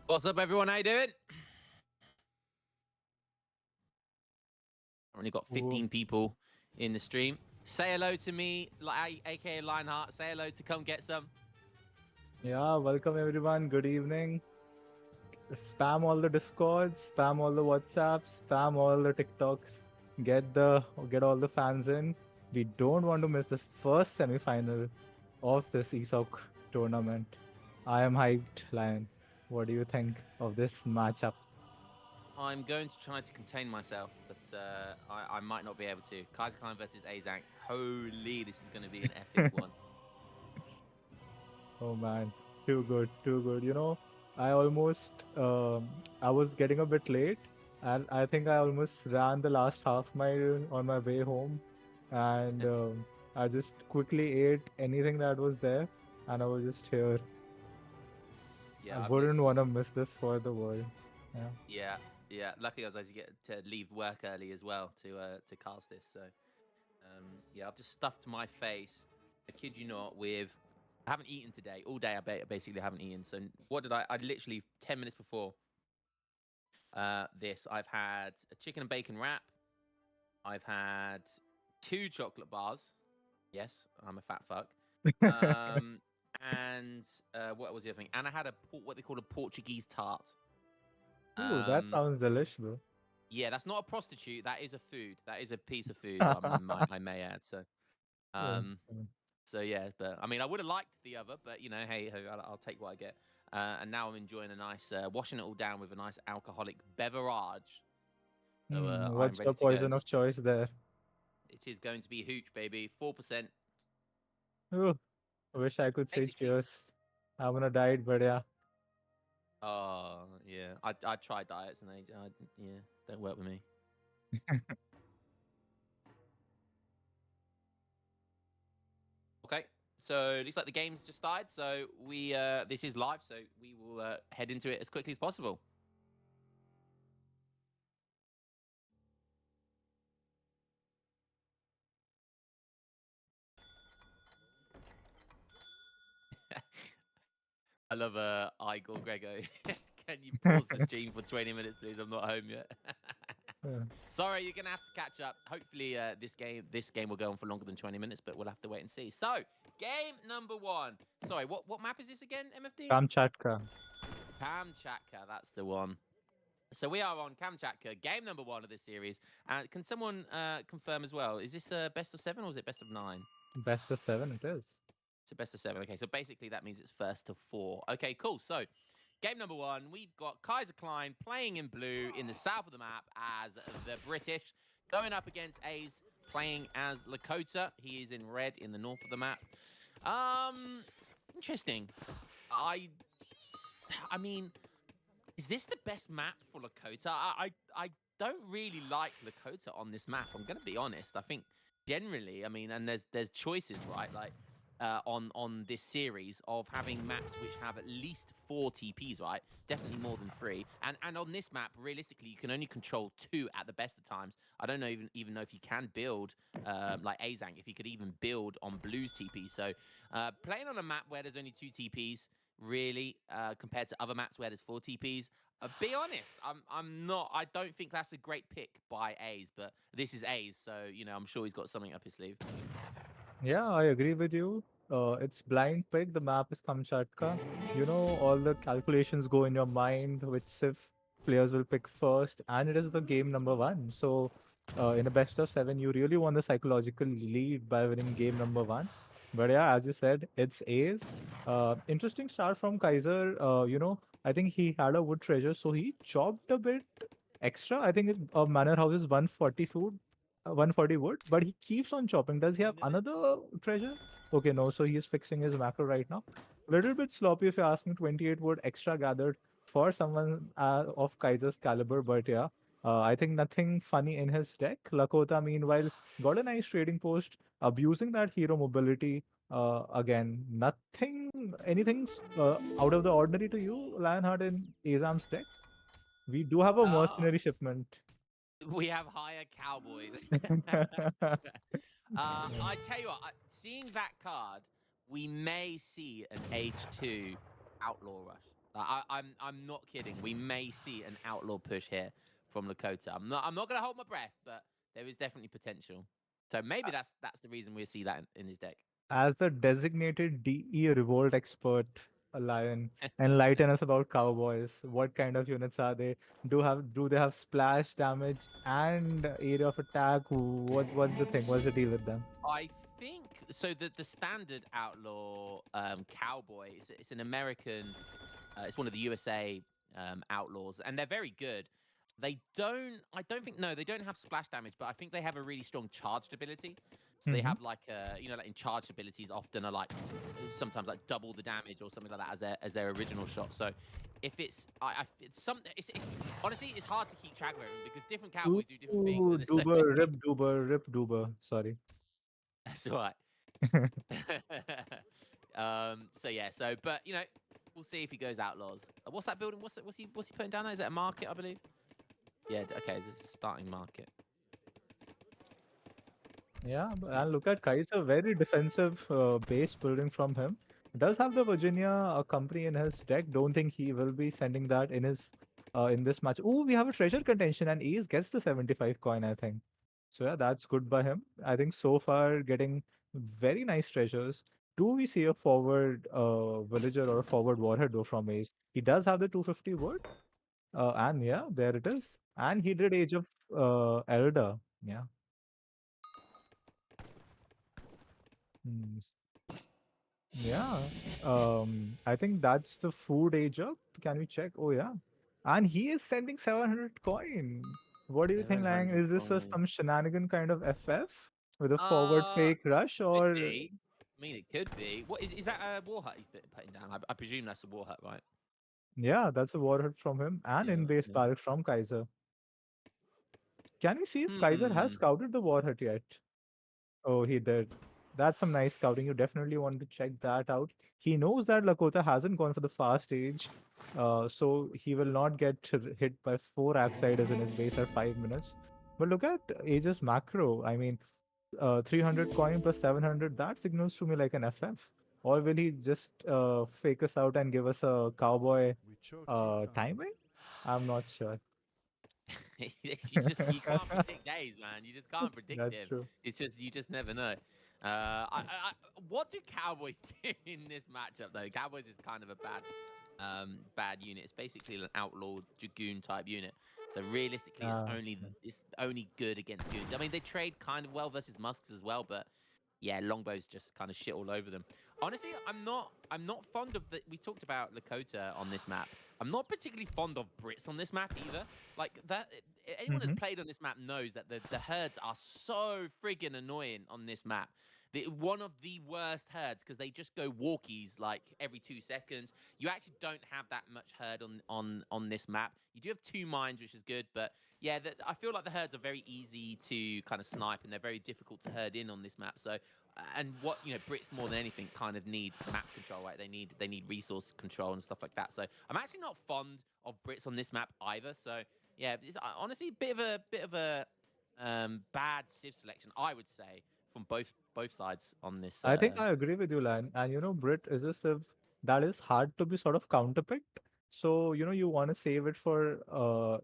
What's up, everyone? How you doing? I've only got Wo- 15 people in the stream. Say hello to me, aka Lionheart. Say hello to come get some. Yeah, welcome everyone. Good evening. Spam all the Discords, spam all the WhatsApps, spam all the TikToks. Get all the fans in. We don't want to miss this first semi-final of this ESOC tournament. I am hyped, Lion. What do you think of this matchup? I'm going to try to contain myself, but I might not be able to. Kaiserklein versus Aizamk. Holy, this is going to be an epic one. Oh man, too good, too good. I almost I was getting a bit late, and I think I almost ran the last half mile on my way home, and I just quickly ate anything that was there, and I was just here. I Yeah, I've wouldn't literally want just to miss this for the world. Yeah. yeah, yeah. Luckily, I was able to get to leave work early as well to cast this. So yeah, I've just stuffed my face. I kid you not. I haven't eaten today all day. I basically haven't eaten. So what did I? I literally 10 minutes before this, I've had a chicken and bacon wrap. I've had two chocolate bars. Yes, I'm a fat fuck. Um, and what was the other thing? And I had what they call a Portuguese tart. Ooh, that Um, sounds delicious, bro. yeah, that's not a prostitute. That is a food. That is a piece of food. I may add. So, Oh, um, so yeah. But I mean, I would have liked the other, but hey, I'll take what I get. And now I'm enjoying a nice, washing it all down with a nice alcoholic beverage. So I'm what's ready your to go. poison of Just choice there? it is going to be hooch, baby. 4%. Ooh, I wish I could say Basically. cheers. I'm on a diet, but yeah. Oh yeah. I tried diets and yeah, don't work with me. Okay. So it looks like the game's just started. So we this is live, so we will head into it as quickly as possible. I love Igor Grego. Can you pause the stream for 20 minutes, please? I'm not home yet. Yeah. Sorry, you're gonna have to catch up. Hopefully, this game will go on for longer than 20 minutes, but we'll have to wait and see. So, game number one. Sorry, what map is this again? MFD? Kamchatka. Kamchatka. That's the one. So we are on Kamchatka, game number one of this series. Can someone confirm as well? Is this a best of seven or is it best of nine? Best of seven it is. It's a best of seven. Okay, so basically that means it's first of four. Okay, cool. So game number one, we've got Kaiserklein playing in blue in the south of the map as the British, going up against Ace playing as Lakota. He is in red in the north of the map. Interesting. I I mean, is this the best map for Lakota? I don't really like Lakota on this map. I'm gonna be honest. I think generally, I mean, and there's choices, right? Like on this series of having maps which have at least four TPs, right? Definitely more than three. And on this map, realistically, you can only control two at the best of times. I don't know even know if you can build like Aizamk, if you could even build on Blue's TP. So playing on a map where there's only two TPs, really, compared to other maps where there's four TPs. Be honest, I'm not. I don't think that's a great pick by A's, but this is A's, so I'm sure he's got something up his sleeve. Yeah, I agree with you. It's blind pick. The map is Kamchatka. All the calculations go in your mind, which Civ players will pick first, and it is the game number one. So, in a best of seven, you really want the psychological lead by winning game number one. But yeah, as you said, it's Ace. Interesting start from Kaiser. I think he had a wood treasure, so he chopped a bit extra. I think his manor house is 140 food, 140 wood, but he keeps on chopping. Does he have another treasure? Okay, no. So he's fixing his macro right now. Little bit sloppy if you ask me. 28 wood extra gathered for someone of Kaiser's caliber, but yeah. I think nothing funny in his deck. Lakota, meanwhile, got a nice trading post, abusing that hero mobility. Again, anything out of the ordinary to you, Lionheart in Azam's deck. We do have a Uh, mercenary shipment. we have higher cowboys. I tell you what, seeing that card, we may see an H2 outlaw rush. I'm not kidding. We may see an outlaw push here from Lakota. I'm not gonna hold my breath, but there is definitely potential. So maybe that's the reason we see that in his deck. As the designated DE revolt expert, Lion, enlighten us about cowboys. What kind of units are they? Do they have splash damage and area of attack? What's the thing? What's the deal with them? I think so. The standard outlaw cowboy it's an American. It's one of the USA outlaws, and they're very good. They don't. I don't think. No, they don't have splash damage, but I think they have a really strong charged ability. So they Hmm. have like like in charged abilities often are like sometimes like double the damage or something like that as their original shot. So if it's something, it's honestly it's hard to keep track of everything because different cowboys do different things, Ooh, and it's so Duber, Rip Duber, Rip Duber. Sorry. that's all right. So yeah, but we'll see if he goes outlaws. What's that building? What's he putting down there? Is it a market, I believe? Yeah, okay, this is starting market. Yeah, Mm. and look at Kaiser, very defensive base building from him. Does have the Virginia company in his deck. Don't think he will be sending that in this match. Oh, we have a treasure contention, and Ace gets the 75 coin, I think. So yeah, that's good by him. I think so far getting very nice treasures. Do we see a forward villager or a forward warhead though from Ace? He does have the 250 wood, and yeah, there it is. And he did Age of Elder. Yeah. Hmm. Yeah. I think that's the food age up. Can we check? Oh yeah. And he is sending 700 coin. What do you think, Lang? 700 Is this coins. some shenanigan kind of FF with a forward Uh, fake rush could or be. I mean, it could be. What is that a war hut he's putting down? I presume that's a war hut, right? yeah, that's a warhead from him and Yeah. in-base Yeah. barrack from Kaiser. Can we see if Kaiser has Hmm. scouted the warhead yet? Oh, he did. That's some nice scouting. You definitely want to check that out. He knows that Lakota hasn't gone for the fast age, so he will not get hit by 4 Axiders in his base at 5 minutes. But look at Age's macro. I mean, 300 coin plus 700, that signals to me like an FF. Or will he just fake us out and give us a cowboy We choked you, Khan. timing? I'm not sure. You can't predict days, man. You just can't predict That's him. true. It's just you just never know. What do Cowboys do in this matchup though? Cowboys is kind of a bad unit. It's basically an outlaw dragoon type unit. So realistically, Ah, yeah. it's only good against goons. I mean, they trade kind of well versus musks as well, but yeah, longbows just kind of shit all over them. Honestly, I'm not fond of the. We talked about Lakota on this map. I'm not particularly fond of Brits on this map either. Like that, anyone that's Mm-hmm. played on this map knows that the herds are so friggin' annoying on this map. One of the worst herds because they just go walkies like every 2 seconds. You actually don't have that much herd on this map. You do have two mines, which is good, but yeah, I feel like the herds are very easy to kind of snipe, and they're very difficult to herd in on this map. So, and what Brits more than anything kind of need map control, right? They need resource control and stuff like that. So, I'm actually not fond of Brits on this map either. So, yeah, it's honestly a bit of a bad civ selection, I would say, from both sides on this. I think I agree with you, Lan. And Brit is a civ that is hard to be sort of counterpicked. So, you want to save it for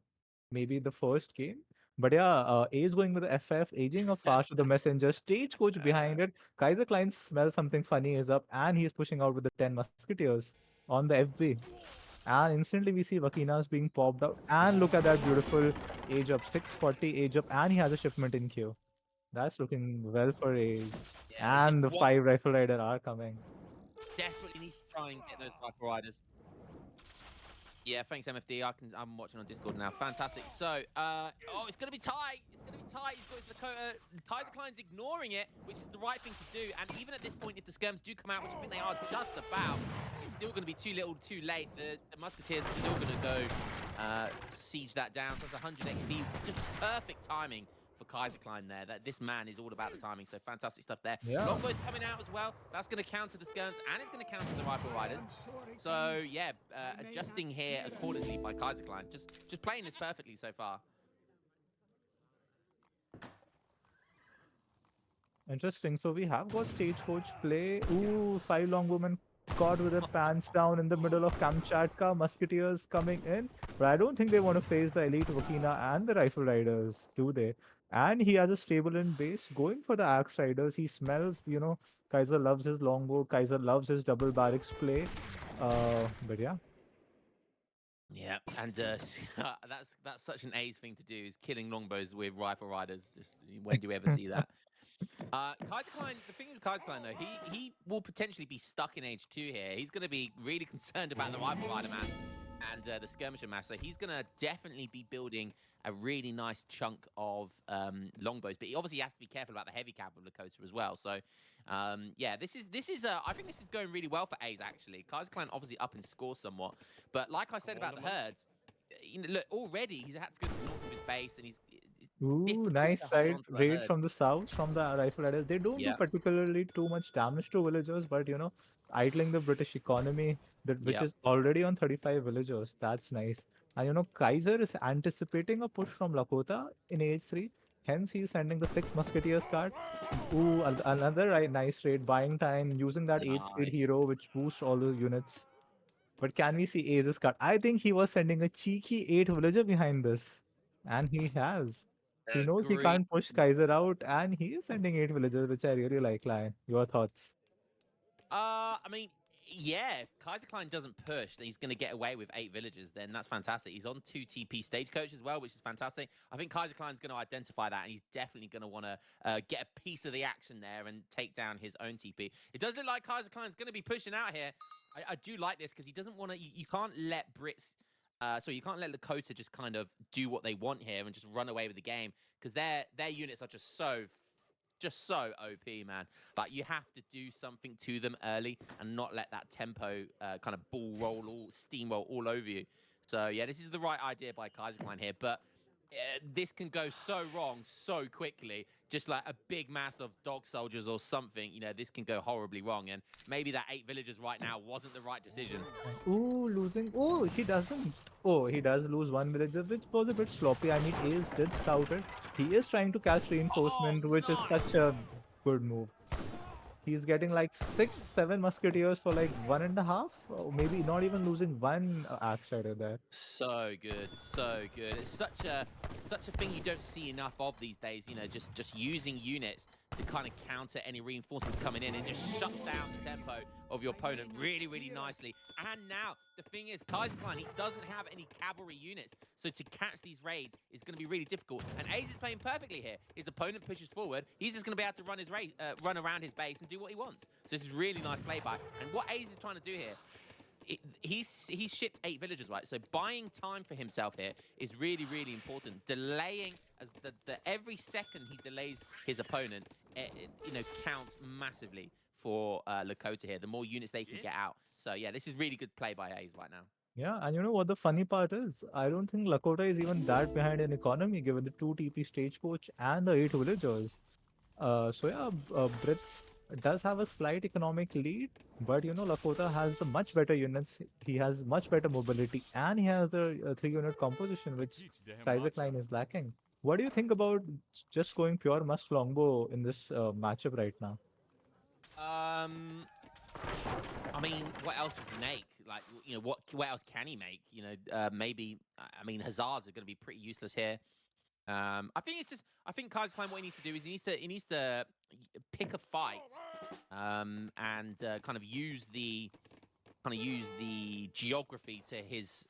maybe the first game. But yeah, A is going with the FF, aging up fast with the messenger, stagecoach behind it. Kaiserklein smells something funny is up, and he's pushing out with the 10 musketeers on the FB. And instantly we see Vakinas being popped out. And look at that beautiful age up, 640 age up, and he has a shipment in queue. That's looking well for Ace. Yeah, he just And the wants 5 rifle rider are coming. desperately needs to try and get those rifle riders. Yeah, thanks MFD. I'm watching on Discord now. Fantastic. So, it's gonna be tight. It's gonna be tight. He's got his Lakota. Kaiser Klein's ignoring it, which is the right thing to do. And even at this point, if the skirms do come out, which I think they are just about, it's still gonna be too little, too late. The Musketeers are still gonna go siege that down. So that's 100 XP. Just perfect timing for Kaiserklein there. That this man is all about the timing. So fantastic stuff there. Yeah. Longbows coming out as well. That's going to counter the skirms and it's going to counter the rifle riders. So yeah, adjusting here accordingly by Kaiserklein. Just playing this perfectly so far. Interesting. So we have got stagecoach play. Ooh, 5 long women caught with their pants down in the middle of Kamchatka, musketeers coming in. But I don't think they want to face the elite Wakina and the rifle riders, do they? And he has a stable in base going for the axe riders. He smells, Kaiser loves his longbow. Kaiser loves his double barracks play. But yeah. Yeah, and that's such an A's thing to do is killing longbows with rifle riders. Just when do we ever see that? Kaiserklein, the thing with Kaiserklein though, he will potentially be stuck in Age 2 here. He's going to be really concerned about the rifle rider mass and the skirmisher mass. So he's going to definitely be building a really nice chunk of longbows. But he obviously has to be careful about the heavy cav of Lakota as well. So yeah, this is I think this is going really well for A's actually. Kaiserklein obviously up in score somewhat, but like I said about the herds, look already he's had to go to the north of his base and it's Ooh, difficult to nice hold on to a raid herd. from the south, from the rifle riders. They don't do Yeah. particularly too much damage to villagers, but idling the British economy, which Yep. is already on 35 villagers. That's nice. And Kaiser is anticipating a push from Lakota in Age 3. Hence, he's sending the six musketeers card. Ooh, another nice raid, buying time, using that 8 speed Nice. hero, which boosts all the units. But can we see Ace's card? I think he was sending a cheeky 8 villager behind this. And he has. He knows he Agree. can't push Kaiser out, and he is sending 8 villagers, which I really like, Lion. Your thoughts? I mean, yeah, if Kaiser Klein doesn't push, then he's going to get away with 8 villagers. Then that's fantastic. He's on 2 TP stagecoach as well, which is fantastic. I think Kaiser Klein's going to identify that, and he's definitely going to want to get a piece of the action there and take down his own TP. It does look like Kaiser Klein's going to be pushing out here. I do like this because he doesn't want to. You can't let Brits. So you can't let Lakota just kind of do what they want here and just run away with the game because their units are just so OP, man. Like you have to do something to them early and not let that tempo kind of ball roll, all steamroll all over you. So yeah, this is the right idea by Kaiserklein here, but this can go so wrong so quickly. Just like a big mass of dog soldiers or something, this can go horribly wrong. And maybe that 8 villagers right now wasn't the right decision. Ooh, losing. Oh, he doesn't. Oh, he does lose one villager, which was a bit sloppy. I mean, Ace did scout it. He is trying to catch Oh, reinforcement, which is such nice. a good move. He's getting like 6, 7 musketeers for like 1.5, or maybe not even losing one axe rider there. So good, so good. It's such a thing you don't see enough of these days. Just using units to kind of counter any reinforcements coming in and just shuts down the tempo of your opponent really, really nicely. And now the thing is, Kaiserklein, he doesn't have any cavalry units, so to catch these raids is going to be really difficult. And Ace is playing perfectly here. His opponent pushes forward. He's just going to be able to run around his base and do what he wants. So this is really nice play by. And what Ace is trying to do here he's shipped 8 villagers, right? So buying time for himself here is really, really important. Delaying as the every second he delays his opponent, counts massively for Lakota here. The more units they can get out. So yeah, this is really good play by A's right now. Yeah, and you know what the funny part is? I don't think Lakota is even that behind in economy given the 2 TP stagecoach and the 8 villagers. So yeah, Brits does have a slight economic lead, but Lakota has the much better units. He has much better mobility, and he has the 3 unit composition, which Kaiserklein is lacking. What do you think about just going pure must longbow in this matchup right now? Um, I mean, what else does he make? Like, what else can he make? Maybe. I mean, Hazards are going to be pretty useless here. I think Kaiser Klein, what he needs to do is he needs to pick a fight, and kind of use the geography to his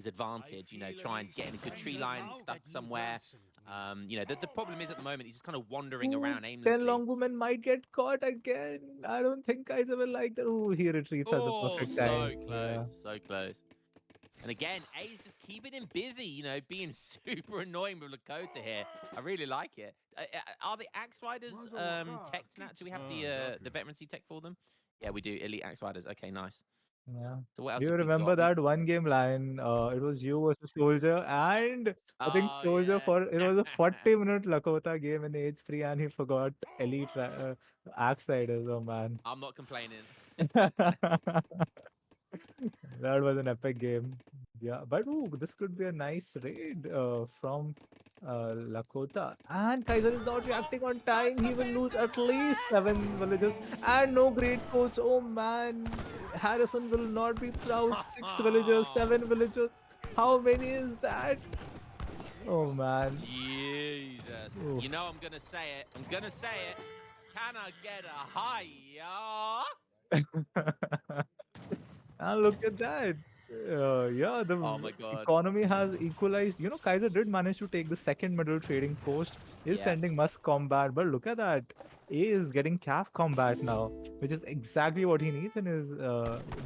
advantage. Try and get in a good tree line, stuck somewhere. The problem is at the moment he's just kind of wandering Ooh, around 10 aimlessly. longbowmen might get caught again. I don't think Kaiser will like that. Ooh, he retreats at the Oh, perfect so time. close, Yeah. so close. And again, A's just keeping him busy, being super annoying with Lakota here. I really like it. Are the Axe Riders tech now? Do we have the veterancy tech for them? Yeah, we do. Elite Axe Riders. Okay, nice. Yeah. So what Do else you have we remember got? We that one game line? It was you versus Soldier, and I think Oh Soldier yeah. for it was a 40-minute Lakota game in H3, and he forgot Axe Riders. Oh man, I'm not complaining. that was an epic game. Yeah, but ooh, this could be a nice raid from Lakota. And Kaiser is not reacting on Oh, time. He will something lose at least bad! 7 villages. And no great coach. Oh man, Harrison will not be proud. 6 villagers, 7 villagers. How many is that? Oh man. Jesus. Oh. You know I'm gonna say it. I'm gonna say it. Can I get a higher? And look at that. Yeah, Oh the my god. economy has equalized. Kaiser did manage to take the second middle trading post, is Yeah. sending Musk combat, but look at that. A is getting Cav combat now, which is exactly what he needs and is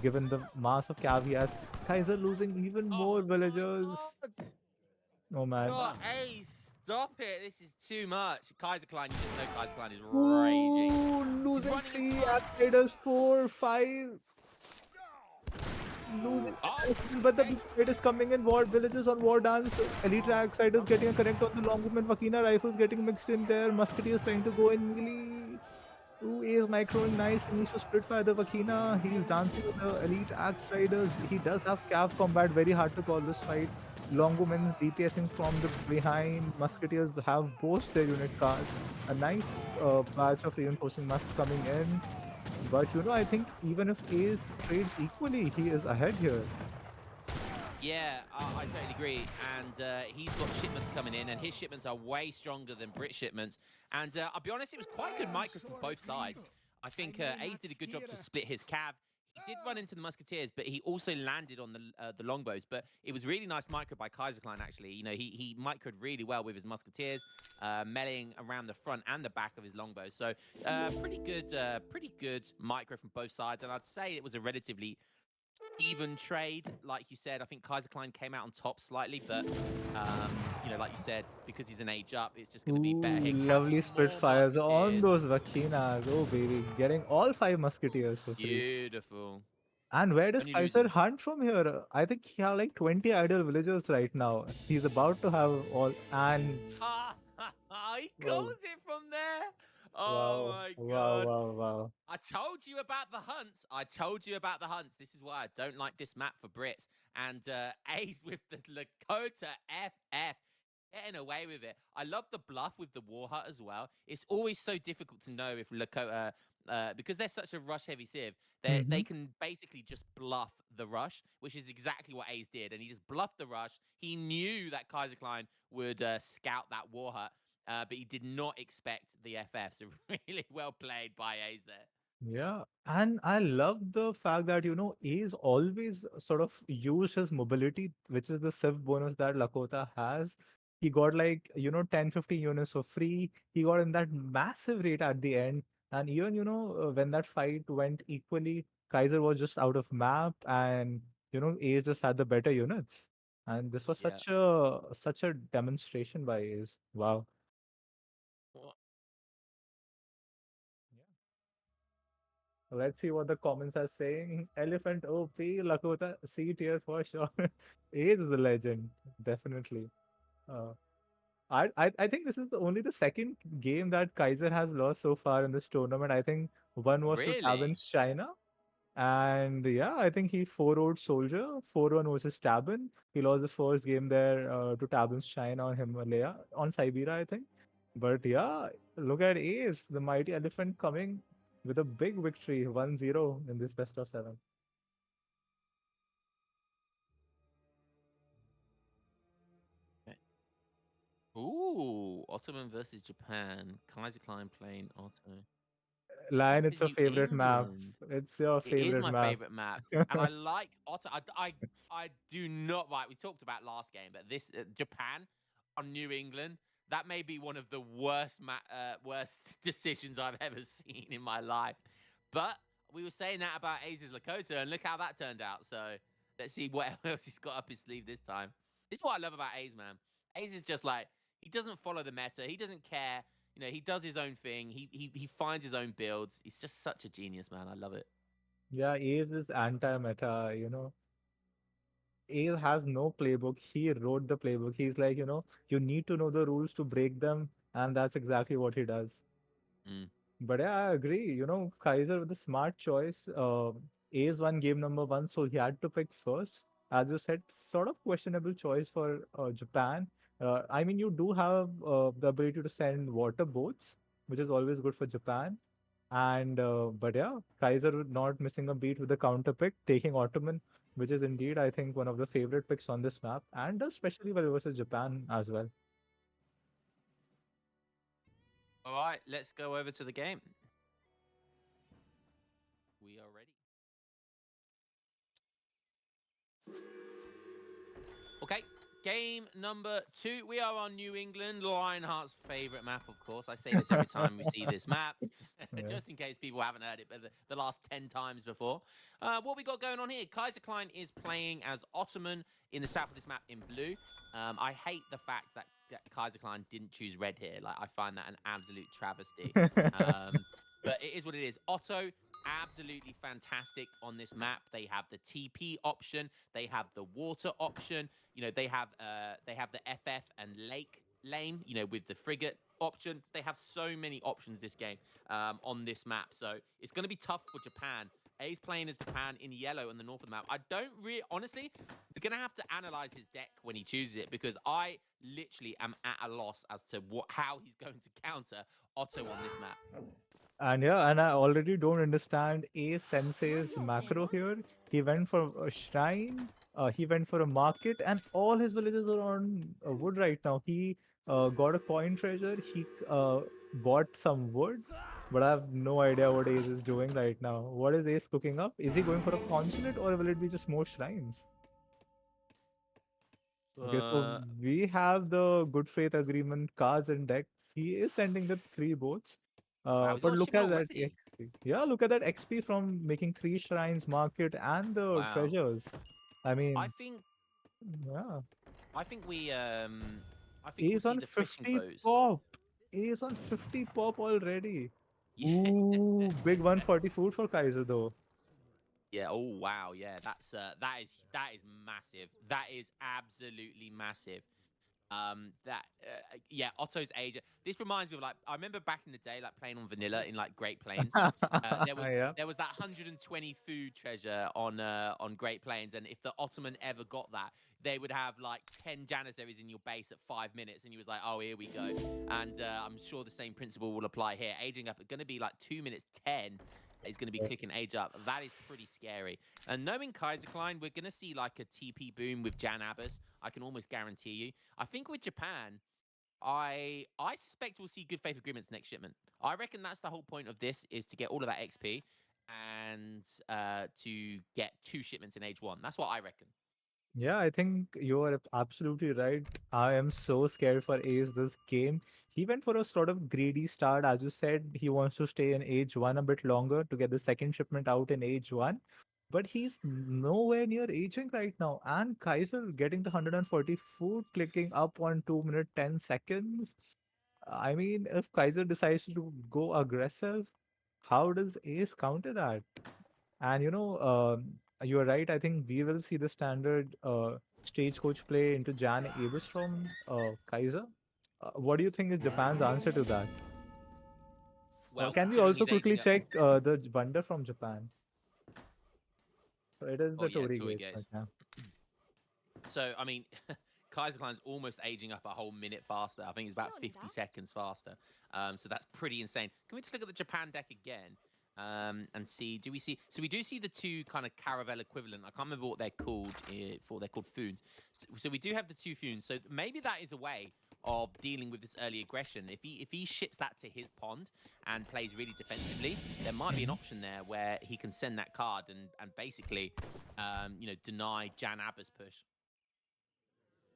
given the mass of Cav he has. Kaiser losing even Oh more my villagers. god. Oh man. You're stop it. This is too much. Kaiserklein, you just know Kaiserklein is raging. Ooh, He's losing running into three musks. Outsiders, 4, 5. Losing Oh, Ashton, but the big threat is coming in. War villages on war dance. Elite Outsiders getting a connect on the long woman. Vakina rifles getting mixed in there. Musketeers trying to go in melee. Ooh, is microing nice. He needs to split fire the Vakina. He's dancing with the Elite Axe Riders. He does have Cav combat. Very hard to call this fight. Long women's DPSing from the behind. Musketeers have both their unit cards. A nice batch of reinforcing musks coming in. But I think even if Ace trades equally, he is ahead here. yeah, I totally agree. And he's got shipments coming in, and his shipments are way stronger than Brit shipments. And I'll be honest, it was quite good micro from both sides. I think Ace did a good job to split his cav. He did run into the musketeers, but he also landed on the longbows. But it was really nice micro by Kaiserklein. Actually, he microed really well with his musketeers, meleeing around the front and the back of his longbows. So pretty good micro from both sides. And I'd say it was a relatively even trade, like you said. I think Kaiserklein came out on top slightly, but like you said, because he's an age up, it's just going to be better Ooh, here. lovely Catching more Spitfires on musketeers. those Vakinas. Oh, baby. Getting all 5 Musketeers for free. Beautiful. And where does Only Kaiser losing. hunt from here? I think he has like 20 idle villagers right now. He's about to have all. And Ah, he wow, calls it from there. Oh wow, my wow, god. wow, wow. I told you about the hunts. I told you about the hunts. This is why I don't like this map for Brits. And Ace with the Lakota FF. Getting away with it. I love the bluff with the war hut as well. It's always so difficult to know if Lakota, because they're such a rush heavy civ, they Hmm. can basically just bluff the rush, which is exactly what Ace did. And he just bluffed the rush. He knew that Kaiser Klein would scout that war hut, but he did not expect the FF. So really well played by Ace there. Yeah, and I love the fact that he's always sort of used his mobility, which is the Civ bonus that Lakota has. He got like 10, 50 units for free. He got in that massive rate at the end, and even when that fight went equally, Kaiser was just out of map, and Ace just had the better units. And this was Yeah. such a demonstration by Ace. Wow. Well, Let's see what the comments are saying. Elephant OP, Lakota C tier for sure. He is a legend, definitely. Uh, I think this is only the second game that Kaiser has lost so far in this tournament. I think one was to really? Tabin's China, and yeah, I think he 4-0'd Soldier, 4-1 versus Tabin. He lost the first game there to Tabin's China on Himalaya, on Siberia, I think. But yeah, look at Ace, the mighty elephant coming with a big victory, 1-0 in this best of 7. Okay. Ooh, Ottoman versus Japan. Kaiser Klein playing Otto. Lion, it's Versus your New favorite map. England. It's your It is favorite my map. favorite map, and I like Otto. I do not like. We talked about last game, but this Japan on New England. That may be one of the worst decisions I've ever seen in my life. But we were saying that about Aces Lakota, and look how that turned out. So let's see what else he's got up his sleeve this time. This is what I love about Ace, man. Ace is just like he doesn't follow the meta. He doesn't care. He does his own thing. He finds his own builds. He's just such a genius, man. I love it. Yeah, Ace is anti-meta, Ace has no playbook. He wrote the playbook. He's like, you need to know the rules to break them, and that's exactly what he does. Mm. But yeah, I agree. Kaiser with a smart choice. Ace won game number 1, so he had to pick first. as you said, sort of questionable choice for Japan. I mean, you do have the ability to send water boats, which is always good for Japan. And but yeah, Kaiser not missing a beat with the counter pick, taking Ottoman, which is indeed I think one of the favorite picks on this map, and does especially well versus Japan as well. All right, let's go over to the game. We are ready. Okay, game number 2. We are on New England, Lionheart's favorite map, of course. I say this every time we see this map, Yeah. just in case people haven't heard it, but the last 10 times before. What we got going on here? Kaiserklein is playing as Ottoman in the south of this map in blue. I hate the fact that Kaiserklein didn't choose red here. Like, I find that an absolute travesty. Um, but it is what it is. Otto, absolutely fantastic on this map. They have the TP option, they have the water option. They have the FF and Lake lane. With the frigate option. They have so many options this game on this map. So it's going to be tough for Japan. A's playing as Japan in yellow on the north of the map. I don't really, honestly, we're going to have to analyze his deck when he chooses it because I literally am at a loss as to how he's going to counter Otto on this map. And yeah, and I already don't understand A Sensei's macro here. He went for a shrine, he went for a market, and all his villages are on wood right now. He got a coin treasure, he bought some wood, but I have no idea what Ace is doing right now. What is Ace cooking up? Is he going for a consulate or will it be just more shrines? Okay, so Uh, we have the good faith agreement cards and decks. He is sending the three boats. wow, he's But got a look shipment at that already. XP. Yeah, look at that XP from making three shrines, market, and the Wow. treasures. I I mean, think yeah. I think we I think we'll Ace see on the fishing 50 bows. pop. Ace on 50 pop already. Yeah. Ooh, big 140 food for Kaiser though. Yeah. Oh wow. Yeah. That is massive. That is absolutely massive. Yeah, Otto's age. This reminds me of like I remember back in the day, like playing on vanilla in like Great Plains. There was Yeah. there was that 120 food treasure on Great Plains, and if the Ottoman ever got that, they would have like 10 Janissaries in your base at 5 minutes, and you was like, oh, here we go. And I'm sure the same principle will apply here. Aging up, it's going to be like 2 minutes 10. Is going to be clicking age up. That is pretty scary. And knowing Kaiserklein, we're going to see like a TP boom with Jan Abbas. I can almost guarantee you. I think with Japan, I suspect we'll see good faith agreements next shipment. I reckon that's the whole point of this is to get all of that XP and to get 2 shipments in age 1. That's what I reckon. Yeah, I think you are absolutely right. I am so scared for Ace this game. He went for a sort of greedy start. As you said, he wants to stay in age one a bit longer to get the second shipment out in age one. But he's nowhere near aging right now. And Kaiser getting the 140 food, clicking up on 2 minute 10 seconds. I mean, if Kaiser decides to go aggressive, how does Ace counter that? And you are right. I think we will see the standard stagecoach play into Jan Avis from Kaiser. What do you think is Japan's answer to that? Well, Can we considering also he's quickly aging up. check the wonder from Japan? So it is Oh, the yeah, Torii Tory gate. Gates. Yeah. So, I mean, Kaiser Klein's almost aging up a whole minute faster. I think it's about 50 seconds faster. So that's pretty insane. Can we just look at the Japan deck again and see? Do we see? So we do see the two kind of Caravel equivalent. I can't remember what they're called for. They're called Foons. So we do have the two Foons. So maybe that is a way of dealing with this early aggression. If he ships that to his pond and plays really defensively, there might be an Mhm. option there where he can send that card and basically, deny Jan Abba's push.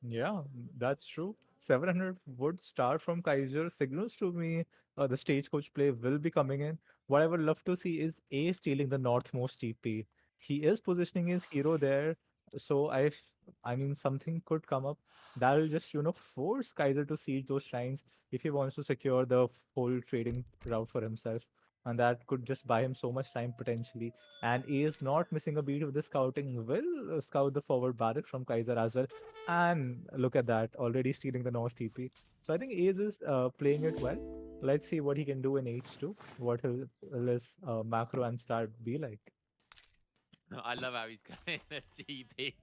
Yeah, that's true. 700 would start from Kaiser signals to me the stagecoach play will be coming in. What I would love to see is A stealing the northmost TP. He is positioning his hero there, so I mean something could come up that will just force Kaiser to siege those shrines if he wants to secure the whole trading route for himself, and that could just buy him so much time potentially. And A is not missing a beat with the scouting. Will scout the forward barrack from Kaiser as well, and look at that, already stealing the North TP. So I think Ace is playing it well. Let's see what he can do in H2. What will his macro and start be like? I love how he's going a TP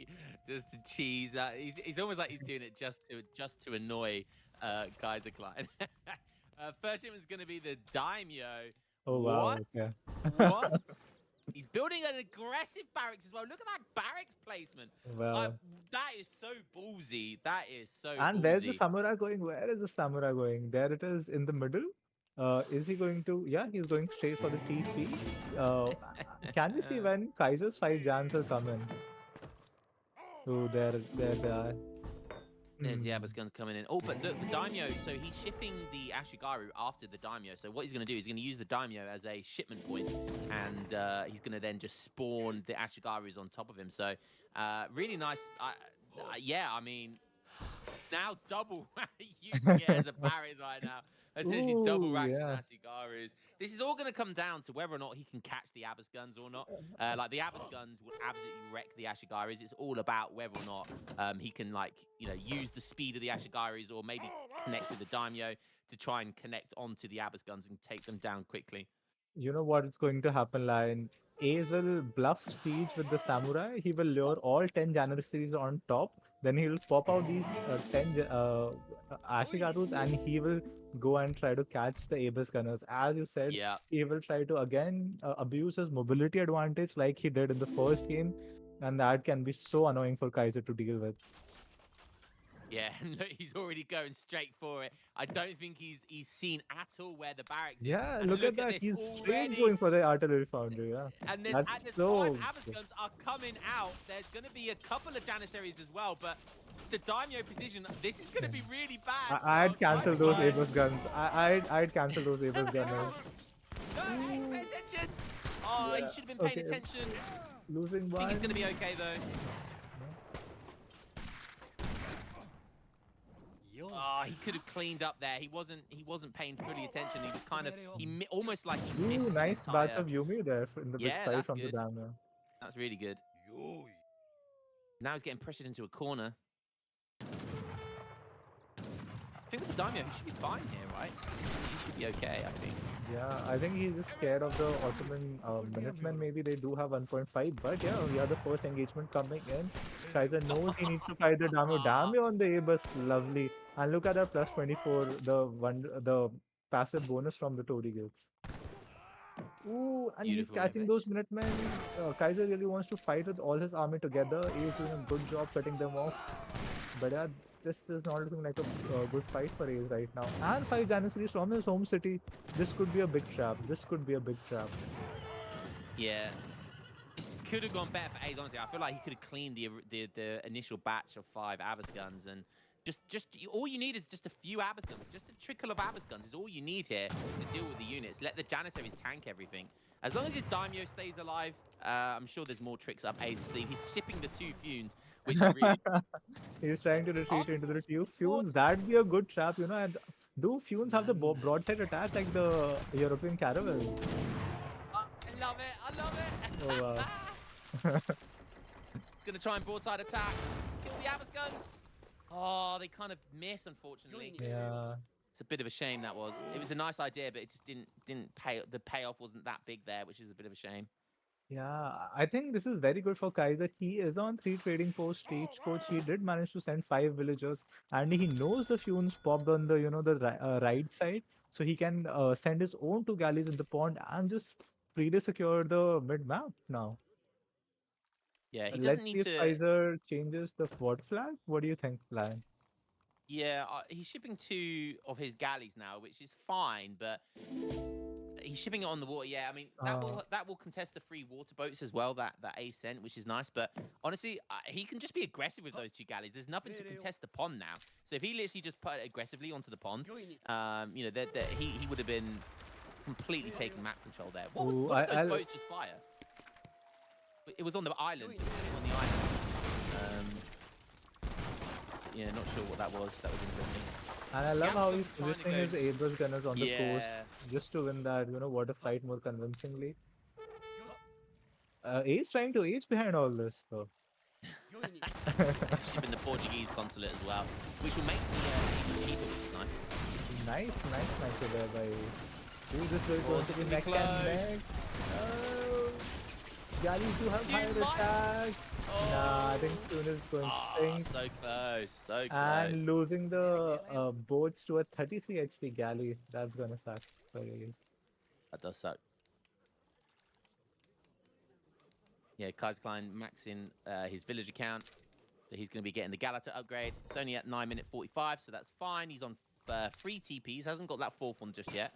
just to cheese. He's almost like he's doing it just to annoy Kaiserklein. First shipment's going to be the Daimyo. Oh What? wow, okay. What? He's building an aggressive barracks as well. Look at that barracks placement. I, Well, that is so ballsy. That is so and there's the ballsy. samurai going. Where is the samurai going? There it is in the middle. Is he going to? Yeah, he's going straight for the TP. Can we see when Kaiser's 5 Jans will come in? Oh, there they are. There's the Hmm. Abbas guns coming in. Oh, but look, the Daimyo. So he's shipping the Ashigaru after the Daimyo. So what he's going to do is he's going to use the Daimyo as a shipment point, and he's going to then just spawn the Ashigarus on top of him. So really nice. Yeah, I mean, now double using it as a barrier right now. Essentially double Ooh, racks yeah. Nasigarus. This is all going to come down to whether or not he can catch the Abbas guns or not. Like the Abbas guns will absolutely wreck the Ashigaris. It's all about whether or not he can use the speed of the Ashigaris or maybe connect with the Daimyo to try and connect onto the Abbas guns and take them down quickly. You know what is going to happen, Lion? Ace will bluff siege with the samurai. He will lure all 10 Janissaries on top. Then he'll pop out these 10 Ashigarus and he will go and try to catch the Abyss Gunners. As you said, Yeah. he will try to again abuse his mobility advantage like he did in the first game. And that can be so annoying for Kaiser to deal with. Yeah, and look, he's already going straight for it. I don't think he's seen at all where the barracks is. Yeah, And look at look at that. this He's straight already. going for the artillery foundry. Yeah, And that's there's 5 so Abbas good. guns are coming out. There's going to be a couple of Janissaries as well, but the Daimyo position, this is going to be really bad for I'd cancel those Kaiserklein. Abyss guns. I'd cancel those Abyss gunners. No, hey, pay Ooh, attention. Oh, he yeah. should have been paying Okay, attention. losing I think he's going to one. be okay, though. Oh, he could have cleaned up there. He wasn't paying fully attention. He was kind of almost like he Ooh, missed the nice batch entire. of Yumi there in the big Yeah, fight that's from the good. dam. Yeah. That's really good. Now he's getting pressured into a corner. I think with the Daimyo, he should be fine here, right? He should be okay, I think. Yeah, I think he's just scared of the Ottoman Minutemen. Maybe they do have 1.5, but yeah, we have the first engagement coming in. Kaiser knows he needs to fight the Damio. Damio on the Abus, lovely. And look at that plus 24, the passive bonus from the Tory Guilds. Ooh, and he's Beautiful catching image. those Minutemen. Kaiser really wants to fight with all his army together. He's doing a good job cutting them off. But yeah, this is not looking like a good fight for Ace right now. And 5 Janissaries from his home city. This could be a big trap. This could be a big trap. Yeah. This could have gone better for Ace, honestly. I feel like he could have cleaned the initial batch of 5 Abbas guns and all you need is just a few Abbas guns. Just a trickle of Abbas guns is all you need here to deal with the units. Let the Janissaries tank everything. As long as his Daimyo stays alive, I'm sure there's more tricks up Ace's sleeve. He's shipping the 2 Funes, which are really... He's trying to Oh, retreat into the two he's Funes. That'd be a good trap, you know. And do Funes have the broadside attack like the European caravels? I love it. I love it. Oh wow. He's going to try and broadside attack. Kill the Abbas guns. Oh, they kind of miss, unfortunately. Yeah. It's a bit of a shame that was. It was a nice idea, but it just didn't pay. The payoff wasn't that big there, which is a bit of a shame. Yeah, I think this is very good for Kaiser. He is on 3 trading post stagecoach. He did manage to send 5 villagers, and he knows the Funes popped on the right side, so he can send his own 2 galleys in the pond and just freely secure the mid map now. Yeah, he Let's doesn't see need if to. Kaiser changes the forward flag. What do you think, Lion? Yeah, he's shipping 2 of his galleys now, which is fine, but he's shipping it on the water. Yeah, I mean that will contest the 3 water boats as well. That Ace sent, which is nice. But honestly, he can just be aggressive with those 2 galleys. There's nothing to contest the pond now. So if he literally just put it aggressively onto the pond, he would have been completely taking map control there. What did those boats just fire? It was on the island. It was on the island. Yeah, not sure what that was. That was interesting. And I love how he's trying to positioning his Abrams gunners on the coast Yeah. just to win that, water fight more convincingly. Ace trying to age behind all this, though. Shipping the Portuguese consulate as well, which will make the even cheaper, which is nice. Nice sniper there by Ace. Is this really going to be Be neck close. and neck? Oh. galleys do have You higher might- attack. Nah, I think Oh. Soon is going to Ah, sink. so close, so close. And losing the boats to a 33 HP galley. That's gonna suck for Ace. That does suck. Yeah, Kaiserklein maxing his village account. So he's going to be getting the Galata upgrade. It's only at 9 minute 45, so that's fine. He's on 3 TPs. Hasn't got that fourth one just yet.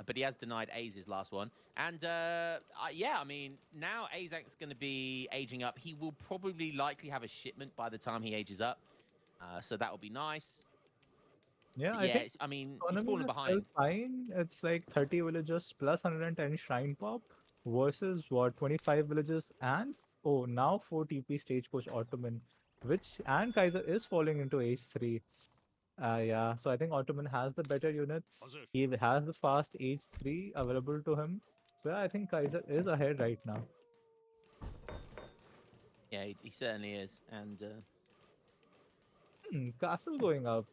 But he has denied Aze's last one. And yeah, I mean, now Azank's going to be aging up. He will probably likely have a shipment by the time he ages up. So that will be nice. Yeah, But I yeah, think I mean, he's economy fallen is still behind. fine. It's like 30 villagers plus 110 shrine pop versus what 25 villagers and oh now 4 TP stagecoach Ottoman, which and Kaiser is falling into Ace 3. Yeah, so I think Ottoman has the better units. He has the fast Ace 3 available to him. So yeah, I think Kaiser is ahead right now. Yeah, he certainly is. And Castle going up.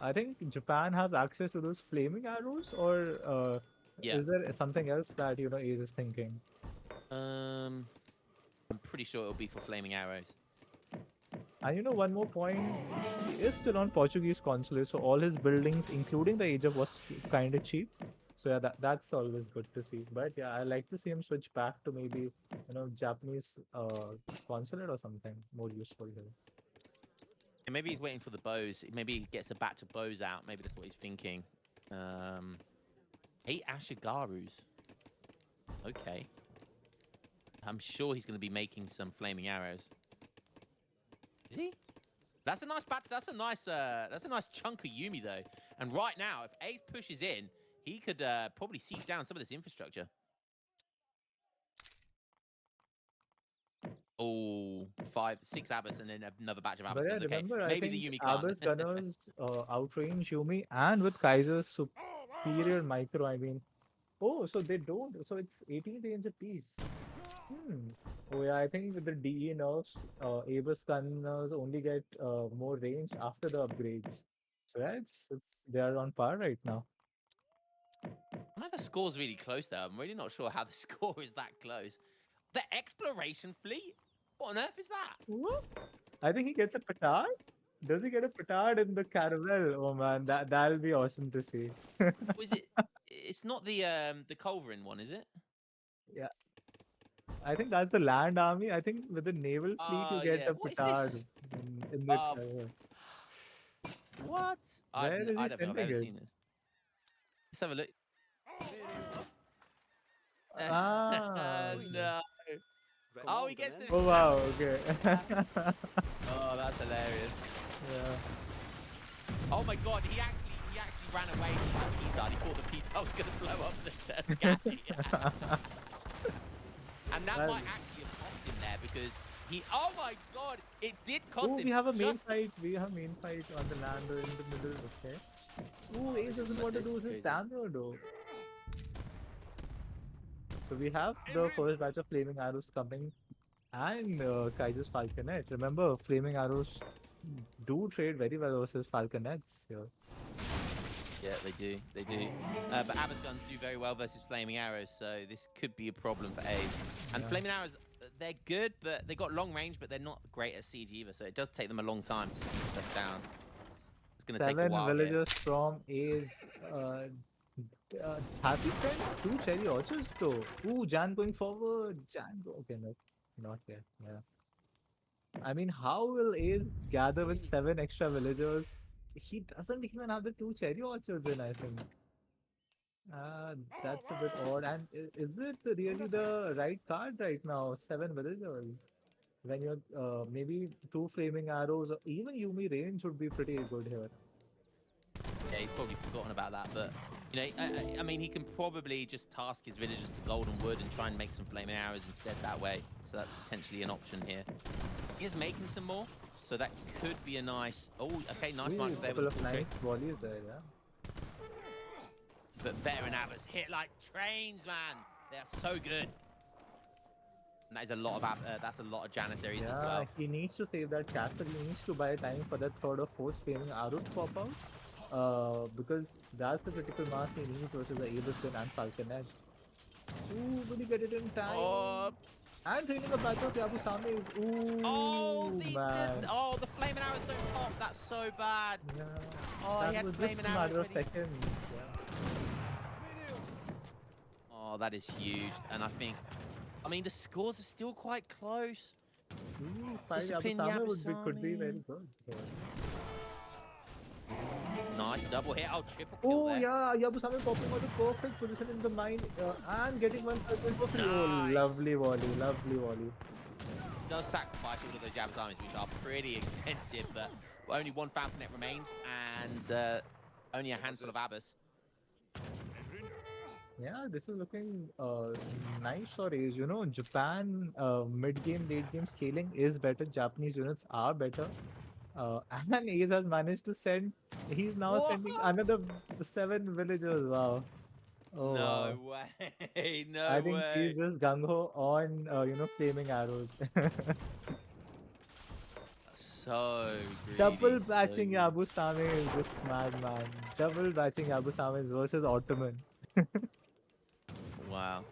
I think Japan has access to those flaming arrows, or yeah, is there something else that Ace is thinking? I'm pretty sure it'll be for flaming arrows. And one more point, he is still on Portuguese consulate, so all his buildings, including the Age of, was kind of cheap. So yeah, that's always good to see. But yeah, I like to see him switch back to maybe Japanese consulate or something more useful here. And maybe he's waiting for the bows. Maybe he gets a batch of bows out. Maybe that's what he's thinking. 8 Ashigarus. Okay. I'm sure he's going to be making some flaming arrows. Is he? That's a nice batch. That's a nice chunk of Yumi though. And right now, if Ace pushes in, he could probably siege down some of this infrastructure. Oh, 5, 6 Abbas and then another batch of Abbas But yeah, guns. Okay, remember, I maybe the think Yumi can't. Abyss Gunners outrange Yumi, and with Kaiser's superior micro, I mean, oh, so they don't. So it's 18 range apiece. Oh yeah, I think with the DE nerfs, Abyss Gunners only get more range after the upgrades. So yeah, they are on par right now. Man, the score's really close though. I'm really not sure how the score is that close. The exploration fleet? What on earth is that? What? I think he gets a petard. Does he get a petard in the caravel? Oh man, that'll be awesome to see. Was it? It's not the Culverin one, is it? Yeah, I think that's the land army. I think with the naval fleet you get Yeah. a What is petard this? in the Uh, caravel. what? Where is I he don't think I've sending ever it? seen this. Let's have a look. Ah, okay. No. Oh, he gets the. Oh wow, okay. Oh, that's hilarious. Yeah. Oh my god, he actually ran away from that petard. He thought the petard was gonna blow up the galley. And that might actually have cost him there because he. Oh my god, it did cost Oh, him. we have a main just- fight. We have main fight on the land or in the middle. Okay. Oh, Ace doesn't want to This lose is his crazy. damage though. So we have the first batch of flaming arrows coming, and Kaiser's falconet. Remember, flaming arrows do trade very well versus falconets here. Yeah, they do. They do. But Abbas guns do very well versus flaming arrows, so this could be a problem for Ace. And Yeah. flaming arrows, they're good, but they got long range, but they're not great at siege either. So it does take them a long time to siege stuff down. It's going to take a 7 while villagers from A's. Happy friend, 2 cherry orchards though. Ooh, Jan going forward. Jan go. Okay, no, not yet. Yeah. I mean, how will Ace gather with 7 extra villagers? He doesn't even have the 2 cherry orchards in, I think. That's a bit odd. And is it really the right card right now? 7 villagers. When you're maybe 2 flaming arrows, or even Yumi range would be pretty good here. Yeah, he's probably forgotten about that, but I mean, he can probably just task his villagers to golden wood and try and make some flaming arrows instead that way. So that's potentially an option here. He is making some more, so that could be a nice. Oh, okay, nice Ooh, mark there couple with of the full nice trick. volleys there, yeah. But veteran Abbas hit like trains, man. They are so good. And that is a lot of that's a lot of Janissaries as well. He needs to save that castle. He needs to buy time for that 3rd or 4th flaming arrows to pop out. Because that's the critical mass he needs versus the Abyss Gun and Falconets. Ooh, will he get it in time? Oh, And training a batch of Yabusame is Oh, ooh man. the flaming arrows don't pop. That's so bad. Yeah. Oh, he That had was just flaming a arrows matter of ready. seconds. Yeah. Oh, that is huge. And I mean, the scores are still quite close. Ooh, 5 Discipline Yabusame could be very Yabusame. good. Yeah. Nice double hit. Oh, triple kill Oh there. yeah, Yabusame popping on the perfect position in the mine and getting one person for free. Oh, Nice. lovely volley, lovely volley. Does sacrifice all of those Yabusamis, which are pretty expensive, but only one Falconet remains and only a handful of Abbas. Yeah, this is looking nice for Ace. You know, Japan mid game, late game scaling is better. Japanese units are better. And Ace has managed to send. He's now What? sending another 7 villagers. Wow. Oh wow. No way. I No think way. he's just gung ho on flaming arrows. So greedy. Double So batching greedy. Yabusame is this madman. Double batching Yabusame versus Ottoman. Wow.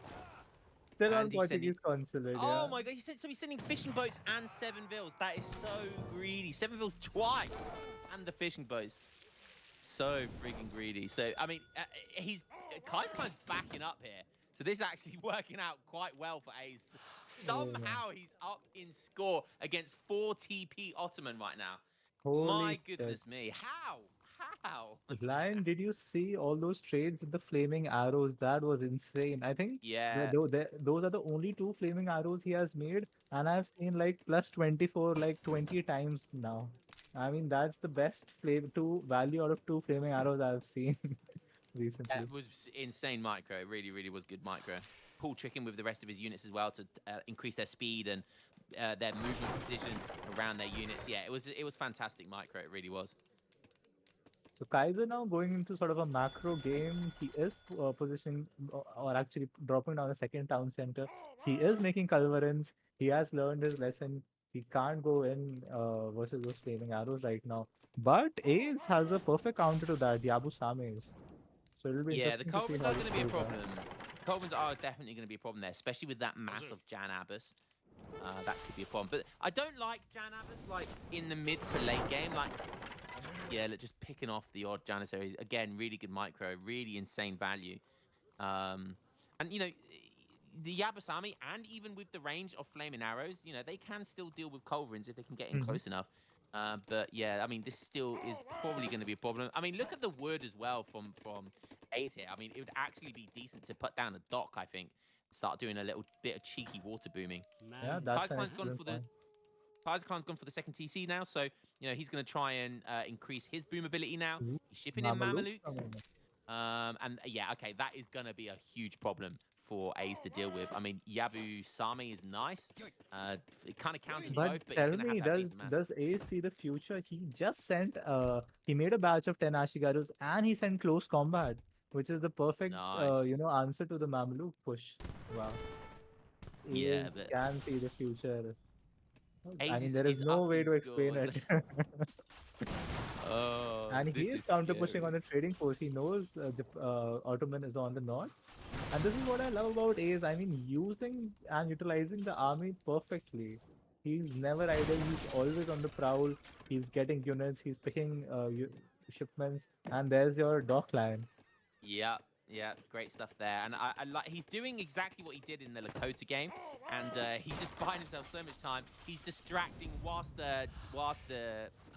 Still on And he's sending. Portuguese consulate, Oh yeah. my god, he's sending fishing boats and 7 vills. That is so greedy. 7 vills twice. And the fishing boats. So freaking greedy. So, I mean, he's. Kaiserklein's backing up here. So this is actually working out quite well for Ace. Oh my. Somehow he's up in score against 4 TP Ottoman right now. Holy My shit. goodness me. How? How? Lion, did you see all those trades with the flaming arrows? That was insane. I think Yeah. those are the only two flaming arrows he has made, and I've seen like plus 24 like 20 times now. I mean, that's the best flame two value out of two flaming arrows I've seen recently. That was insane micro. It really, really was good micro. Pull tricking with the rest of his units as well to increase their speed and their movement position around their units. Yeah, it was fantastic micro. It really was. So Kaiser now going into sort of a macro game. He is positioning or actually dropping down a second town center. He is making culverins. He has learned his lesson. He can't go in versus those flaming arrows right now. But Ace has a perfect counter to that, Yabu Sames. So it'll be Yeah, the interesting to see Culverins how are this going to be a plays out. problem. Culverins are definitely going to be a problem there, especially with that mass of Jan Abbas. That could be a problem. But I don't like Jan Abbas, like, in the mid to late game. Like, yeah, just picking off the odd Janissary. Again, really good micro, really insane value. Um, and, the Yabasami, and even with the range of flaming arrows, they can still deal with Culverins if they can get in Hmm. close enough. But yeah, I mean, this still is probably going to be a problem. I mean, look at the wood as well from Ace here. I mean, it would actually be decent to put down a dock, I think. Start doing a little bit of cheeky water booming. Yeah, that's an Kaiserklein's gone excellent for the point. Kaiserklein's gone for the second TC now, so he's going to try and increase his boom ability now. Ooh, He's shipping in Mameluke Mamelukes. coming in. And yeah, okay, that is gonna be a huge problem for Ace to deal with. I mean, Yabu Sami is nice. It kind of counters But both, but he's tell gonna have me, to have does Ace mass. does Ace see the future? He just sent he made a batch of 10 Ashigarus and he sent close combat, which is the perfect Nice. answer to the Mamluk push. Wow. Yeah, Ace but can see the future. I Ace mean, is, there is is no up way in to explain scores. it. Oh, And he this is is counter pushing on scary. the trading post. He knows Ottoman is on the north. And this is what I love about Ace. I mean, using and utilizing the army perfectly. He's never idle. He's always on the prowl. He's getting units. He's picking shipments. And there's your dock line. Yeah, yeah, great stuff there. And I like he's doing exactly what he did in the Lakota game, and he's just buying himself so much time. He's distracting whilst the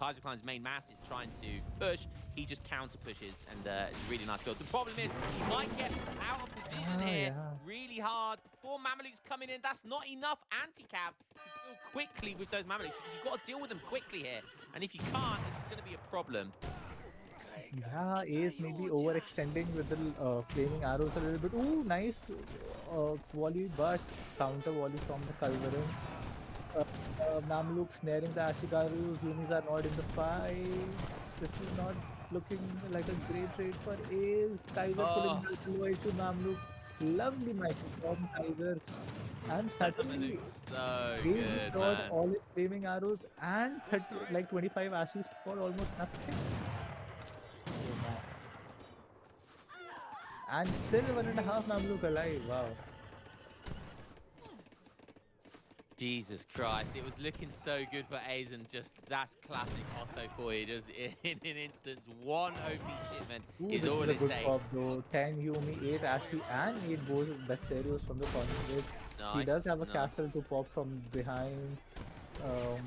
Kaiserklein's main mass is trying to push. He just counter pushes, and it's a really nice build. The problem is he might get out of position Ah, here yeah. really hard. 4 Mamelukes coming in. That's not enough anti-cap to deal quickly with those Mamelukes because you've got to deal with them quickly here. And if you can't, this is going to be a problem. Yeah, Ace maybe overextending with the flaming arrows a little bit. Ooh, nice volley, but counter volley from the Calvarin. Mamluk snaring the Ashigaru. Zunis are not in the fight. This is not looking like a great trade for Ace. Kaiser pulling Oh, back away to Mamluk. Lovely micro from Kaiser. And suddenly, Mamelukes so Ace good, destroyed man. all his flaming arrows and 30, like 25 ashes for almost nothing. Oh man. And still 1.5 Mamluk alive. Wow. Jesus Christ, it was looking so good for Aizamk. Just that's classic Otto for you. Just in an instance, one OP shipment Ooh, is this all is a it good takes. pop though. 10 Yumi, 8 Ashley, and 8 Basterios from the corner bridge. He Nice, does have a nice. castle to pop from behind. Um,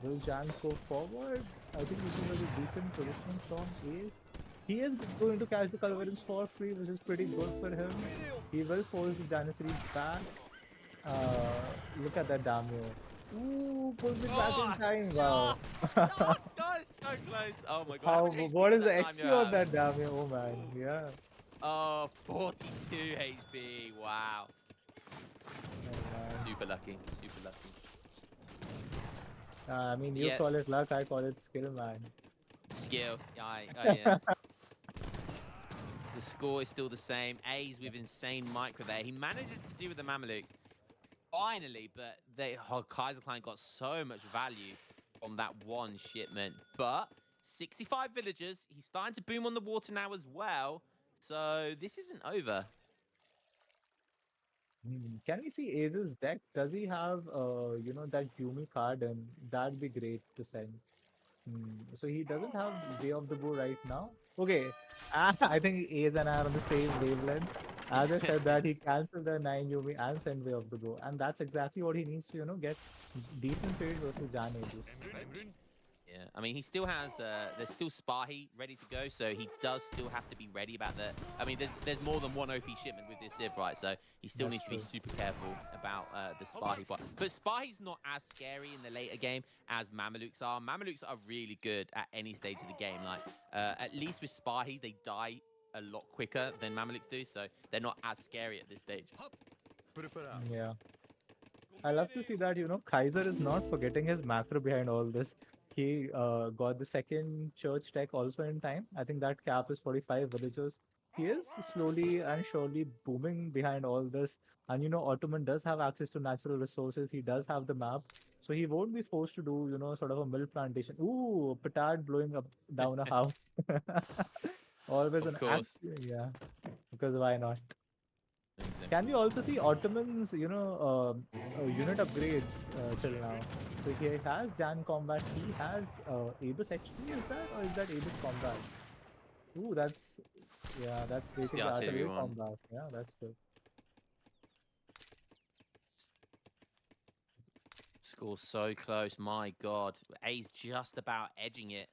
will Jans go forward? I think this is a decent positioning from Ace. He is going to catch the Culverins for free, which is pretty good for him. He will force the Janissaries back. Look at that Damio. Ooh, pulls it back in Oh, time. Wow. shot! Oh, God, it's so close. Oh my God, how How? much HP What does is the that time you XP on have? that Damio? Oh man, yeah. Oh, 42 HP. Wow. Oh, man. Super lucky. Super lucky. I mean, you Yeah, call it luck, I call it skill, man. skill. Yeah. The score is still the same. A's with insane micro there. He manages to do with the Mamelukes finally, but Kaiserklein got so much value from that one shipment. But 65 villagers. He's starting to boom on the water now as well. So this isn't over. Can we see Aze's deck? Does he have, that Yumi card? And that'd be great to send. So he doesn't have Way of the Bow right now. Okay, I think Ace and I are on the same wavelength. As I said that he cancelled the 9 Yumi and send Way of the Bow, and that's exactly what he needs to, get decent trade versus Jan Aegis. Yeah, I mean, he still has, there's still Spahi ready to go, so he does still have to be ready about the, I mean, there's more than one OP shipment with this Civ, right? So he still That's needs to be true. super careful about the Spahi part. But Spahi's not as scary in the later game as Mamelukes are. Mamelukes are really good at any stage of the game. Like, at least with Spahi, they die a lot quicker than Mamelukes do, so they're not as scary at this stage. Yeah. I love to see that, Kaiser is not forgetting his macro behind all this. He got the second church tech also in time. I think that cap is 45 villagers. He is slowly and surely booming behind all this. And, Ottoman does have access to natural resources. He does have the map. So he won't be forced to do, sort of a mill plantation. Ooh, petard blowing up down a house. Always Of an course. axe. Yeah, because why not? Can we Exactly. also see Ottoman's, unit upgrades till now? So he has Jan Combat, he has Abyss HP, is that? Or is that Abyss Combat? Ooh, that's That's the basically artillery Artillery one. Combat. Yeah, that's good. Score's so close. My God. A's just about edging it.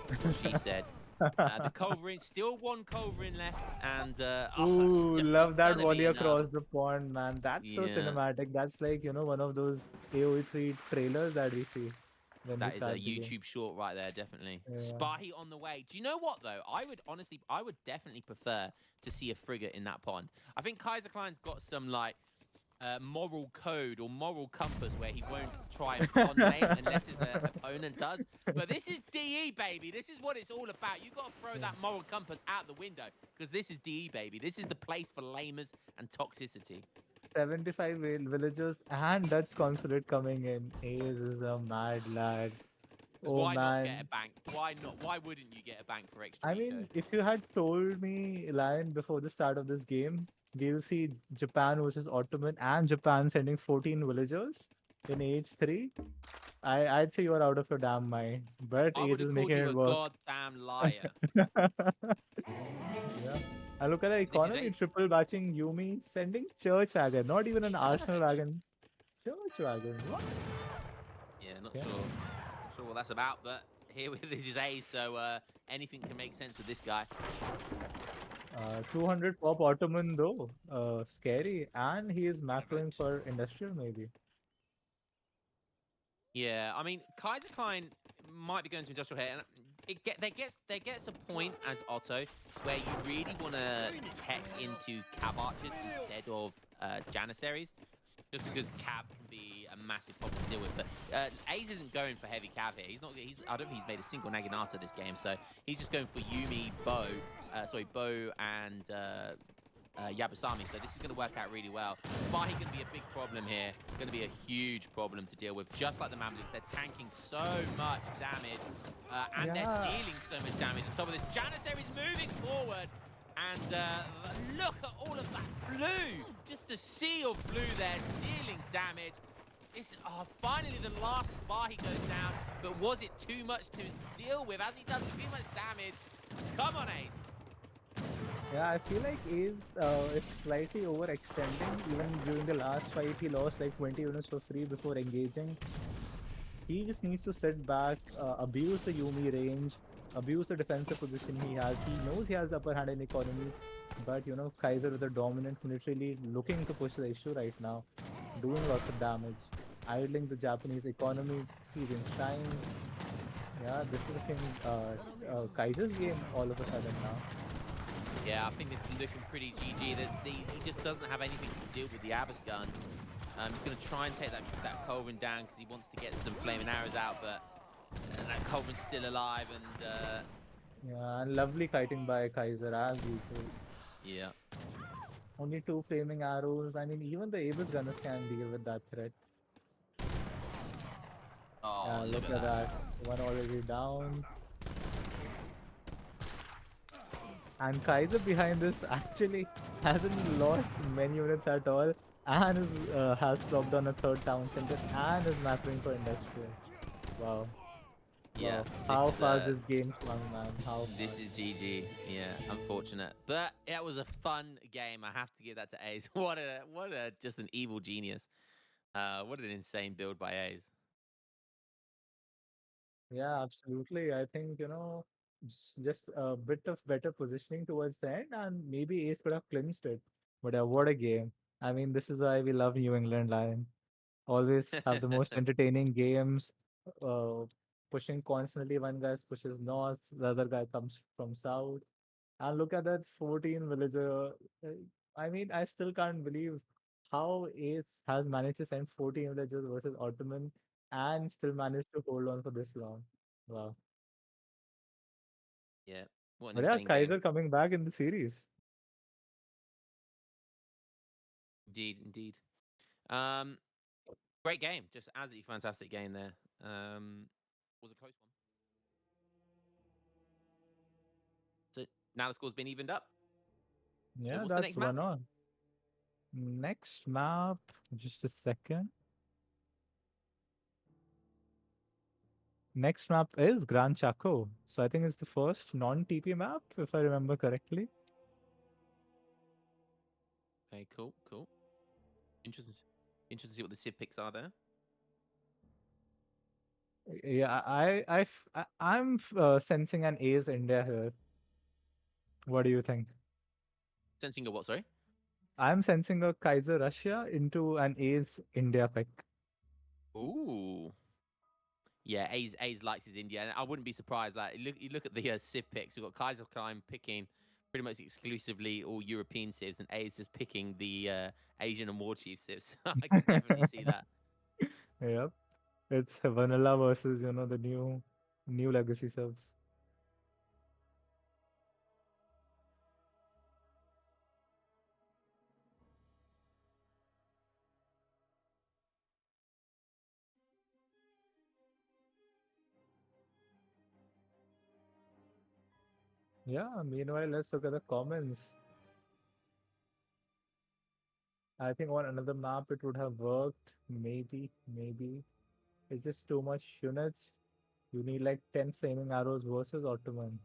That's what she said. The Culverin, still one Culverin left. And, Ooh, it's love that going to be volley enough. across the pond, man. That's so Yeah. cinematic. That's like, one of those AoE3 trailers that we see when we That is a start the game. YouTube short right there, definitely. Yeah. Spahi on the way. Do you know what, though? I would definitely prefer to see a frigate in that pond. I think Kaiserklein's got some, like, moral code or moral compass where he won't try and pond lane unless his opponent does. But this is DE, baby. This is what it's all about. You got to throw that moral compass out the window because this is DE, baby. This is the place for lamers and toxicity. 75 villagers and Dutch consulate coming in. Ace is a mad lad. Because Oh why not get a man. bank? Why not? Why wouldn't you get a bank for extra I eco? mean, if you had told me, Lion, before the start of this game, we'll see Japan versus Ottoman and Japan sending 14 villagers in age 3, I'd say you are out of your damn mind. But I Ace would is have called making you it a work. goddamn liar. Yeah. And look at the This is economy Ace. triple batching Yumi sending church wagon, not even an Arsenal Church. wagon. Church wagon. What? Yeah, not Yeah. sure. Not sure what that's about, but here this is Ace, so anything can make sense with this guy. 200 pop Ottoman though. Scary. And he is macroing for industrial maybe. Yeah, I mean, Kaiserklein might be going to industrial here, and there gets a point as Otto where you really want to tech into cab archers instead of janissaries, just because cab can be a massive problem to deal with. But Ace isn't going for heavy cab here. I don't think he's made a single Naginata this game, so he's just going for Yumi, Bo and Yabusami, so this is going to work out really well. Spahi going to be a big problem here. Going to be a huge problem to deal with, just like the Mamelukes. They're tanking so much damage, and they're Yeah. dealing so much damage. On top of this, Janissary is moving forward, and look at all of that blue. Just a sea of blue there, dealing damage. It's finally the last spy goes down, but was it too much to deal with? Has he done too much damage? Come on, Ace. Yeah, I feel like is slightly overextending. Even during the last fight, he lost like 20 units for free before engaging. He just needs to sit back, abuse the Yumi range, abuse the defensive position he has. He knows he has the upper hand in economy, but Kaiser with the dominant militarily looking to push the issue right now, doing lots of damage, idling the Japanese economy, sieging shrines. Yeah, this is looking Kaiser's game all of a sudden now. Yeah, I think this is looking pretty GG. He just doesn't have anything to deal with the Abbas guns. He's going to try and take that Culverin down because he wants to get some flaming arrows out, but that Culverin's still alive, and Yeah, and lovely kiting by Kaiser as usual. yeah. Only two flaming arrows. I mean, even the Aegis gunners can deal with that threat. Oh, Yeah, look look at at that. that. One already down. And Kaiser behind this actually hasn't lost many units at all and has dropped on a third town center and is mapping for industrial. Wow. Yeah, Wow. this How is fast this game swung, man. How this fast. is GG. Yeah, unfortunate, but it was a fun game. I have to give that to Ace. What a just an evil genius. What an insane build by Ace. Yeah, absolutely. I think, just a bit of better positioning towards the end, and maybe Ace could have clinched it. But what a game. I mean, this is why we love New England Lion. Always have the most entertaining games, uh, pushing constantly. One guy pushes north, the other guy comes from south. And look at that 14 villager. uh, I mean, I still can't believe how Ace has managed to send 14 villagers versus Ottoman and still managed to hold on for this long. Wow. Yeah, what an But yeah, insane game. Kaiser coming back in the series. Indeed, indeed. Um, Great game. Just absolutely fantastic game there. Was a close one. So now the score's been evened up. So Yeah, what's the that's next map? one on. Next map, just a second. Next map is Gran Chaco. So I think it's the first non-TP map, if I remember correctly. Okay, cool, cool. Interesting. Interesting to see what the Civ picks are there. Yeah, I'm sensing an A's India here. What do you think? Sensing a what? Sorry. I'm sensing a Kaiser Russia into an A's India pick. Ooh. Yeah, A's likes his India, and I wouldn't be surprised. Like, you look at the Civ picks. We've got Kaiserklein picking pretty much exclusively all European Civs, and A's just picking the Asian and War Chief Civs. I could definitely see that. Yep. It's vanilla versus, the new legacy subs. Yeah, meanwhile, let's look at the comments. I think on another map it would have worked. Maybe. It's just too much units. You need like 10 flaming arrows versus Ottoman.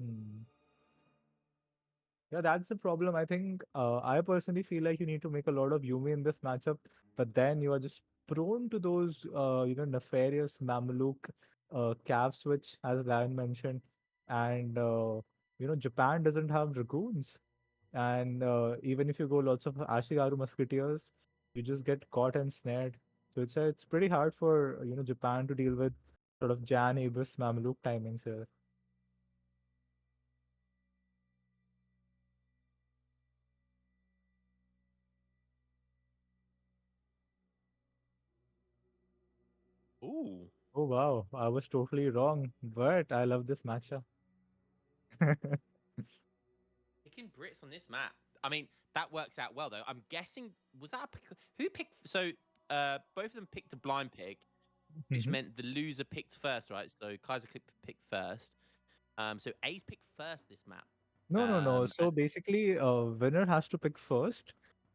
Yeah, that's the problem. I think I personally feel like you need to make a lot of Yumi in this matchup, but then you are just prone to those, nefarious Mamluk cav switch, as Ryan mentioned. And, Japan doesn't have dragoons. And even if you go lots of Ashigaru musketeers, you just get caught and snared. So it's pretty hard for, Japan to deal with sort of Jan Abus Mamluk timings here. Ooh. Oh wow, I was totally wrong, but I love this matchup. Picking Brits on this map. I mean, that works out well though. I'm guessing was that a pick, who picked? So both of them picked a blind pick, which Mhm. meant the loser picked first, right? So Kaiser picked first. So A's picked first this map. No, no, no. And So basically, winner has to pick first.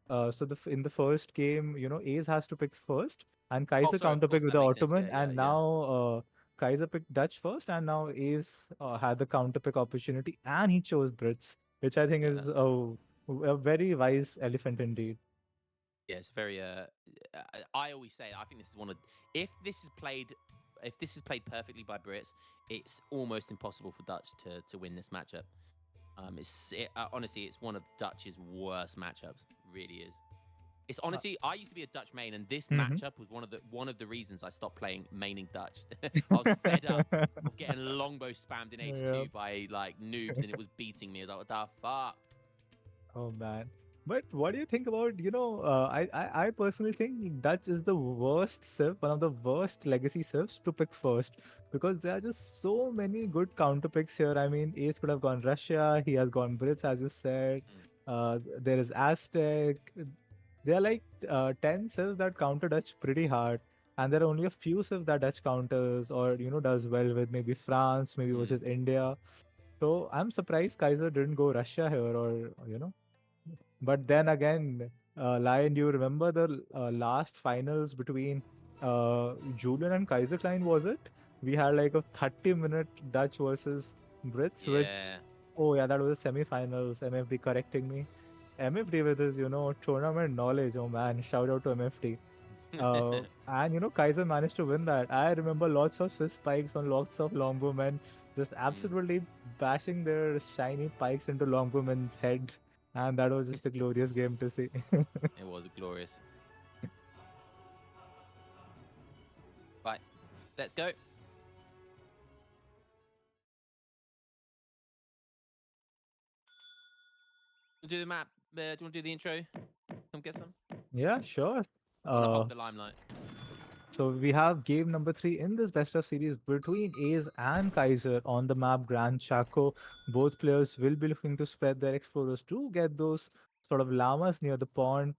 So in the first game, Ace has to pick first, and Oh, Kaiser sorry. Of counterpicked course, with that the makes sense. Ottoman, Yeah, yeah, and yeah. now Kaiser picked Dutch first, and now Ace had the counterpick opportunity, and he chose Brits, which I think Yeah, is that's a very wise elephant indeed. yeah. It's very. I always say I think this is one of if this is played, if this is played perfectly by Brits, it's almost impossible for Dutch to win this matchup. Honestly, it's one of Dutch's worst matchups. Really is. It's Uh, honestly, I used to be a Dutch main, and this mhm. matchup was one of the reasons I stopped playing maining Dutch. I was fed up of getting longbow spammed in Yeah. H2 by like noobs, and it was beating me. I was like, what the fuck? Oh man. But what do you think about, I personally think Dutch is the worst civ, one of the worst legacy civs to pick first because there are just so many good counter picks here. I mean, Ace could have gone Russia, he has gone Brits, as you said. Mm, There is Aztec. There are like 10 civs that counter Dutch pretty hard. And there are only a few civs that Dutch counters or, does well with maybe France, maybe mm, versus India. So I'm surprised Kaiser didn't go Russia here or, but then again, Lion, do you remember the last finals between Julian and Kaiserklein, was it? We had like a 30-minute Dutch versus Brits, which, yeah. oh yeah, that was the semi-finals, MFD correcting me. MFD with his, tournament knowledge, oh man, shout out to MFD. And Kaiser managed to win that. I remember lots of Swiss spikes on lots of longbowmen, just Mm, absolutely bashing their shiny pikes into longbowmen's heads, and that was just a glorious game to see. it was glorious. Right, let's go. We'll do the map. Do you want to do the intro? Come get some. Yeah, sure. I want to hog Uh, the limelight. So we have game number 3 in this best of series between Ace and Kaiser on the map Grand Chaco. Both players will be looking to spread their explorers to get those sort of llamas near the pond.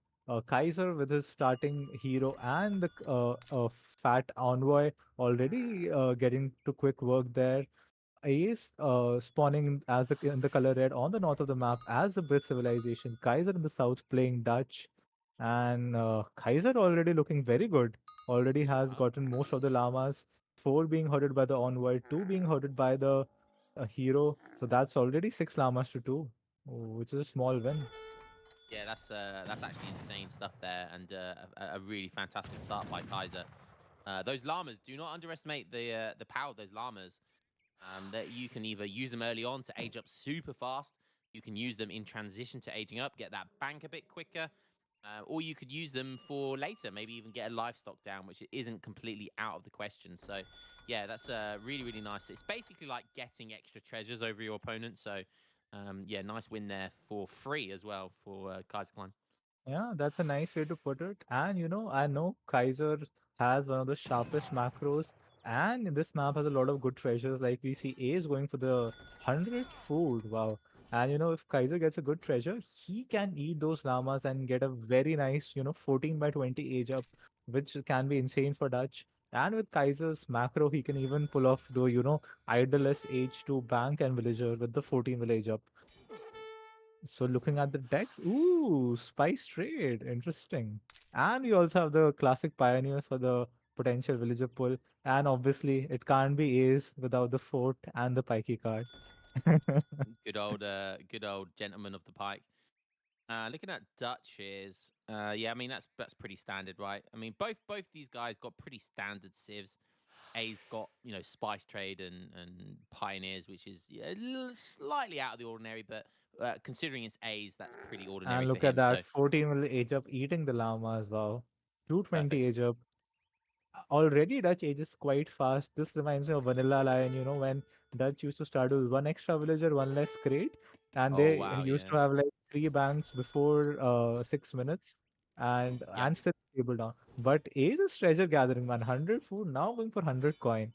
Kaiser with his starting hero and the fat envoy already getting to quick work there. Ace spawning as in the color red on the north of the map as the Brit civilization. Kaiser in the south playing Dutch, and Kaiser already looking very good. Already has Yeah. gotten most of the llamas. 4 being herded by the envoy, 2 being herded by the hero. So that's already 6 llamas to 2, which is a small win. Yeah, that's actually insane stuff there, and a really fantastic start by Kaiser. Those llamas, do not underestimate the power of those llamas. That you can either use them early on to age up super fast, you can use them in transition to aging up, get that bank a bit quicker, or you could use them for later, maybe even get a livestock down, which isn't completely out of the question. So, yeah, that's really, really nice. It's basically like getting extra treasures over your opponent. So, yeah, nice win there for free as well for Kaiserklein. Yeah, that's a nice way to put it. And I know Kaiser has one of the sharpest macros, and this map has a lot of good treasures. Like we see Ace going for the 100 food. Wow. And if Kaiser gets a good treasure, he can eat those llamas and get a very nice, 14 by 20 age up, which can be insane for Dutch. And with Kaiser's macro, he can even pull off the, idleless age to bank and villager with the 14 village up. So looking at the decks, ooh, spice trade, interesting. And we also have the classic pioneers for the potential villager pull. And obviously, it can't be Ace without the fort and the pikey card. Good old gentleman of the pike. Looking at Dutch is, yeah, I mean that's pretty standard, right? I mean both these guys got pretty standard civs. A's got spice trade and pioneers, which is yeah, slightly out of the ordinary, but considering it's A's, that's pretty ordinary And for look at him. So that, 14 will age up eating the llama as well. 220 perfect. age up. Already Dutch ages quite fast. This reminds me of Vanilla Lion, when Dutch used to start with one extra villager, one less crate, and Oh they wow, used yeah, to have like 3 banks before 6 minutes, and yep. still able down. But Age is treasure gathering, man. 100 food now going for 100 coin.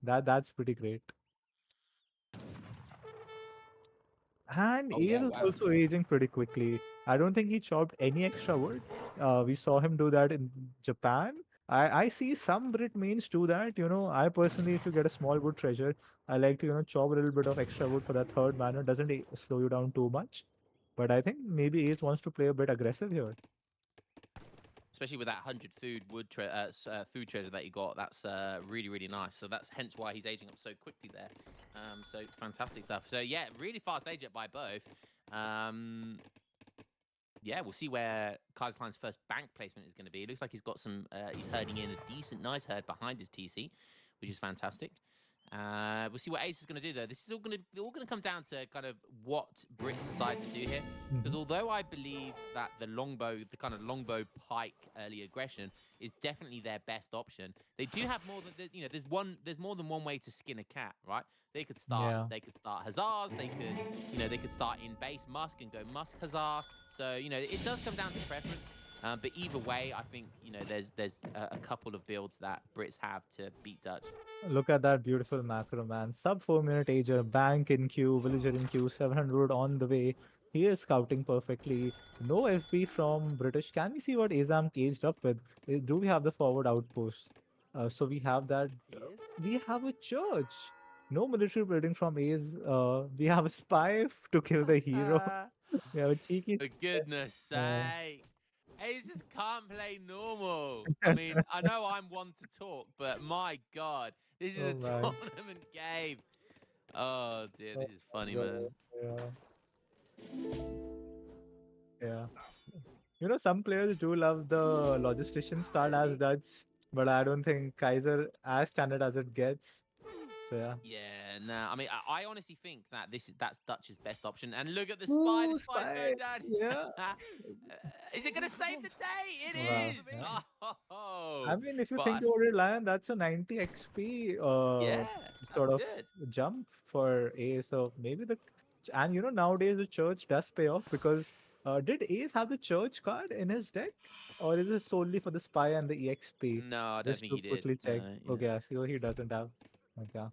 That's pretty great. And Oh Ace yeah, is wow. also aging pretty quickly. I don't think he chopped any extra wood. We saw him do that in Japan. I see some Brit mains do that. I personally, if you get a small wood treasure, I like to, chop a little bit of extra wood for that third mana. Doesn't slow you down too much. But I think maybe Ace wants to play a bit aggressive here. especially with that 100 food treasure that he got. That's really really nice. So that's hence why he's aging up so quickly there. So fantastic stuff. So yeah, really fast age up by both. Um, yeah, we'll see where Kaiserklein's first bank placement is going to be. It looks like he's got some. He's herding in a decent, nice herd behind his TC, which is fantastic. We'll see what Ace is going to do though. This is all going to come down to kind of what Brits decide to do here. Because Mhm. although I believe that the kind of longbow pike early aggression is definitely their best option, they do have more than there's more than one way to skin a cat, right? Yeah. They could start Hussars, they could start in base Musk and go Musk Hussar. So it does come down to preference. But either way, I think there's a couple of builds that Brits have to beat Dutch. Look at that beautiful macro, man. Sub 4 minute ager, bank in queue, villager in queue, 700 on the way. He is scouting perfectly. No FB from British. Can we see what Aizamk aged up with? Do we have the forward outpost? So we have that. Is We have a church. No military building from A's. We have a spy to kill the hero. We have a cheeky. For goodness Uh, sake. Aces can't play normal. I mean, I know I'm one to talk, but my God, this is oh a man. tournament game. Oh dear, Oh this is funny, my man. God. Yeah. Yeah. Some players do love the logistician start as Dutch, but I don't think Kaiser as standard as it gets. So yeah. Yeah, no, I mean, I honestly think that that's Dutch's best option. And look at the spy. The Ooh, spy's spy. going down. Yeah. Is it going to save the day? Wow. It is. Yeah. I Oh, mean, if you but think about it, Lion, that's a 90 XP yeah, that's sort of good. jump for Ace. So maybe and nowadays the church does pay off because did Ace have the church card in his deck? Or is it solely for the spy and the EXP? No, I don't Just think to he did. quickly check. No, Okay, yeah. I see. He doesn't have. Okay.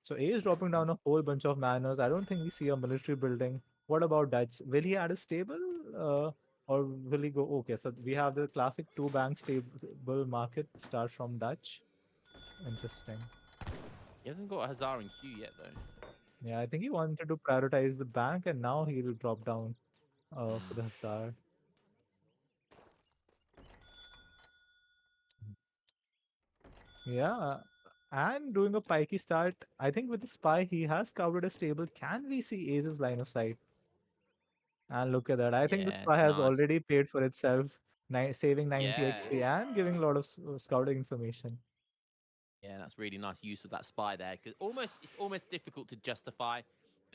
So A is dropping down a whole bunch of manners. I don't think we see a military building. What about Dutch? Will he add a stable? Or will he go? Okay, so we have the classic two bank stable market start from Dutch. Interesting. He hasn't got a Hazard in queue yet, though. Yeah, I think he wanted to prioritize the bank and now he will drop down for the Hussar. Yeah. And doing a pikey start, I think with the spy, he has covered a stable. Can we see Ace's line of sight? And look at that. I think the Yeah, spa it's has nice. already paid for itself, saving 90 Yeah, XP and giving a lot of scouting information. yeah, that's really nice use of that spy there. Because it's almost difficult to justify,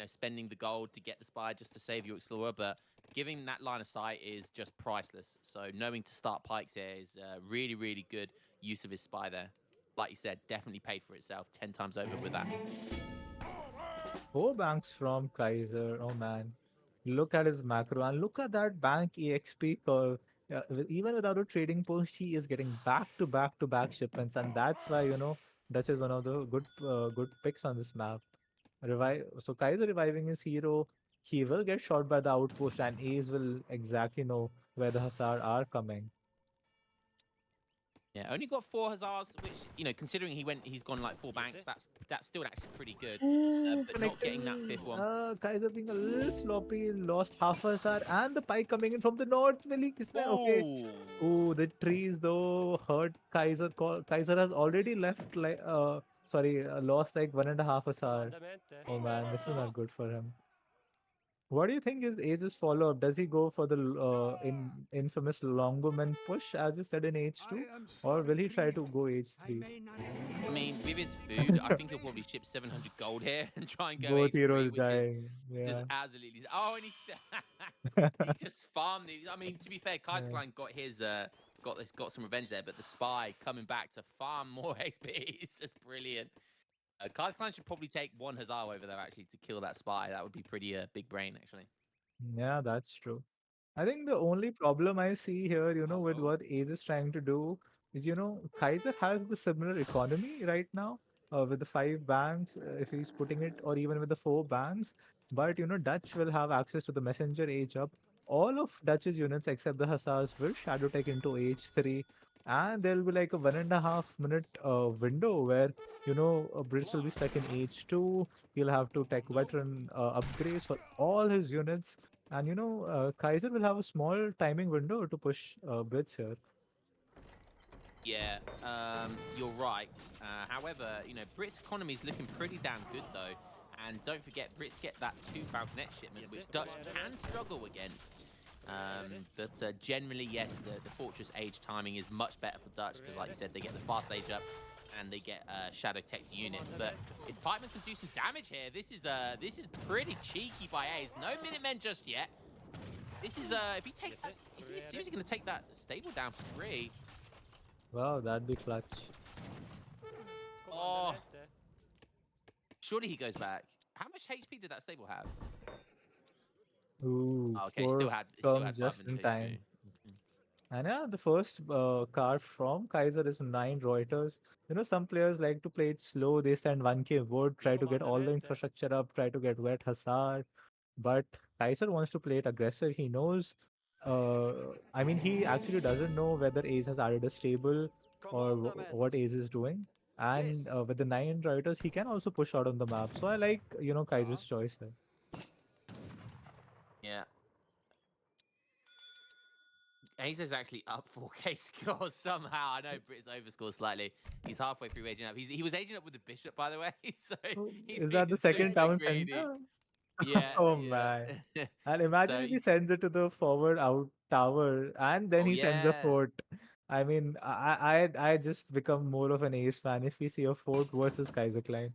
spending the gold to get the spy just to save your explorer. But giving that line of sight is just priceless. So knowing to start pikes here is really, really good use of his spy there. Like you said, definitely paid for itself 10 times over with that. Four banks from Kaiser. Oh man. Look at his macro and look at that bank EXP curve. Yeah, even without a trading post, he is getting back to back to back shipments, and that's why Dutch is one of the good picks on this map. So Kaiser reviving his hero, he will get shot by the outpost, and Ace will exactly know where the Hussar are coming. Yeah, only got four Hazards, which considering he's gone like four banks, that's still actually pretty good. Ooh, But not getting that connecting. fifth one. Kaiser being a little sloppy, lost half a star, and the pike coming in from the north. Will he kiss that? Okay. Oh, Ooh, the trees though hurt Kaiser. Kaiser has already left lost like 1.5 a star. Oh man, this is not good for him. What do you think is Age's follow-up? Does he go for the infamous Longoman push, as you said in H2, or will he try to go H3? I mean, with his food, I think he'll probably ship 700 gold here and try and go Both H3, heroes which is dying. just Yeah. absolutely. Oh, and he he just farmed it. I mean, to be fair, Yeah. Kaiserklein got some revenge there, but the spy coming back to farm more XP is just brilliant. Kaiserklein should probably take one Hazar over there actually to kill that spy. That would be pretty big brain actually. Yeah, that's true. I think the only problem I see here, with what Ace is trying to do is, Kaiser has the similar economy right now with the five banks, if he's putting it, or even with the four banks. But, Dutch will have access to the messenger age up. All of Dutch's units except the Hussars will shadow tech into H3. And there'll be like a 1.5 minute window where, Brits will be stuck in H2. He'll have to tech veteran upgrades for all his units and Kaiser will have a small timing window to push bits here. Yeah, you're right. However, Brit's economy is looking pretty damn good though. And don't forget, Brits get that 2 Falconet shipment, which Dutch can struggle against. But generally, yes, the Fortress Age timing is much better for Dutch because, like you said, they get the fast age up and they get Shadow Tech units. But if Pikeman can do some damage here, this is pretty cheeky by Ace. No Minutemen just yet. This is if he takes that, is he seriously going to take that stable down for free? Wow, that'd be clutch. Oh, surely he goes back. How much HP did that stable have? Ooh, Oh, okay, four he still come had just 500 in HP. time. And yeah, the first card from Kaiser is 9 Reuters. Some players like to play it slow. They send 1k wood, try to get all the infrastructure up, try to get wet Hussar. But Kaiser wants to play it aggressive. He knows, I mean, he actually doesn't know whether Ace has added a stable or what Ace is doing. And with the 9 Reuters, he can also push out on the map. So I like, Kaiser's choice here. Yeah. Ace is actually up 4k scores somehow. I know Brit's overscored slightly. He's halfway through aging up. He was aging up with the bishop, by the way, so Oh, he's is that being the second super town greedy. center? Yeah, Oh yeah. man. And So imagine if he he's sends it to the forward out tower and then oh he sends a yeah, fort. I mean, I just become more of an Ace fan if we see a fort versus Kaiserklein.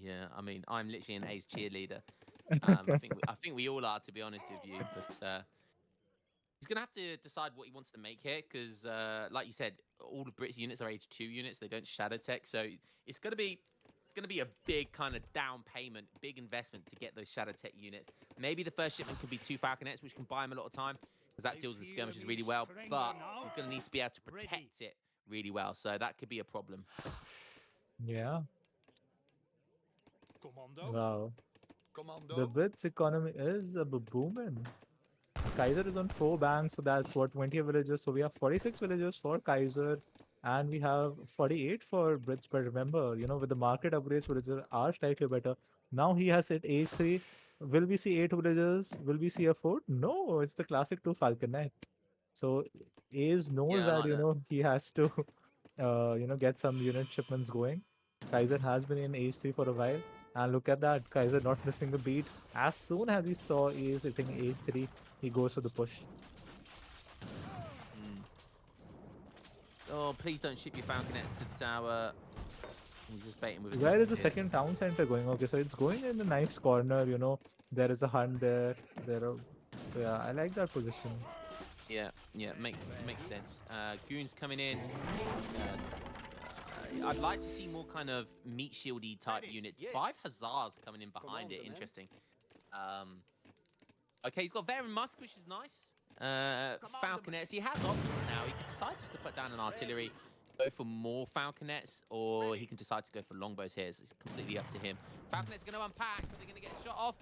yeah. I mean, I'm literally an Ace cheerleader. I think we all are, to be honest with you. But he's gonna have to decide what he wants to make here, because, like you said, all the Brits units are Age 2 units. They don't shadow tech, so it's gonna be a big kind of down payment, big investment to get those shadow tech units. Maybe the first shipment can be 2 Falconets, which can buy him a lot of time because that deals with the skirmishes really well. But he's gonna need to be able to protect it really well, so that could be a problem. Yeah. Wow. The Brits economy is booming. Kaiser is on 4 banks, so that's what, 20 villages. So we have 46 villages for Kaiser, and we have 48 for Brits. But remember, with the market upgrades, villages are slightly better. Now he has hit A3. Will we see 8 villages? Will we see a fort? No, it's the classic 2 Falconet. So Ace knows Yeah, I that, like that. he has to, get some unit shipments going. Kaiser has been in H3 for a while. And look at that, Kaiser not missing a beat. As soon as he saw Ace hitting H3, he goes for the push. Mm. Oh, please don't ship your Falconets to the tower. He's just baiting with his Where is the musketeers. second town center going? Okay, so it's going in a nice corner, There is a hunt there. There are, so yeah, I like that position. Yeah, yeah, makes sense. Goons coming in. I'd like to see more kind of meat shieldy type unit. 5 Hussars coming in behind it. Interesting. Um, okay, he's got Varen Musk, which is nice. Falconets. He has options now. He can decide just to put down an artillery, go for more Falconets, or he can decide to go for longbows here. So it's completely up to him. Falconets are going to unpack. They're going to get shot off.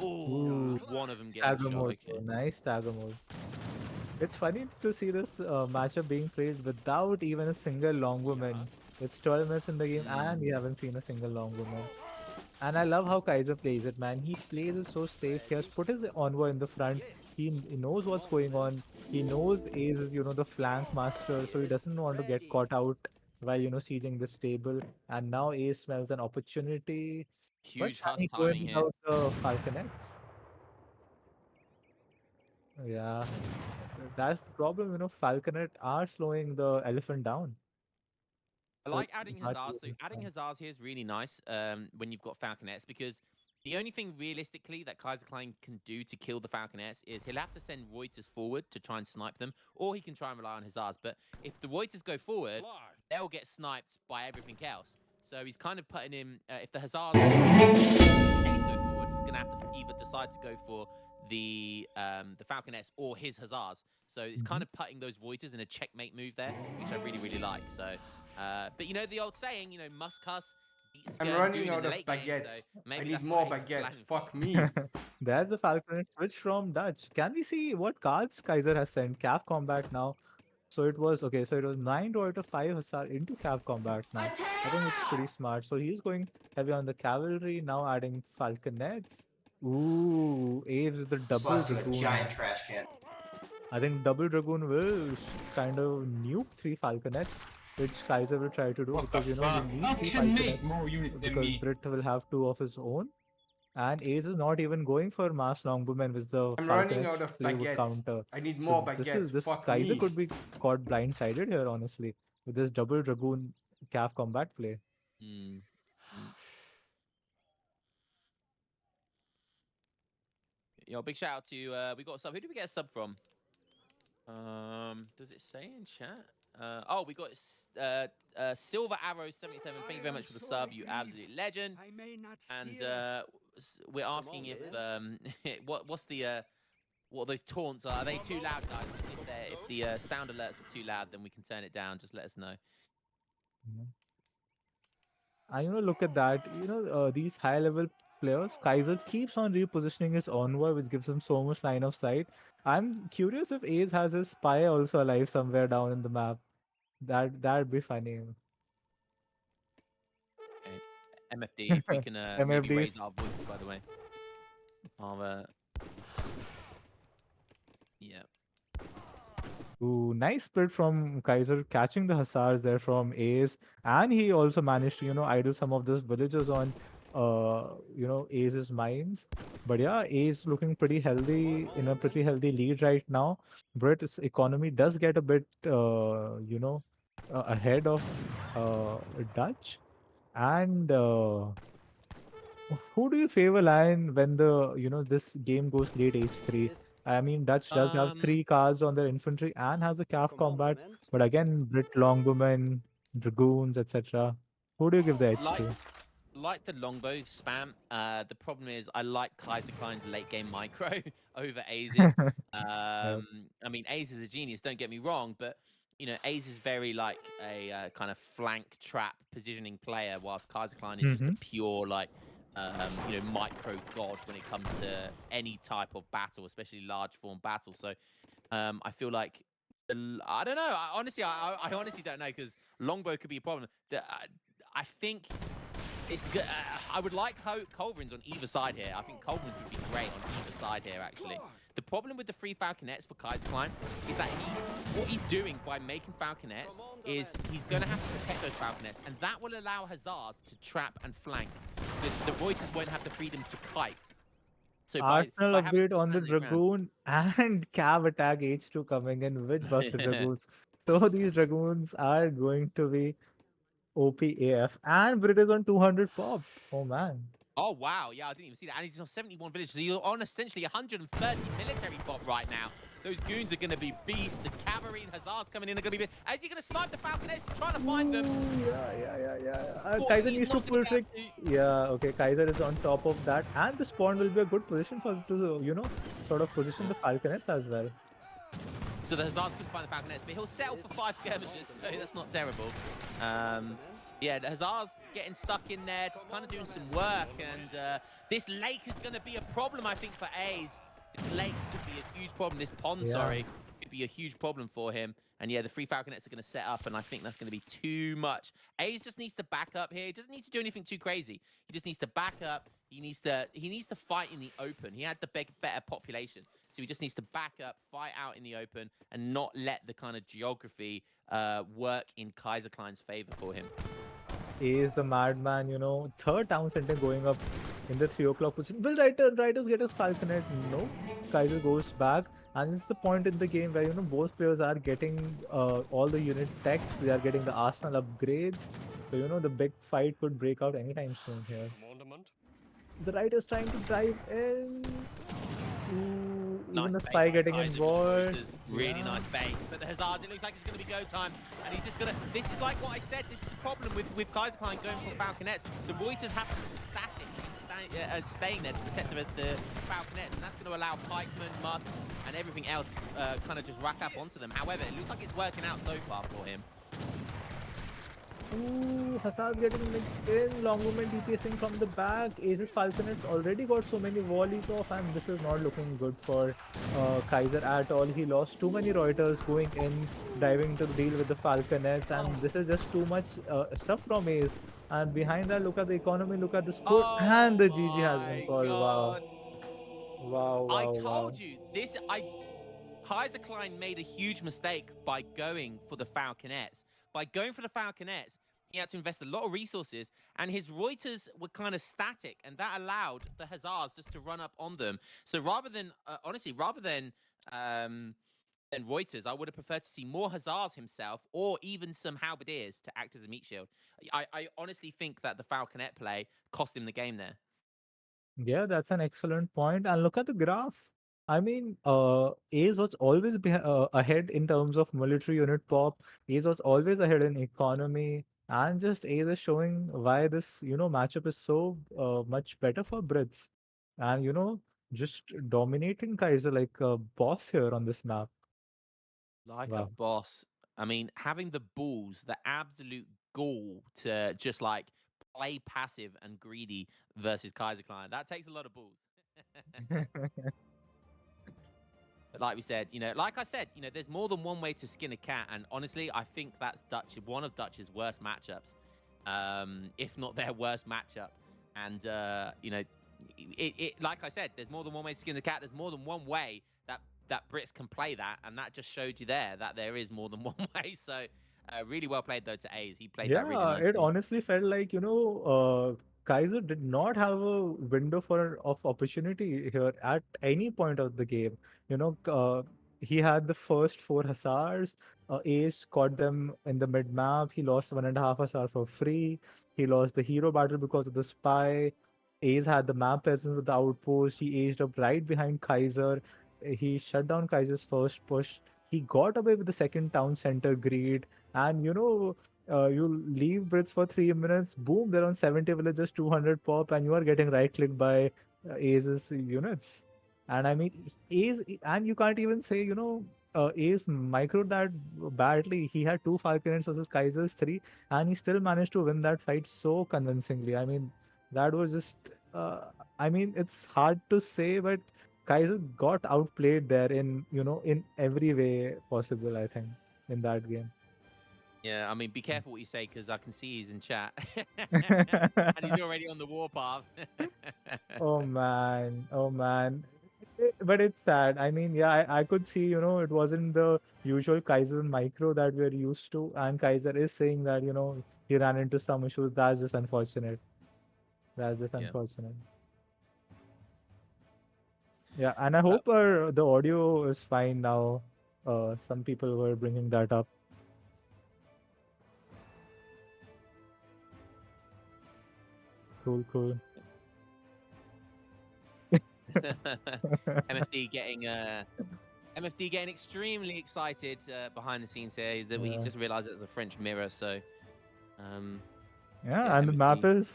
Oh, Ooh, one of them getting stagger shot. mode. Okay. Nice stagger mode. It's funny to see this matchup being played without even a single long woman. It's 12 minutes in the game and we Mm, haven't seen a single long woman. And I love how Kaiser plays it, man. He plays it so safe. He has put his envoy in the front. He knows what's going on. He knows Ace is, the flank master, so he doesn't want to get caught out while, sieging the stable. And now Ace smells an opportunity. But huge can Huss he go in timing here. without the Falconets? Yeah, that's the problem, Falconet are slowing the elephant down. I So like it's adding hard to Hussars. So use adding them. Hussars here is really nice when you've got Falconets, because the only thing realistically that Kaiserklein can do to kill the Falconets is he'll have to send Reuters forward to try and snipe them, or he can try and rely on Hussars. But if the Reuters go forward, they'll get sniped by everything else. So he's kind of putting him, if the Hussars go forward, he's going to have to either decide to go for the Falconets or his Hussars. So it's kind Mhm. of putting those Reuters in a checkmate move there, which I really, really like. So, but the old saying, Muskas beat I'm Skirm running Goon in out the of late game. So baguettes. I maybe need that's what more Ace is baguettes. planning for. Fuck me. There's the Falconet switch from Dutch. Can we see what cards Kaiser has sent? Cav combat now. So it was okay. So it was 9 to out of 5 Hussar into Cav combat now. I think it's pretty smart. So he's going heavy on the cavalry now, adding Falconets. Ooh, Aves with the Just double lost to a dragoon. giant trash can. I think Double Dragoon will kind of nuke three Falconets, which Kaiser will try to do What the because you fuck? need How three can make Falconets more units than because me? Brit will have two of his own. And Ace is not even going for mass longbowmen, which the I'm running out Falconets of play would baguettes. counter. I need So more this baguettes. is this Fuck Kaiser me. could be caught blindsided here, honestly, with this Double Dragoon calf combat play. Mm. Mm. Yo, big shout out to we got a sub. Who did we get a sub from? Does it say in chat? Oh, we got Silver Arrow 77. Thank you very much for the sub, you absolute legend. I may not And steer. we're asking if what's the what those taunts are. Are they too loud, guys? If the sound alerts are too loud, then we can turn it down. Just let us know. Mhm. And look at that. These high level players, Kaiser keeps on repositioning his envoy, which gives him so much line of sight. I'm curious if Ace has his spy also alive somewhere down in the map. That'd be funny. Okay. MFD, if we can maybe raise MFDs. our voices, by the way. I'll, yeah. Ooh, nice split from Kaiser, catching the Hussars there from Ace, and he also managed to, idle some of those villagers on, Ace's mines. But yeah, Ace looking pretty healthy, in a pretty healthy lead right now. Brit's economy does get a bit, ahead of Dutch, and who do you favor, Lion, when this game goes late H3? Yes. I mean, Dutch does have Um, three cards on their infantry and has the calf combat, Commandment. but again, Brit Longbowmen, Dragoons, etc. Who do you give the edge like to? like the longbow spam. The problem is I like Kaiserklein's late game micro over Aze's. Yep. I mean, Aze is a genius. Don't get me wrong, but Aze is very like a kind of flank trap positioning player, whilst Kaiserklein is just a Mm-hmm. pure like micro god when it comes to any type of battle, especially large form battle. So I feel like I don't know. I honestly don't know because longbow could be a problem. I think it's good. I would like Culverins on either side here. I think Culverins would be great on either side here, actually. The problem with the free Falconets for Kaiserklein is that what he's doing by making Falconets is he's going to have to protect those Falconets, and that will allow Hazards to trap and flank. The Reuters won't have the freedom to kite. So Arsenal by having upgrade them on the stand their ground. Dragoon and Cav attack H2 coming in, which buffs the Dragoons. So these Dragoons are going to be OP AF, and Brit is on 200 pop. Oh man. Oh, wow. Yeah, I didn't even see that. And he's on 71 villages. So you're on essentially 130 military bot right now. Those goons are going to be beasts. The cavalry and hussars coming in are going to be... Is he going to snipe the falconets? He's trying to find them. Ooh, yeah. Kaiser Unfortunately, he's needs to not going pull to get trick. to... Yeah, okay. Kaiser is on top of that, and the spawn will be a good position for to sort of position Yeah. the Falconets as well. So the hussars couldn't find the falconets, but he'll settle for 5 skirmishes, so that's not terrible. Yeah, the hussars getting stuck in there, just kind of doing some work, and this lake is going to be a problem, I think, for A's. This lake could be a huge problem. This pond, Yeah. sorry, could be a huge problem for him. And yeah, the free falconets are going to set up, and I think that's going to be too much. A's just needs to back up here. He doesn't need to do anything too crazy. He just needs to back up. He needs to fight in the open. He had the better population, so he just needs to back up, fight out in the open, and not let the kind of geography work in Kaiserklein's favor for him. He is the madman, third town center going up in the 3 o'clock position. Will Riders get his Falconet? No. Kaiser goes back, and it's the point in the game where both players are getting all the unit techs. They are getting the Arsenal upgrades. So the big fight could break out anytime soon here. Commandment. The Riders trying to drive in. Ooh, even Nice the bait spy by getting Kaiser with the involved. Reuters. Really Yeah. nice bait. But the Hazards, it looks like it's going to be go time. And he's just going to... This is like what I said. This is the problem with Kaiserklein going for Falconets. The Reuters have to be static and staying there to protect the Falconets. And that's going to allow pikemen, musks, and everything else kind of just rack up onto them. However, it looks like it's working out so far for him. Ooh, Hassad getting mixed in. Long movement DPSing from the back. Aces Falconets already got so many volleys off, and this is not looking good for Kaiser at all. He lost too many Reuters going in, diving to deal with the Falconets, and this is just too much stuff from Ace. And behind that, look at the economy, look at the score, and Oh the GG has been my called. Wow. god. Wow, I wow, wow. told you this. Kaiserklein made a huge mistake by going for the Falconets. By going for the Falconets, he had to invest a lot of resources, and his Reuters were kind of static, and that allowed the Hussars just to run up on them. So rather than, honestly, rather than Reuters, I would have preferred to see more Hussars himself, or even some halberdiers to act as a meat shield. I honestly think that the Falconet play cost him the game there. Yeah, that's an excellent point. And look at the graph. I mean, Ace was always ahead in terms of military unit pop. Ace was always ahead in economy. And just Ace is showing why this, matchup is so much better for Brits. And, just dominating Kaiser like a boss here on this map. Like a Wow. boss. I mean, having the balls, the absolute gall to just like play passive and greedy versus Kaiserklein, that takes a lot of balls. But like we said, like I said, there's more than one way to skin a cat, and honestly, I think that's one of Dutch's worst matchups, if not their worst matchup. And like I said, there's more than one way to skin the cat. There's more than one way that Brits can play that, and that just showed you there that there is more than one way. So, really well played though to A's. He played that really Yeah, it nicely. honestly felt like, Kaiser did not have a window of opportunity here at any point of the game. He had the first four Hussars. Ace caught them in the mid map. He lost 1.5 Hussar for free. He lost the hero battle because of the spy. Ace had the map presence with the outpost. He aged up right behind Kaiser. He shut down Kaiser's first push. He got away with the second town center greed. And you leave Brits for 3 minutes, boom, they're on 70 villages, 200 pop, and you are getting right clicked by Aze's units. And I mean, Aze, and you can't even say, Aze micro that badly. He had two Falcons versus Kaiser's three, and he still managed to win that fight so convincingly. I mean, that was just, I mean, it's hard to say, but Kaiser got outplayed there in every way possible, I think, in that game. Yeah, I mean, be careful what you say because I can see he's in chat, and he's already on the warpath. Oh man, oh man. But it's sad. I mean, yeah, I could see, it wasn't the usual Kaiser micro that we're used to. And Kaiser is saying that, he ran into some issues. That's just unfortunate. That's just Yeah. unfortunate. Yeah, and I But hope the audio is fine now. Some people were bringing that up. Cool, cool. MFD getting MFD getting extremely excited behind the scenes here. That he's Yeah. just realised it's a French mirror. So, um, Yeah, yeah, and the map MFD is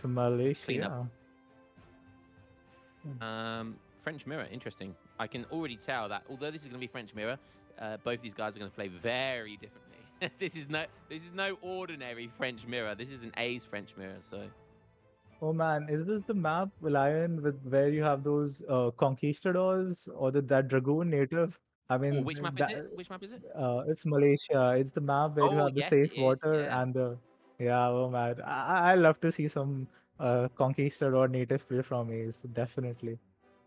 clean up. Malaysia. French mirror, interesting. I can already tell that although this is going to be French mirror, both these guys are going to play very differently. This is no ordinary French mirror. This is an A's French mirror. So, Oh man, is this the map, Lion, with where you have those conquistadors or that dragoon native? I oh, mean, which map is that it? Which map is it? it's Malaysia. It's the map where you Oh, have the yes, it safe is. water Yeah. and the yeah. Oh man, I love to see some conquistador native play from Ace. Definitely.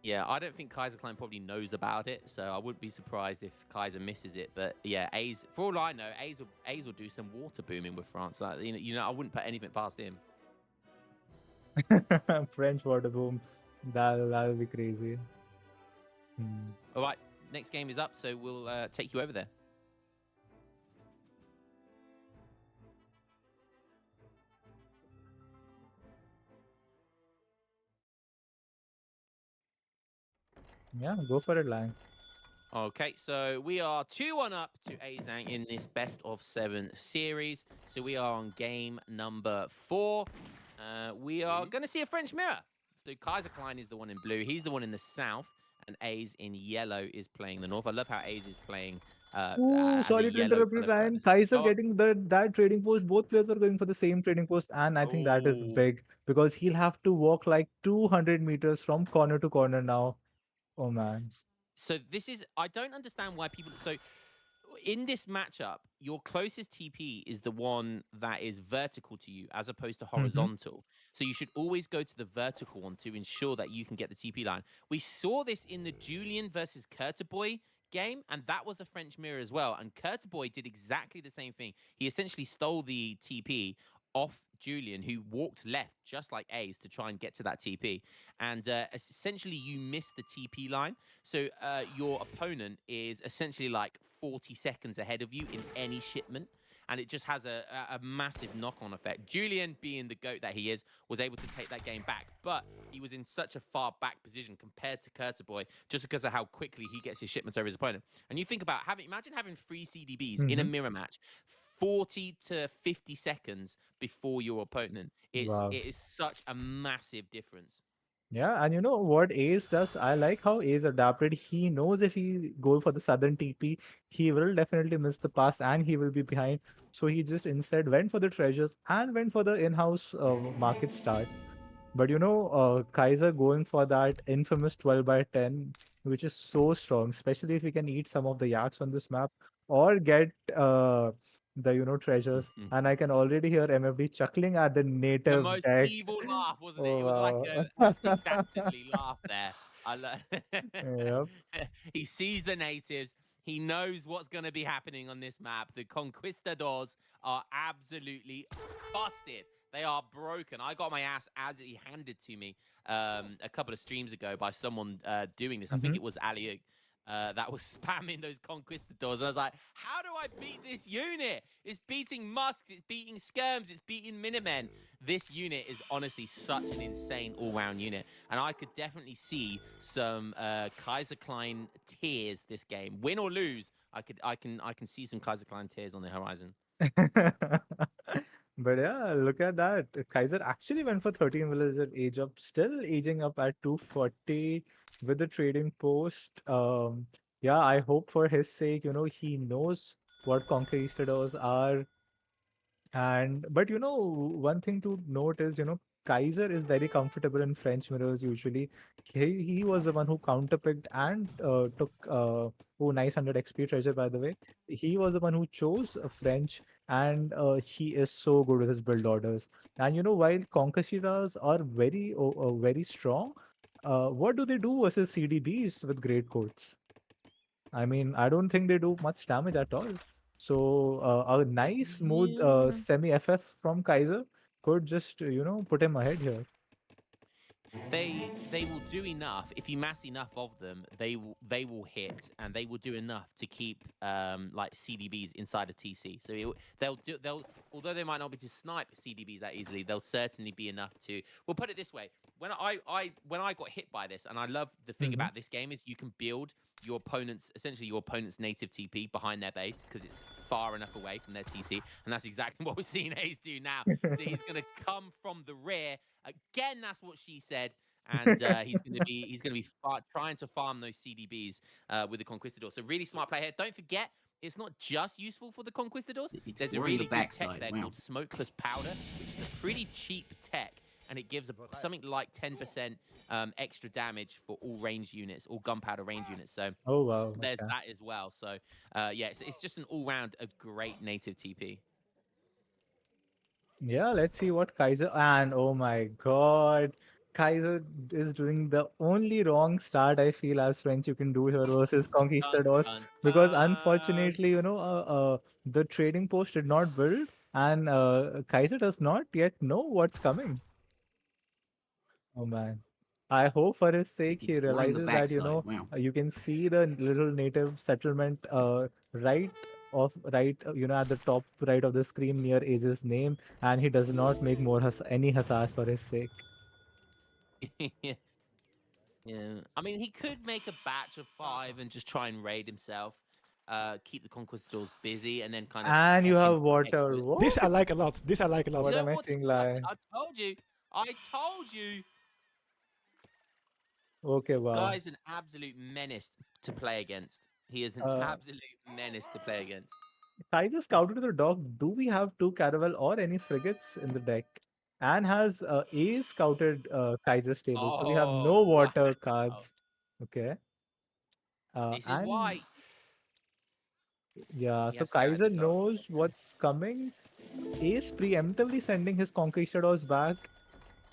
Yeah, I don't think Kaiser Klein probably knows about it, so I wouldn't be surprised if Kaiser misses it. But yeah, A's for all I know, A's will do some water booming with France. Like I wouldn't put anything past him. French water boom. That'll be crazy. Hmm. All right, next game is up, so we'll take you over there. Yeah, go for it, Lion. Okay, so we are 2-1 up to Aizamk in this best of 7 series. So we are on game number 4. We are going to see a French mirror. So Kaiser Klein is the one in blue. He's the one in the south. And A's in yellow is playing the north. I love how A's is playing Ooh, as a sorry to yellow interrupt you, color for Ryan. this. Kaiser Go on. getting that trading post. Both players are going for the same trading post, and I think that is Oh. big because he'll have to walk like 200 meters from corner to corner now. Oh man. So this is I don't understand why people so in this matchup, your closest TP is the one that is vertical to you as opposed to Mm-hmm. horizontal. So you should always go to the vertical one to ensure that you can get the TP line. We saw this in the Julian versus Kurtaboy game, and that was a French mirror as well. And Kurtaboy did exactly the same thing. He essentially stole the TP off Julian, who walked left just like Ace to try and get to that TP. And essentially, you miss the TP line. So your opponent is essentially like 40 seconds ahead of you in any shipment. And it just has a massive knock-on effect. Julian, being the GOAT that he is, was able to take that game back, but he was in such a far back position compared to Kurtaboy just because of how quickly he gets his shipments over his opponent. And you think about imagine having three CDBs in a Mm-hmm. mirror match, 40 to 50 seconds before your opponent. Wow. It is such a massive difference. Yeah, and you know what Ace does? I like how Ace adapted. He knows if he go for the southern TP, he will definitely miss the pass and he will be behind. So he just instead went for the treasures and went for the in-house market start. But you know, Kaiser going for that infamous 12 by 10, which is so strong, especially if we can eat some of the yaks on this map or get the treasures. And I can already hear MFD chuckling at the The native most deck. evil laugh, wasn't it? It was like Oh a wow. Dick Dastardly laugh there. I Yep. he sees the natives. He knows what's going to be happening on this map. The conquistadors are absolutely busted. They are broken. I got my ass as he handed to me a couple of streams ago by someone doing this. I think Hmm. it was Ali that was spamming those conquistadors. And I was like, how do I beat this unit? It's beating Musks, it's beating Skirms, it's beating Minutemen. This unit is honestly such an insane all-round unit. And I could definitely see some Kaiserklein tears this game. Win or lose, I can see some Kaiserklein tears on the horizon. But yeah, look at that. Kaiser actually went for 13 villager age up, still aging up at 240 with the trading post. Yeah, I hope for his sake, he knows what conquistadors are. And but one thing to note is, Kaiser is very comfortable in French mirrors usually. He was the one who counterpicked and took oh, nice 100 XP treasure, by the way. He was the one who chose French, and he is so good with his build orders. And while conquistadors are very strong, what do they do versus CDBs with great codes? I mean, I don't think they do much damage at all. So a nice smooth Yeah. semi FF from Kaiser could just put him ahead here. They will do enough if you mass enough of them. They will hit and they will do enough to keep like CDBs inside a TC. So they'll although they might not be to snipe CDBs that easily, they'll certainly be enough to. We'll put it this way: when I got hit by this, and I love the thing Hmm. about this game is you can build your opponent's native TP behind their base because it's far enough away from their TC, and that's exactly what we're seeing Ace do now. So he's going to come from the rear again. That's what she said, and he's going to be trying to farm those CDBs with the Conquistador. So really smart play here. Don't forget, it's not just useful for the Conquistadors. It's There's a exploring the really good tech backside. there Wow. called Smokeless Powder, which is a pretty cheap tech, and it gives something like 10% extra damage for all range units, all gunpowder range units. So Oh wow, there's okay. that as well. So yeah, it's just an all-round a great native TP. Yeah, let's see what Kaiser, and oh my god, Kaiser is doing the only wrong start I feel as French you can do here versus Dun, Conquistadors, dun, because dun. unfortunately, the trading post did not build, and Kaiser does not yet know what's coming. Oh man. I hope for his sake he Exploring the realizes that, backside. Wow. you can see the little native settlement at the top right of the screen near Aze's name, and he does not make any hussars for his sake. Yeah. Yeah. I mean, he could make a batch of five and just try and raid himself, keep the conquistadors busy, and then kind of And you peck him have for water. extras. What? This I like a lot. This I like a lot. You What know am I what? saying I, lie? I told you. I told you. Okay, wow. Guy's an absolute menace to play against. He is an Uh, absolute menace to play against. Kaiser scouted to the dock. Do we have two caravel or any frigates in the deck? And has A scouted Kaiser's table, so we have no Oh, wow. water cards. Okay. This is And why yeah, he so has scouted Kaiser the dock. knows what's coming. Ace preemptively sending his conquistadors back.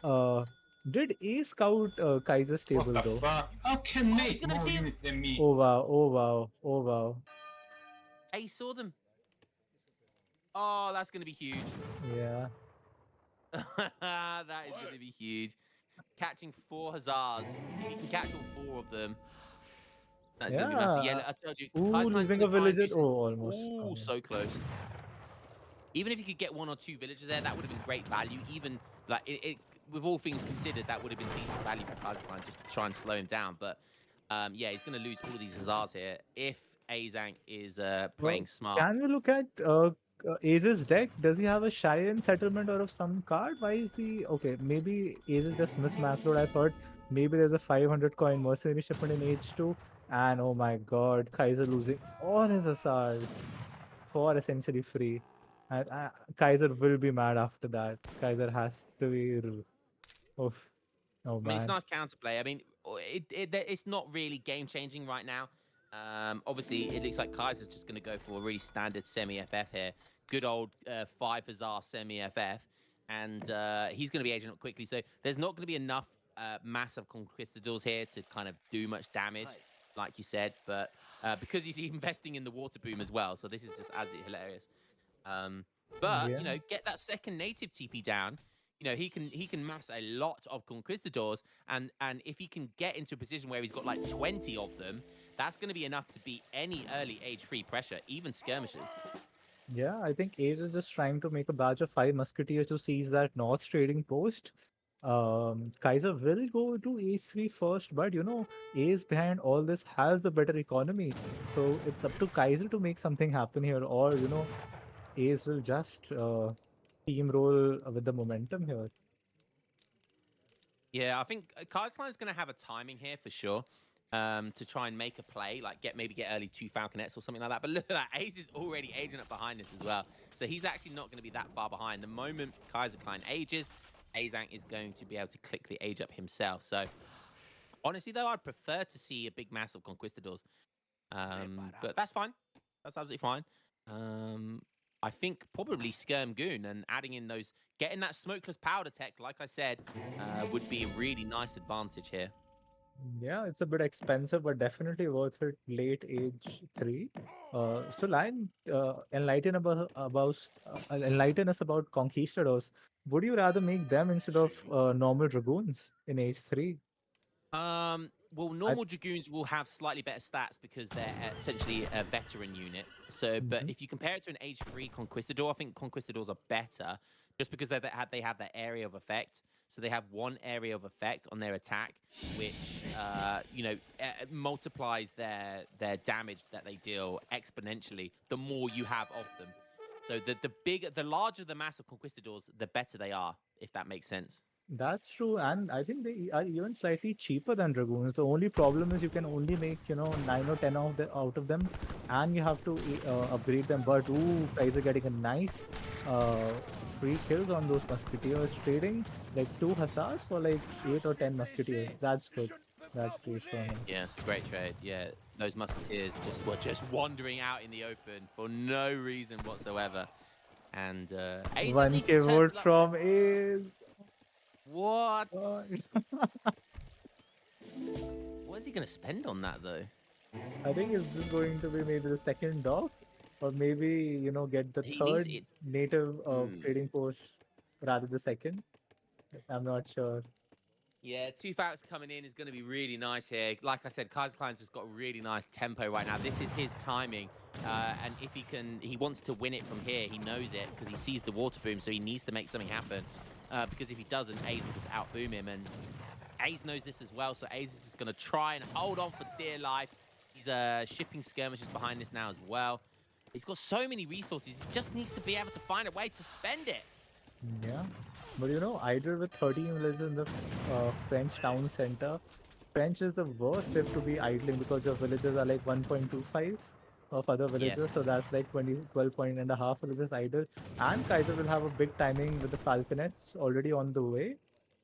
Uh, Did A scout Kaiser What stable the though? fuck? How can Oh, he's make gonna more see him. units than me? Oh wow, oh wow, oh wow. He saw them. Oh, that's gonna be huge. Yeah, That is gonna be huge. Catching four hussars. If you can catch all four of them, that's gonna be massive. Yeah, yeah. I told you, Ooh, Kaiserklein's losing gonna a try and villager. do some. Oh, almost. Oh, so close. Even if you could get one or two villagers there, that would have been great value. Even like with all things considered, that would have been decent value for Kaiserklein just to try and slow him down. But yeah, he's going to lose all of these hussars here if Aizamk is Well, playing smart. can we look at Aze's deck? Does he have a Cheyenne settlement or of some card? Why is he okay? Maybe Aze is just mismacroed. I thought maybe there's a 500 coin mercenary shipment in H2, and oh my god, Kaiser losing all his SRs for essentially free. And Kaiser will be mad after that. Kaiser has to be. Oh, oh I mean, it's man. nice counterplay. I mean, it's not really game changing right now. Obviously, it looks like Kaiser's just going to go for a really standard semi FF here. Good old five Hussar semi FF. And he's going to be aging up quickly. So there's not going to be enough massive conquistadors here to kind of do much damage, like you said. But because he's investing in the water boom as well. So this is just absolutely hilarious. Um, but Yeah. get that second native TP down. He can mass a lot of conquistadors, and if he can get into a position where he's got like 20 of them, that's going to be enough to beat any early age free pressure, even skirmishes. Yeah, I think Ace is just trying to make a batch of five musketeers to seize that north trading post. Kaiser will go to Ace 3 first, but Ace behind all this has the better economy. So it's up to Kaiser to make something happen here, or Ace will just steamroll with the momentum here. Yeah, I think Kaiserklein is going to have a timing here for sure. To try and make a play, like get early two Falconets or something like that. But look at that, Ace is already aging up behind us as well. So he's actually not going to be that far behind. The moment Kaiserklein ages, Azank is going to be able to click the age up himself. So honestly, though, I'd prefer to see a big mass of conquistadors. But that's fine. That's absolutely fine. Um, I think probably Skirm Goon and adding in those, getting that smokeless powder tech, like I said, would be a really nice advantage here. Yeah, it's a bit expensive, but definitely worth it. Late age 3. So Lion, enlighten us about conquistadors. Would you rather make them instead of normal dragoons in age 3? Well, I normal dragoons will have slightly better stats because they're essentially a veteran unit. So, but Mhm. if you compare it to an age 3 conquistador, I think conquistadors are better just because they have that area of effect. So they have one area of effect on their attack, which multiplies their damage that they deal exponentially. The more you have of them. So the larger the mass of conquistadors, the better they are. If that makes sense. That's true, and I think they are even slightly cheaper than dragoons. The only problem is you can only make 9 or 10 out of them, and you have to upgrade them. But guys are getting a nice uh, free kills on those musketeers, trading like two hussars for like 8 or 10 musketeers. That's good. That's great from him. Yeah, it's a great trade. Yeah, those musketeers just were just wandering out in the open for no reason whatsoever. And Ace just needs to 1K turn. vote Like, from is. what? God. What is he going to spend on that though? I think it's just going to be maybe the second dock, or maybe get the He needs third it. native Hmm. trading post rather the second. I'm not sure. Yeah, two Falcons coming in is going to be really nice here. Like I said, Kaiserklein's just got a really nice tempo right now. This is his timing, and if he wants to win it from here. He knows it because he sees the water boom, so he needs to make something happen. Because if he doesn't, Ace will just outboom him, and Ace knows this as well. So Ace is just going to try and hold on for dear life. He's shipping skirmishes behind this now as well. He's got so many resources. He just needs to be able to find a way to spend it. Yeah. But either with 13 villages in the French town center, French is the worst if to be idling because your villages are like 1.25 of other Yes. villagers. So that's like 12 point and a half villages idle. And Kaiser will have a big timing with the Falconets already on the way.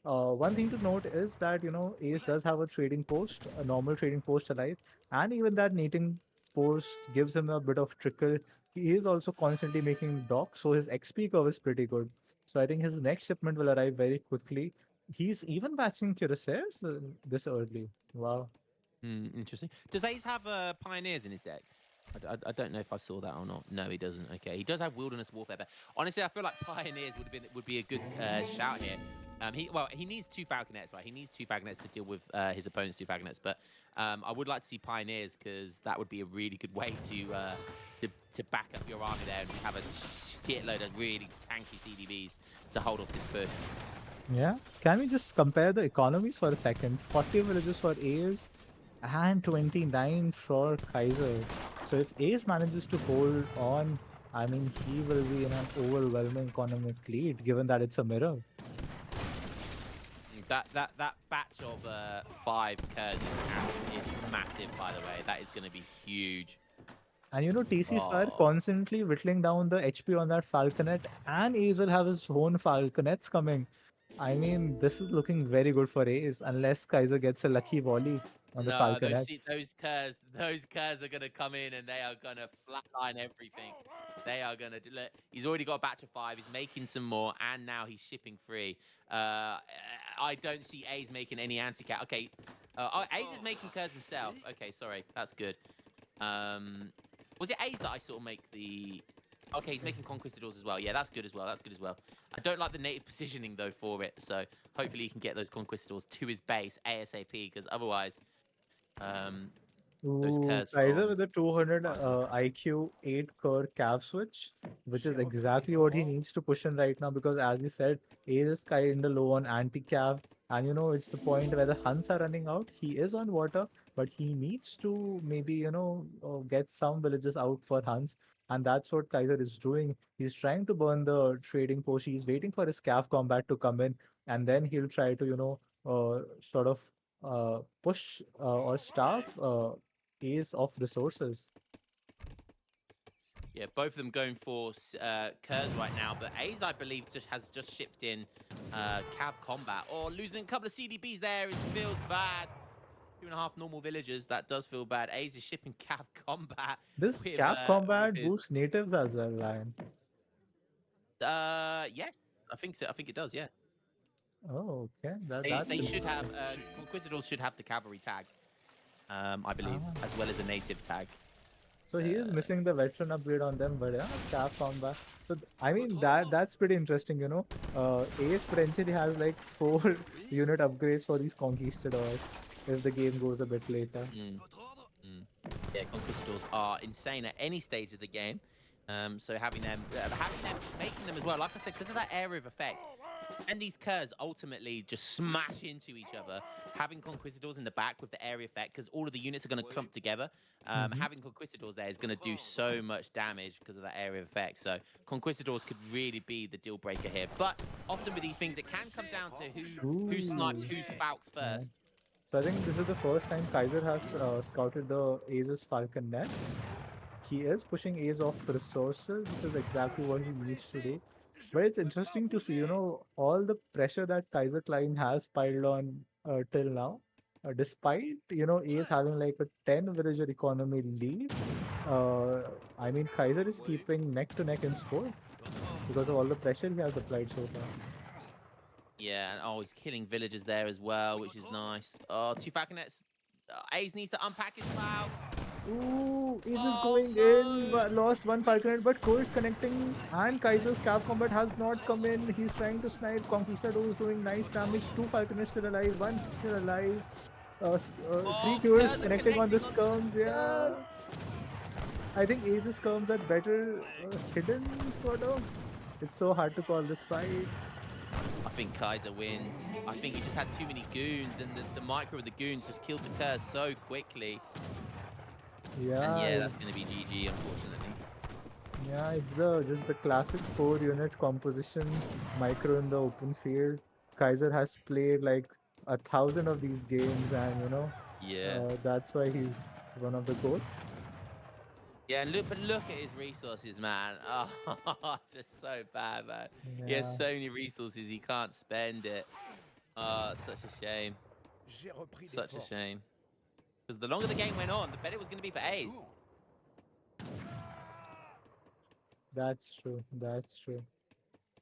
One thing to note is that Ace does have a trading post, a normal trading post alive, and even that neating post gives him a bit of trickle. He is also constantly making docks, so his XP curve is pretty good. So I think his next shipment will arrive very quickly. He's even batching cuirassiers this early. Wow. Interesting. Does Ace have pioneers in his deck? I don't know if I saw that or not. No, he doesn't. Okay, he does have wilderness warfare, but honestly, I feel like pioneers would be a good shout here. He needs two falconets, right? He needs two falconets to deal with his opponent's two falconets, but I would like to see pioneers because that would be a really good way to back up your army there and have a shitload of really tanky CDBs to hold off this push. Yeah. Can we just compare the economies for a second? 40 villages for Ace and 29 for Kaiser. So if Ace manages to hold on, I mean, he will be in an overwhelming economic lead, given that it's a mirror. That batch of five Kurds is massive, by the way. That is going to be huge. And you know, TC Fire Oh, constantly whittling down the HP on that Falconet, and Ace will have his own Falconets coming. I mean, this is looking very good for Ace, unless Kaiser gets a lucky volley on the no, Falconets. those Kurds are going to come in and they are going to flatline everything. They are going to do. Look, he's already got a batch of five. He's making some more, and now he's shipping free. I don't see A's making any anti-cat. Okay, A's is making Kurds himself. Okay, sorry, that's good. Um, was it A's that I sort of make the? Okay, he's making conquistadors as well. Yeah, that's good as well. That's good as well. I don't like the native positioning though for it, so hopefully he can get those conquistadors to his base ASAP. Because otherwise, um, those Ooh, Kurz Kaiser from with a 200 Fine. IQ 8 core cav switch, which is exactly what he needs to push in right now because, as you said, Ace is kind of low on anti cav. And you know, it's the point where the Huns are running out. He is on water, but he needs to maybe, get some villages out for Huns. And that's what Kaiser is doing. He's trying to burn the trading post. He's waiting for his cav combat to come in, and then he'll try to, sort of push or starve Ace of resources. Yeah, both of them going for Kurz right now, but A's I believe has just shipped in Cav combat or losing a couple of CDBs there. It feels bad. Two and a half normal villagers. That does feel bad. A's is shipping Cav combat This Cav with combat his boosts natives as well, Lion. yes, I think so. I think it does. Yeah, Oh, okay. That's they should have interesting. Conquistadors should have the cavalry tag. I believe Ah. as well as a native tag. So he is Uh, missing the veteran upgrade on them, but yeah, Cav combat. So I mean that's pretty interesting, you know. Ace potentially has like 4 unit upgrades for these conquistadors if the game goes a bit later. mm, mm. Yeah, conquistadors are insane at any stage of the game. So having them, making them as well, like I said, because of that area of effect, and these curs ultimately just smash into each other. Having conquistadors in the back with the area effect, because all of the units are going to clump together. Hmm. Having conquistadors there is going to do so much damage because of that area of effect. So conquistadors could really be the deal breaker here. But often with these things, it can come down to who snipes Ooh. whose falcons Yeah. first. So I think this is the first time Kaiser has scouted the Aces Falcon nets. He is pushing Ace off resources, which is exactly what he needs to do. But it's interesting to see, you know, all the pressure that Kaiserklein has piled on till now. Despite, you know, Ace having like a 10 villager economy lead, uh, I mean, Kaiser is keeping neck to neck in score because of all the pressure he has applied so far. Yeah, and oh, he's killing villagers there as well, which is nice. Oh, two falconets. Ace needs to unpack his clouds. Ooh, Ace is Oh going in, no! but lost one Falconet, but Core's connecting, and Kaiser's Cav Combat has not come in. He's trying to snipe. Conquistador is doing nice damage. 2 Falconets still alive, one still alive. 3 Cures Curs are connecting on the connecting on the skirms, yeah. curs. I think Ace's skirms are better hidden, sort of. It's so hard to call this fight. I think Kaiser wins. I think he just had too many goons, and the micro of the goons just killed the curse so quickly. And Yeah, yeah, that's going to be GG, unfortunately. yeah, it's the just the classic 4 unit composition micro in the open field. Kaiser has played like 1,000 of these games, and Yeah. that's why he's one of the goats. Yeah, but look at his resources, man. Oh, it's just so bad, man. He has Yeah, so many resources, he can't spend it. Oh, such a shame. Such a shame. Because the longer the game went on, the better it was going to be for Ace. that's true. That's true.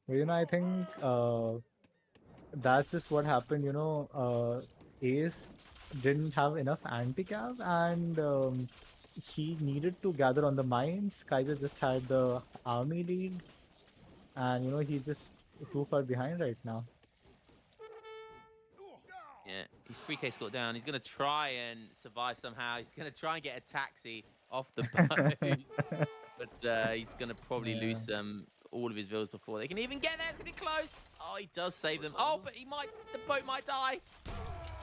But I think that's just what happened. Ace didn't have enough anti-cav, and he needed to gather on the mines. Kaiser just had the army lead, and he's just too far behind right now. Yeah, he's 3K scored down. He's going to try and survive somehow. He's going to try and get a taxi off the boat. But he's going to probably Yeah. lose all of his vills before they can even get there. It's going to be close. Oh, he does save them. Oh, but he might. The boat might die.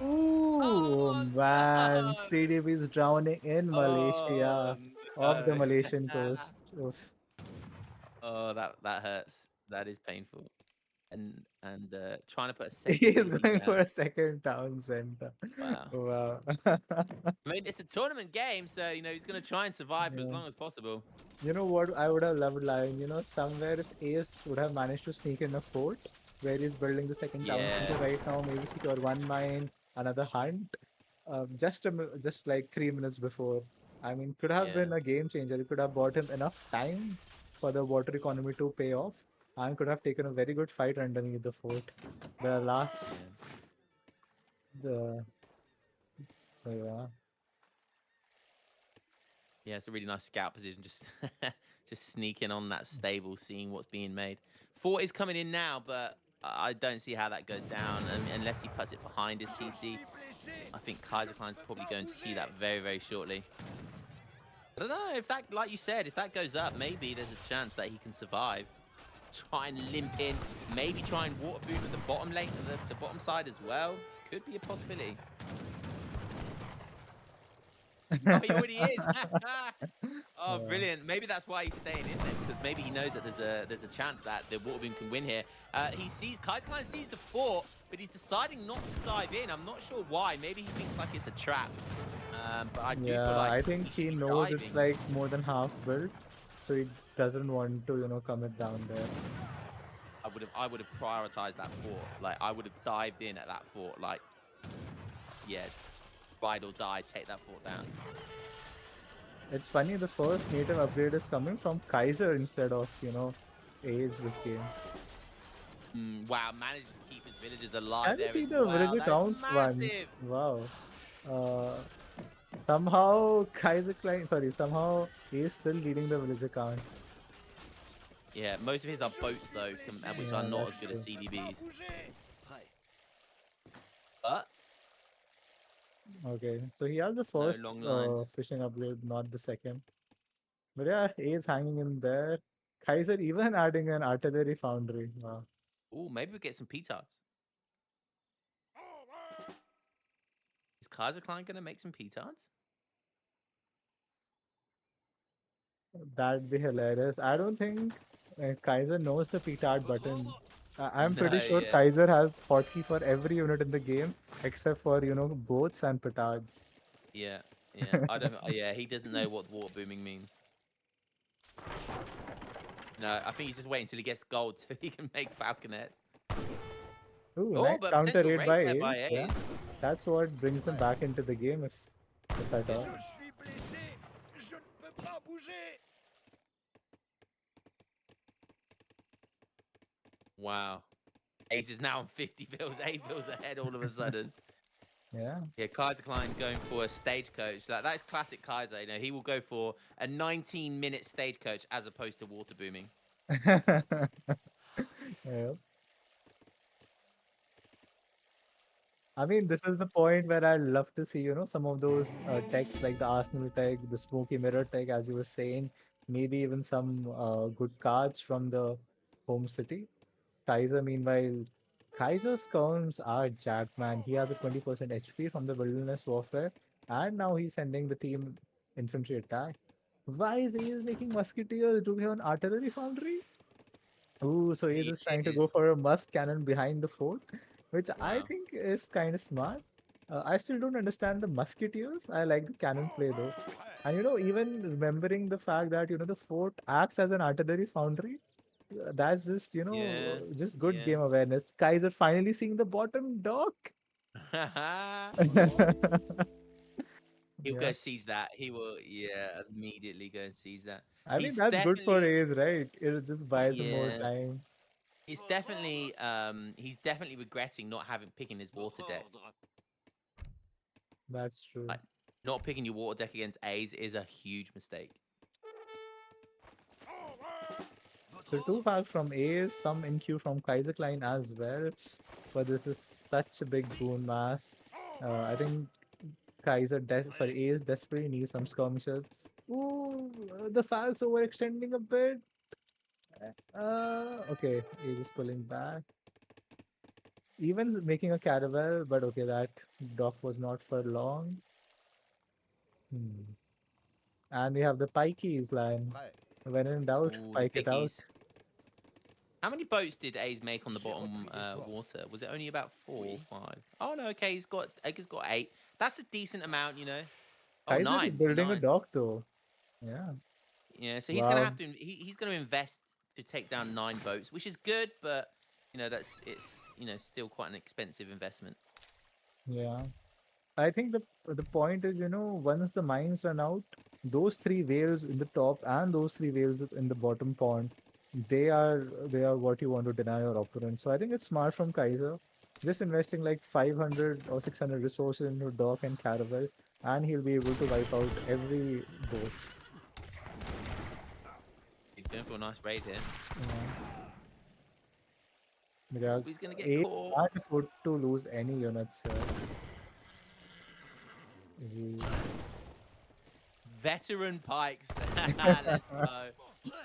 Ooh, Oh, man, no. CDB is drowning in Oh, Malaysia, off the no. Malaysian coast. Oof. Oh, that hurts. That is painful. And trying to put a He second is TC going for down. a second town center. Wow. Wow. I mean, it's a tournament game, so he's going to try and survive for as Yeah. long as possible. You know what? I would have loved lying. Somewhere if Ace would have managed to sneak in a fort where he's building the second town center Yeah, right now, maybe secure one mine, another hunt, just like 3 minutes before. I mean, could have yeah, been a game changer. It could have bought him enough time for the water economy to pay off, and could have taken a very good fight underneath the fort. The last, yeah. the yeah, Yeah, it's a really nice scout position. Just just sneaking on that stable, seeing what's being made. Fort is coming in now, but I don't see how that goes down unless he puts it behind his TC. I think Kaiserklein's probably going to see that very, very shortly. I don't know if that, like you said, if that goes up, maybe there's a chance that he can survive. Just try and limp in, maybe try and water boom at the bottom lane, the bottom side as well. Could be a possibility. Oh, he already is. Oh, yeah, brilliant. Maybe that's why he's staying in there, because maybe he knows that there's a chance that the Waterboom can win here. He sees Kaiserklein sees the fort, but he's deciding not to dive in. I'm not sure why. Maybe he thinks like it's a trap. But I do feel yeah. like I think he should he be knows it's diving. like more than half built, so he doesn't want to, commit down there. I would have prioritized that fort. Like I would have dived in at that fort. Like, yeah, ride or die, take that fort down. It's funny, the first native upgrade is coming from Kaiser instead of, Ace this game. Wow, manages to keep his villagers alive Can you there see as the well. villager That is count once? massive. Wow. Uh, Somehow Kaiser Klein, sorry, somehow Ace still leading the villager count. Yeah, most of his are boats though, which are Yeah, not as that's good as true. CDBs. But Okay, so he has the no first long lines. fishing upgrade, not the second. But yeah, Ace hanging in there. Kaiser even adding an artillery foundry. Wow. Oh, maybe we get some petards. Is Kaiserklein gonna make some petards? That'd be hilarious. I don't think Kaiser knows the petard button. I'm No, pretty sure yeah, Kaiser has hotkey for every unit in the game except for, boats and petards. yeah, yeah. I don't. Yeah, he doesn't know what water booming means. No, I think he's just waiting until he gets gold so he can make falconets. Ooh, Oh, nice but counter potential raid raid by there by Ace. Yeah, Ace. that's what brings them back into the game, if at Yeah. all. Wow. Ace is now on 50 bills, 8 bills ahead all of a sudden. Yeah. Yeah, Kaiser Klein going for a stagecoach. That is classic Kaiser. He will go for a 19-minute stagecoach as opposed to water booming. Yeah. I mean, this is the point where I'd love to see, some of those techs like the Arsenal tech, the Smoky Mirror tech, as you were saying, maybe even some good cards from the home city. Kaiser, meanwhile, Kaiser's counts are jacked, man. He has a 20% HP from the Wilderness Warfare, and now he's sending the team infantry attack. Why is he making musketeers? Do we have an artillery foundry? Ooh, so he's He just trying to go is. for a musk cannon behind the fort, which I Wow. think is kind of smart. I still don't understand the musketeers. I like the cannon play though. And even remembering the fact that the fort acts as an artillery foundry, that's just Yeah. just good Yeah. game awareness. Guys are finally seeing the bottom dock. He'll Yeah, go siege that. He will, yeah, immediately go and siege that. I mean He's that's good for definitely, A's, right? It just buys him more yeah. time. he's definitely regretting not having picking his water deck. That's true. Like not picking your water deck against A's is a huge mistake. So two facts from Ace, some in queue from Kaiserklein as well. But this is such a big boon mass. I think Ace desperately needs some skirmishes. Ooh, the Fal's overextending a bit. Okay, Ace is pulling back. Even making a caravel, but okay, that dock was not for long. Hmm. And we have the pikeys line. When in doubt, Ooh, the pike it out. pickies. How many boats did A's make on the bottom water? Was it only about 4 or 5? Oh no, okay, Egger's got 8. That's a decent amount, you know. Oh, Kaiser is nine, building a 9. dock though. Yeah. Yeah, so he's gonna Wow. have to. He's gonna invest to take down 9 boats, which is good, but it's still quite an expensive investment. Yeah. I think the point is, once the mines run out, those three whales in the top and those three whales in the bottom pond, they are what you want to deny your opponent. So I think it's smart from Kaiser, just investing like 500 or 600 resources into dock and caravel, and he'll be able to wipe out every boat. He's going for a nice raid here. Yeah. Yeah. Oh, he's gonna get A caught. can't afford to lose any units here. He- Veteran pikes. Let's go.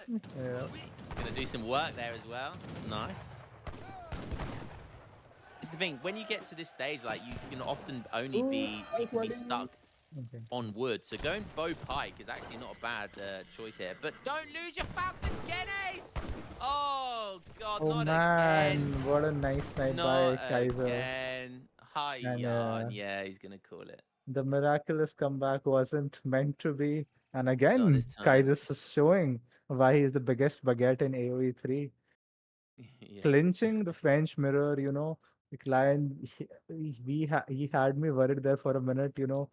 yeah. Gonna do some work there as well. Nice. It's the thing, when you get to this stage, like you can often only Ooh, be you pike can be volley. stuck Okay. on wood. So going bow pike is actually not a bad choice here. But don't lose your falcons again, Ace! Oh god, Oh not again. man, what a nice snipe Not by Kaiser. again. Hi, And yarn. Yeah, he's gonna call it. the miraculous comeback wasn't meant to be. And Not this again, time. Kaiser's showing why he's the biggest baguette in AoE 3. Yeah. Clinching the French mirror, the client, he had me worried there for a minute, It was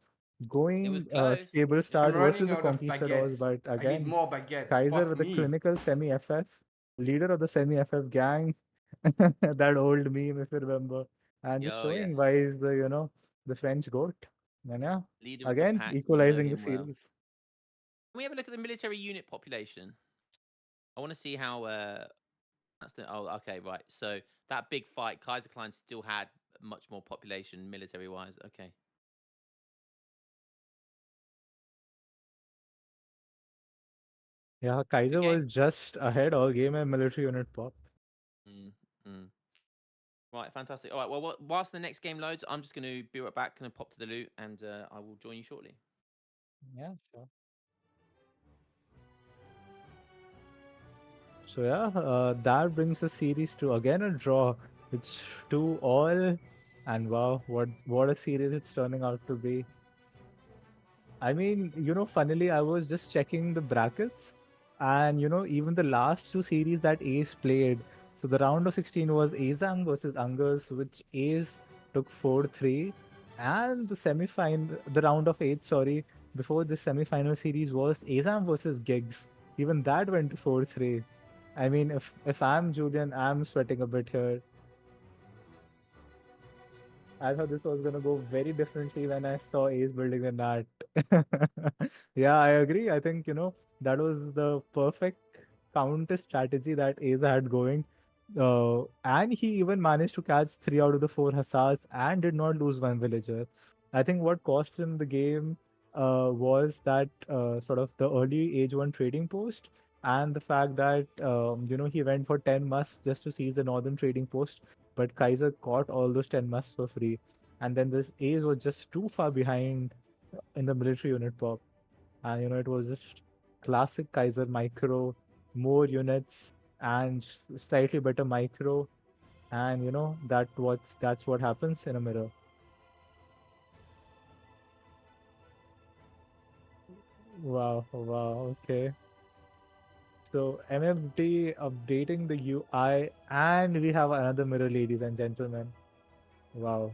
going close. stable It was I'm start close. versus running the out of conquistadors, baguettes. but I need again, more baguettes. Kaiser Fuck with the me. clinical semi FF, leader of the semi FF gang, that old meme, if you remember, and just Yo, showing yes. why is the French goat. And yeah, Leader of the again, pack. You know equalizing the him well. series. Can we have a look at the military unit population? I want to see how that's the oh okay, right. So that big fight, Kaiserklein still had much more population military wise. Okay. Yeah, Good Kaiser game. was just ahead all game and military unit pop. Mm, mm. Right, fantastic. All right, well, whilst the next game loads, I'm just going to be right back, going to pop to the loot, and I will join you shortly. Yeah, sure. So yeah, that brings the series to again a draw. It's 2-all, and wow, what a series it's turning out to be. I mean, funnily, I was just checking the brackets, and even the last two series that Ace played. So the round of 16 was Aizamk versus Angers, which Ace took 4-3, and the round of 8, sorry, before the semi-final series was Aizamk versus Gigs. Even that went 4-3. I mean, if I'm Julian, I'm sweating a bit here. I thought this was gonna go very differently when I saw Ace building the Nat. Yeah, I agree. I think that was the perfect counter strategy that Ace had going. And he even managed to catch 3 out of the 4 Hussars and did not lose one villager. I think what cost him the game was that sort of the early age 1 trading post and the fact that he went for 10 musks just to seize the northern trading post, but Kaiser caught all those 10 musks for free. And then this Ace was just too far behind in the military unit pop. And it was just classic Kaiser micro, more units and slightly better micro. And that's what happens in a mirror. Wow, wow, okay. So MFD updating the UI, and we have another mirror, ladies and gentlemen. Wow.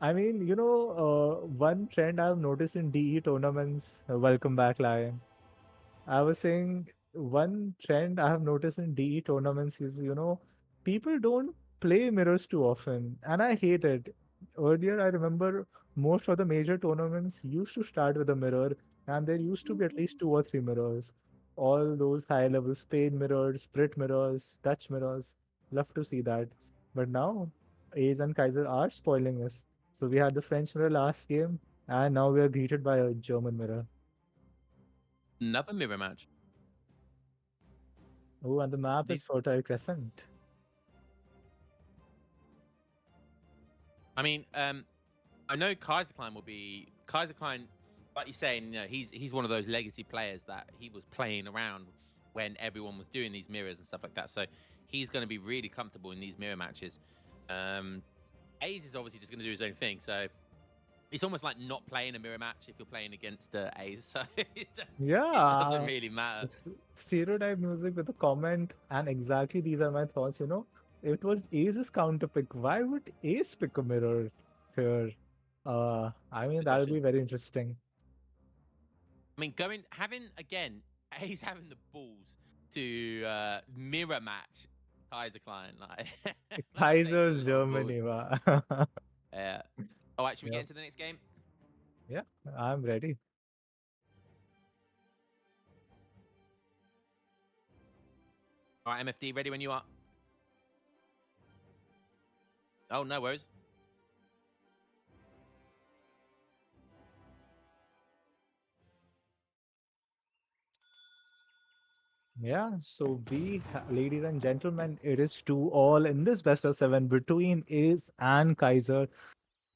I mean, one trend I've noticed in DE tournaments. Welcome back, Lion. I was saying one trend I have noticed in DE tournaments is, people don't play mirrors too often, and I hate it. Earlier, I remember most of the major tournaments used to start with a mirror, and there used to be at least two or three mirrors. All those high level Spain mirrors, Brit mirrors, Dutch mirrors. Love to see that. But now, Ace and Kaiser are spoiling us. So we had the French mirror last game, and now we are greeted by a German mirror. Another mirror match. Oh, and the map is This, Fertile Crescent. I mean, I know Kaiserklein will be Kaiserklein. Like you're saying, he's one of those legacy players that he was playing around when everyone was doing these mirrors and stuff like that. So he's going to be really comfortable in these mirror matches. Um, Aze is obviously just going to do his own thing. So it's almost like not playing a mirror match if you're playing against Aze. So it doesn't Yeah, really matter. stereotype music with a comment, and exactly these are my thoughts. It was Ace's counter pick. Why would Ace pick a mirror here? I mean, Good that would question. be very interesting. I mean, having again, Ace having the balls to mirror match Kaiserklein, like that takes a Kaiser's lot of balls. Germany, wow. Yeah. All right, should we get Yeah, into the next game? yeah, I'm ready. All right, MFD, ready when you are. Oh, no worries. Yeah, so ladies and gentlemen, it is 2-all in this best of seven between Ace and Kaiser.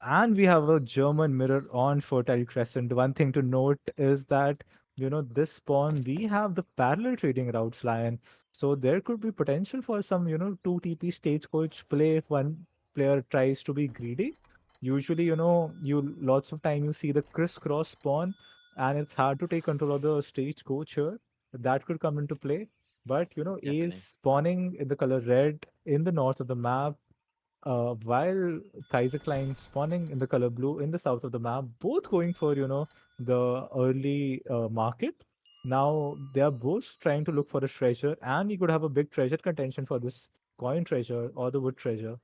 And we have a German mirror on Fertile Crescent. One thing to note is that, this spawn, we have the parallel trading routes, Lion. So there could be potential for some, 2 TP stagecoach play if one player tries to be greedy. Usually, you lots of time you see the crisscross spawn, and it's hard to take control of the stagecoach here. That could come into play. But, is Definitely. spawning in the color red in the north of the map, while Kaiserklein spawning in the color blue in the south of the map, both going for, the early market. Now they are both trying to look for a treasure, and you could have a big treasure contention for this coin treasure or the wood treasure.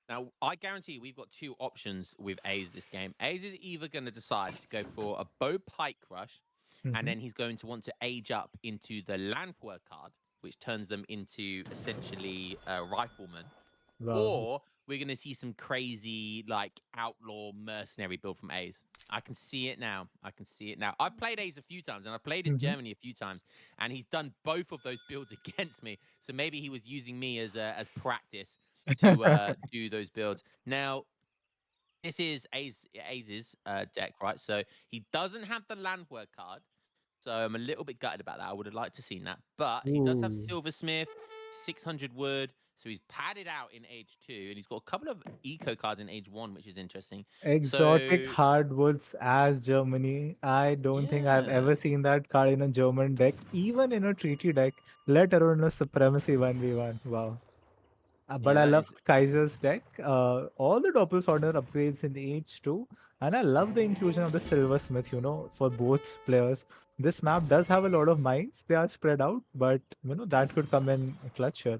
Now, I guarantee you we've got two options with A's this game. A's is either going to decide to go for a bow pike rush, and Hmm. then he's going to want to age up into the Landwehr card, which turns them into essentially riflemen. Wow. Or we're going to see some crazy, like, outlaw mercenary build from A's. I can see it now. I can see it now. I've played A's a few times, and I've played as Hmm. Germany a few times, and he's done both of those builds against me. So maybe he was using me as practice to do those builds. Now, this is Aze's deck, right? So he doesn't have the Landwehr card. So I'm a little bit gutted about that. I would have liked to seen that. But he does have Ooh. Silversmith, 600 wood. So he's padded out in age 2. And he's got a couple of eco cards in age 1, which is interesting. Exotic So, hardwoods as Germany. I don't think I've yeah. ever seen that card in a German deck, even in a treaty deck, let alone a supremacy 1v1. Wow. But Yeah, I that love is. Kaiser's deck. All the Doppelsorder upgrades in H2, and I love the inclusion of the Silversmith, for both players. This map does have a lot of mines. They are spread out, but that could come in clutch here.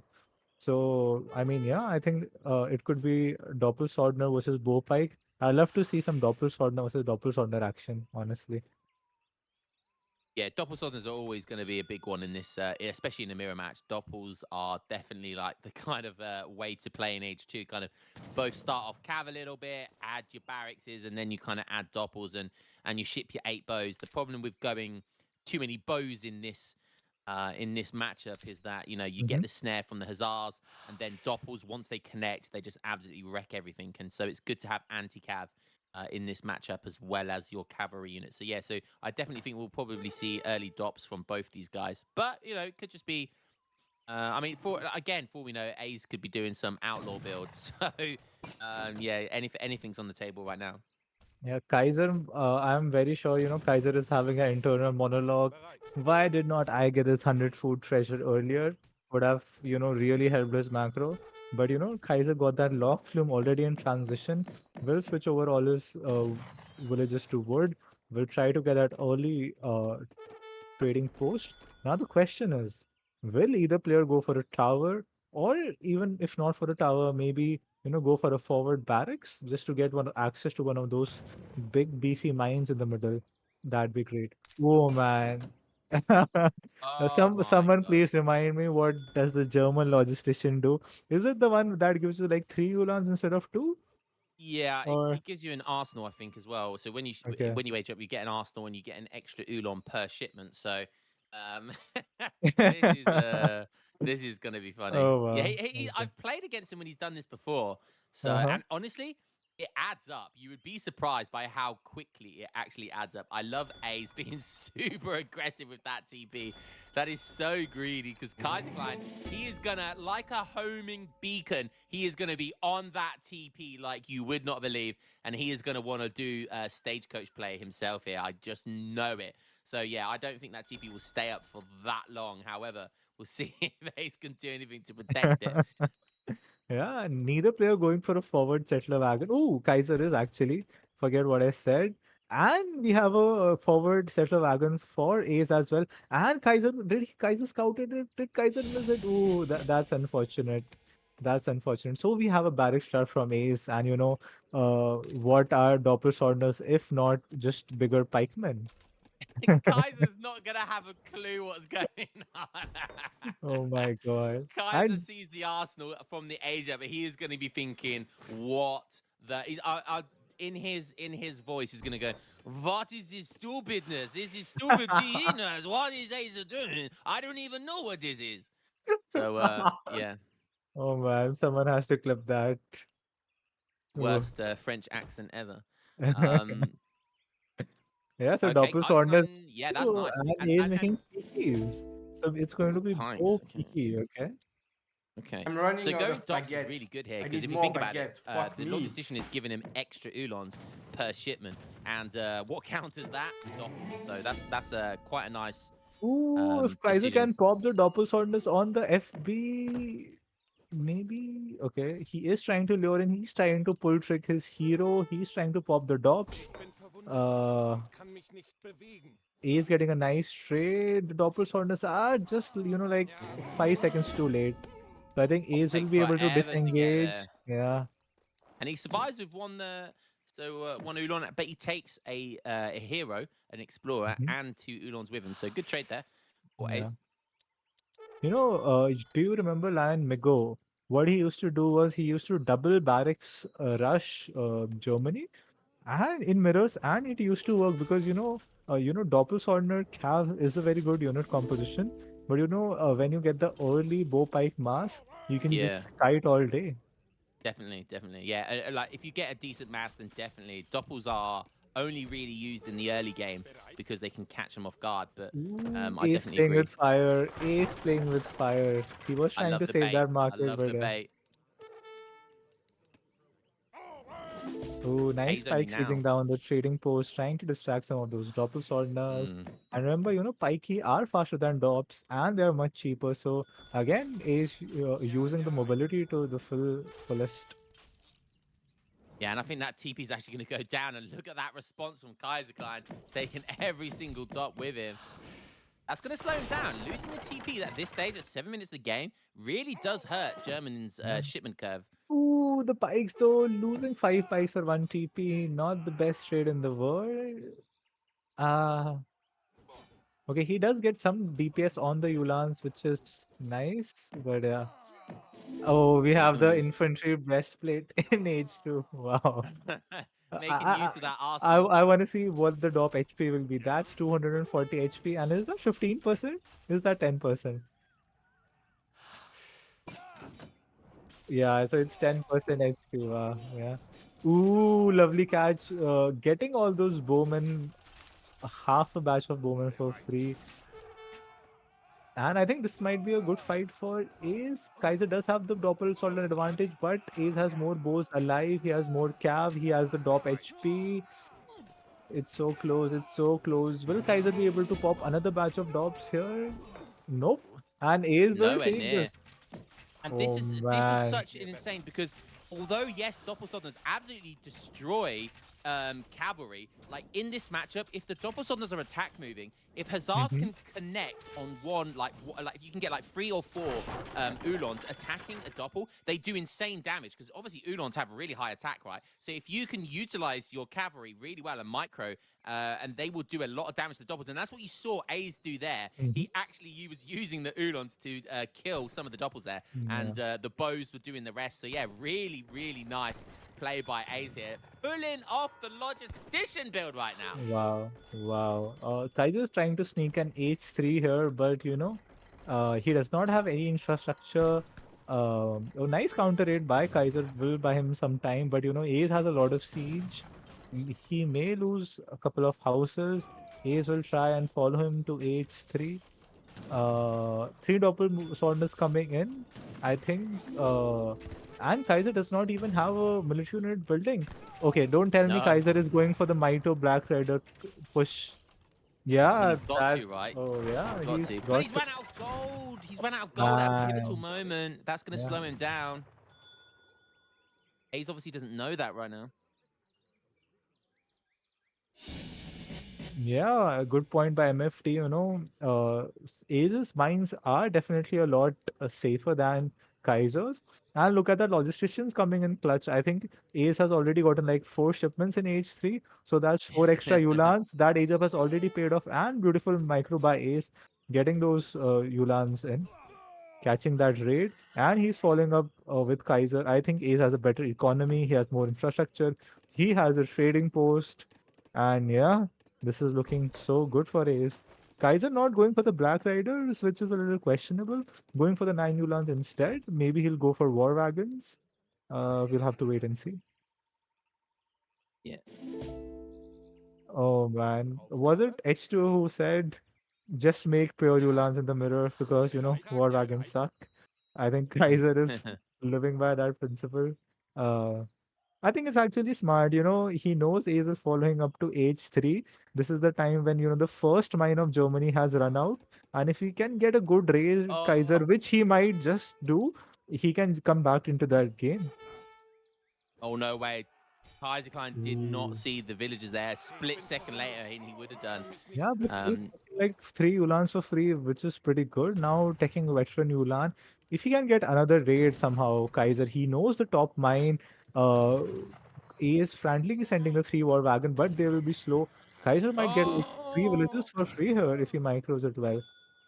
So I mean, yeah, I think it could be Doppelsordner versus Bowpike. I love to see some Doppelsordner versus Doppelsordner action, honestly. Yeah, Doppelsorders are always going to be a big one in this, especially in a mirror match. Doppels are definitely like the kind of way to play in H2. Kind of both start off cav a little bit, add your barracks, and then you kind of add Doppels and you ship your 8 bows. The problem with going too many bows in this matchup is that you get Hmm. the snare from the hussars, and then Doppels once they connect, they just absolutely wreck everything. And so it's good to have anti-cav in this matchup as well as your cavalry unit. So yeah, so I definitely think we'll probably see early dops from both these guys. But it could just be. I mean, for all we know, Ace could be doing some outlaw builds. So yeah, anything's on the table right now. Yeah, Kaiser, I'm very sure, Kaiser is having an internal monologue. Why did not I get this 100 food treasure earlier? Would have, really helped his macro. But, Kaiser got that lock flume already in transition. Will switch over all his villages to wood. Will try to get that early trading post. Now the question is, will either player go for a tower, or even if not for a tower, maybe go for a forward barracks just to get one access to one of those big beefy mines in the middle. That'd be great. Oh man. Oh my Someone god. please remind me, what does the German logistician do? Is it the one that gives you like three ulans instead of two? Yeah, Or it gives you an arsenal, I think, as well. So when okay. when you age up, you get an arsenal and you get an extra Oolong per shipment. So um, this is uh this is gonna be funny. Oh Yeah, wow. Okay. I've played against him when he's done this before. So Uh-huh. and honestly, it adds up. You would be surprised by how quickly it actually adds up. I love A's being super aggressive with that TP. That is so greedy because Kaiserklein, he is gonna, like a homing beacon, he is gonna be on that TP like you would not believe, and he is gonna want to do stagecoach play himself here. I just know it. So yeah, I don't think that TP will stay up for that long. However, we'll see if Ace can do anything to protect it. Yeah, neither player going for a forward settler wagon. Oh, Kaiser is actually. Forget what I said. And we have a forward settler wagon for Ace as well. And Kaiser scouted it? Did Kaiser miss it? Oh, that's unfortunate. That's unfortunate. So we have a barrack start from Ace, and what are Doppelsworders if not just bigger pikemen? Kaiser's not gonna have a clue what's going on. Oh my god. Kaiser And sees the Arsenal from the Asia, but he is going to be thinking, "What the?" In his voice, he's going to go, "What is this stupidness? This is stupid hyenas. What is Asia doing? I don't even know what this is." So, yeah, oh man, someone has to clip that. Oh. worst French accent ever. Um, Yeah, so okay, Doppelsorn Kaiserklein, yeah, that's oh, nice, and he's and making PKs. So it's going ooh, to be pints. Bo Okay. Peaky, okay? Okay. I'm So running out going of Dops is really baguettes. good here I because need if you more think about it, baguettes. Fuck the me. logistician is giving him extra Oolons per shipment, and what counters that? Doppel. So that's quite a nice Ooh, if Kaiser decision. can pop the Doppelsorn on the FB, maybe. Okay, he is trying to lure in, he's trying to pull trick his hero, he's trying to pop the Dops. Uh, A is getting a nice trade. The Doppelsorners are just, like 5 seconds too late. So I think Dops Ace will take be able to forever to get disengage. there, Yeah. and he survives with one Oolon, but he takes a hero, an explorer, Mhm. and two Oolons with him. So good trade there for Yeah. Ace. Do you remember Lion Migo? What he used to do was he used to double barracks rush Germany and in mirrors, and it used to work because Doppelsorner Cav is a very good unit composition. But when you get the early bow pike mass, you can Yeah. just kite all day. Definitely, definitely. Yeah, like if you get a decent mass, then definitely doppels are only really used in the early game because they can catch them off guard. But Ooh, I Ace definitely playing agree. with fire. Ace playing with fire. He was I trying love to the save bait. that I market, love but the yeah. bait. Oh, nice A's only Pike now. sitting down the trading post, trying to distract some of those Doppelsordners. Mm. And remember, Pikey are faster than Dops and they're much cheaper. So again, Ace using the mobility to the fullest. Yeah, and I think that TP is actually going to go down. And look at that response from Kaiserklein, taking every single dot with him. That's going to slow him down. Losing the TP at this stage at 7 minutes of the game really does hurt German's Yeah. shipment curve. Ooh, the Pikes though, losing 5 Pikes for 1 TP, not the best trade in the world. Uh, okay, he does get some DPS on the Ulans, which is nice, but yeah. Oh, we Yeah, he's have going to the lose. infantry breastplate in H2. Wow. Making use of that I arsenal. I want to see what the top HP will be. That's 240 HP, and is that 15%? Is that 10%? Yeah, so it's 10% HP. Wow, yeah. Ooh, lovely catch. Getting all those bowmen, half a batch of bowmen for free. And I think this might be a good fight for Ace. Kaiser does have the Doppelsolder advantage, but Ace has more bows alive. He has more cav. He has the top HP. It's so close. It's so close. Will Kaiser be able to pop another batch of Dobbs here? Nope. And Ace will Nowhere take near. this. And Oh this was man. such an insane because although yes, Doppelsolders absolutely destroy cavalry, like in this matchup, if the Doppelsolders are attack moving, if Hussars Mm-hmm. can connect on one, like if you can get like 3 or 4 Ulons attacking a Doppel, they do insane damage because obviously Ulons have a really high attack, right? So if you can utilize your cavalry really well and micro, and they will do a lot of damage to the Doppels, and that's what you saw A's do there. Mm-hmm. He was using the Ulons to kill some of the Doppels there, Yeah. and the bows were doing the rest. So yeah, really, really nice play by A's here, pulling off the logistician build right now. Wow, wow. Kaiser is trying to sneak an H3 here, but he does not have any infrastructure. A nice counter raid by Kaiser will buy him some time, but Ace has a lot of siege. He may lose a couple of houses. Ace will try and follow him to H3. Three doppel sword is coming in. I think and Kaiser does not even have a military unit building. Okay, don't tell me No, Kaiser is going for the Mito Black Rider push. Yeah, he's got to, that's right? oh He's yeah, got he's to. But got he's to. run out of gold. He's run out of gold at a pivotal Man. moment. That's going to Yeah. slow him down. Ace obviously doesn't know that right now. Yeah, a good point by MFT. Aces mines are definitely a lot safer than Kaisers. And look at the logisticians coming in clutch. I think Ace has already gotten like 4 shipments in H3. So that's 4 extra Ulans. That age up has already paid off. And beautiful micro by Ace getting those Ulans in, catching that raid, and he's following up with Kaiser. I think Ace has a better economy. He has more infrastructure. He has a trading post, and yeah, this is looking so good for Ace. Kaiser not going for the Black Riders, which is a little questionable. Going for the 9 Ulans instead. Maybe he'll go for War Wagons. We'll have to wait and see. Yeah. Oh man, was it H2 who said just make pure Ulans in the mirror because War Wagons suck? I think Kaiser is living by that principle. Uh, I think it's actually smart. He knows Ace is following up to H3. This is the time when the first mine of Germany has run out, and if he can get a good raid Kaiser, Oh, which he might just do, he can come back into that game. oh no way. Kaiserklein did not Ooh. see the villagers there. Split second later, and he would have done. Yeah, but he's Um, getting like 3 Ulans for free, which is pretty good. Now taking a veteran Ulan. If he can get another raid somehow, Kaiser, he knows the top mine. Uh, he is frantically sending the 3 war wagon, but they will be slow. Kaiser might get like 3 villages oh, for free here if he micros it well.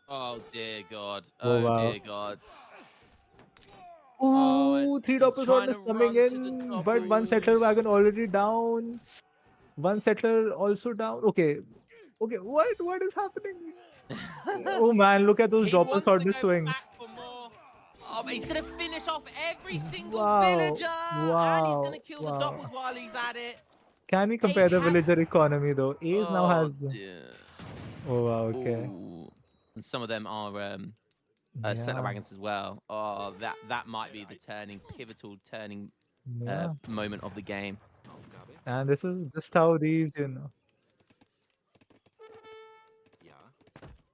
oh dear God. Oh Oh wow. dear God. Oh, Ooh, three he's doppel sword trying is to coming run to the in, but one settler topples. wagon already down. One settler also down. Okay, okay, what is happening? Oh man, look at those He doppel wants to sword go swings. back for more. Oh, but he's going to finish off every single Wow, villager, and he's going to wow, kill the wow. doppels while he's at it. Can we Ace compare the has. villager economy though? Ace now Oh has. dear. Oh wow, okay. Oh, and some of them are settler Yeah, wagons as well. Oh, that might be the pivotal turning yeah. moment of the game. And this is just how these.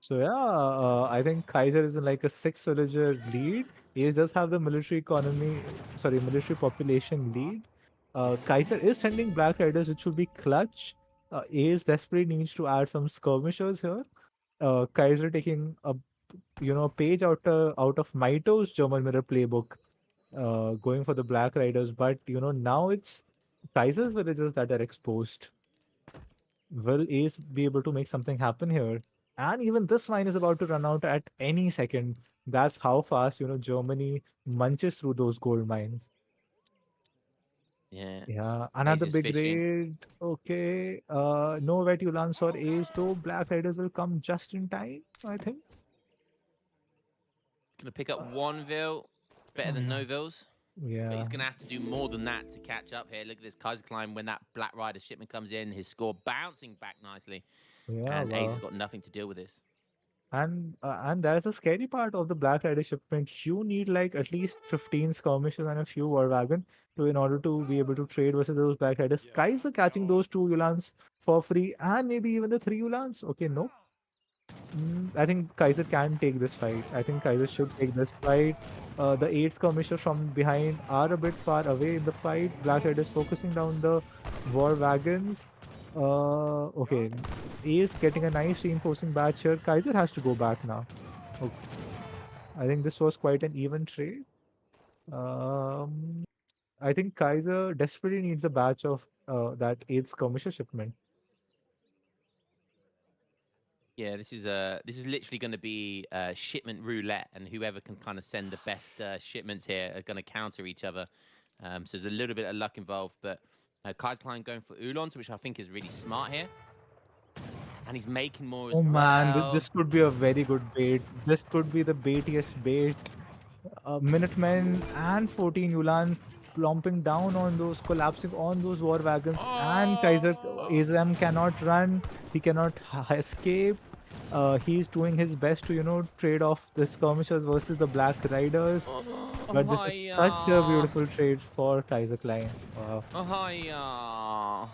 So yeah, I think Kaiser is in like a 6 villager lead. Ace does have the military economy, sorry, military population lead. Kaiser is sending Black Riders, which will be clutch. Ace desperately needs to add some skirmishers here. Kaiser taking a page out of Maito's German Mirror playbook, going for the Black Riders. But now it's Kaiser's villagers that are exposed. Will Ace be able to make something happen here? And even this mine is about to run out at any second. That's how fast Germany munches through those gold mines. Yeah, Yeah, Ace another is big fishing. raid. Okay. No Vetulans or Ace though. Black Riders will come just in time, I think. Gonna pick up Uh, one Vil, better than yeah. no Vils. But Yeah. he's going to have to do more than that to catch up here. Look at this Kaiserklein when that Black Rider shipment comes in, his score bouncing back nicely. Yeah, And Ace has wow. got nothing to deal with this. And there's a scary part of the Black Rider shipment. You need like at least 15 skirmishes and a few war wagon to in order to be able to trade versus those Black Riders. Guys are catching those 2 Ulans for free and maybe even the 3 Ulans. Okay, no. I think Kaiser can take this fight. I think Kaiser should take this fight. The eight skirmishers from behind are a bit far away in the fight. Blackhead is focusing down the war wagons. Okay. Ace getting a nice reinforcing batch here. Kaiser has to go back now. Okay. I think this was quite an even trade. Um, I think Kaiser desperately needs a batch of that eighth skirmisher shipment. Yeah, this is literally going to be shipment roulette, and whoever can kind of send the best shipments here are going to counter each other. So there's a little bit of luck involved, but Kaiserklein going for Ulons, which I think is really smart here, and he's making more as Oh man, well. this could be a very good bait. This could be the baitiest bait. Minutemen and 14 Yulan plomping down on those, collapsing on those war wagons, and Kaiser Oh, Azam cannot run. He cannot escape. He's doing his best to, trade off the skirmishers versus the Black Riders. oh, But this is such a beautiful trade for Kaiserklein. Wow. hiya,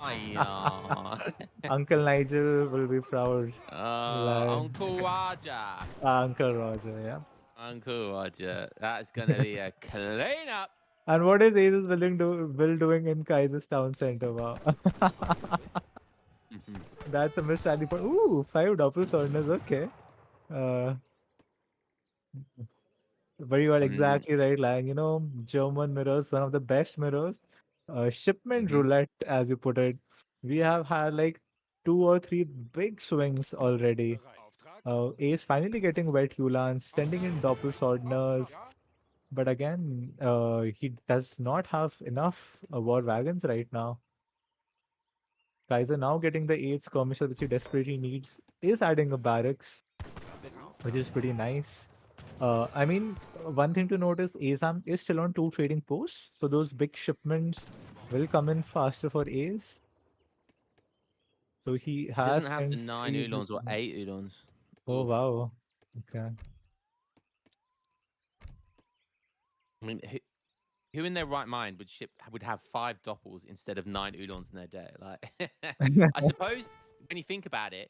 hiya. Uncle Nigel will be proud. Like Uncle Roger. Uncle Roger, yeah. Uncle Roger. That's gonna be a cleanup. And what is Aces Will doing in Kaiser's town center? Wow. That's a missed rally point. Ooh, five double surrenders. Okay. Uh, but you are Mm, exactly right, Lang. German mirrors, one of the best mirrors. Shipment mhm. roulette, as you put it. We have had like two or three big swings already. Ace finally getting wet Yulan, sending in double swordners. But again, he does not have enough war wagons right now. Kaiser now getting the 8th skirmisher which he desperately needs, is adding a barracks, which is pretty nice. I mean, one thing to notice, Aizamk is still on two trading posts, so those big shipments will come in faster for Ace. So he He doesn't has have the sent nine three. Oolongs or eight Oolongs. Oh Oof. wow. Okay. I mean, who in their right mind would have five doppels instead of nine Oolongs in their day? Like, I suppose when you think about it,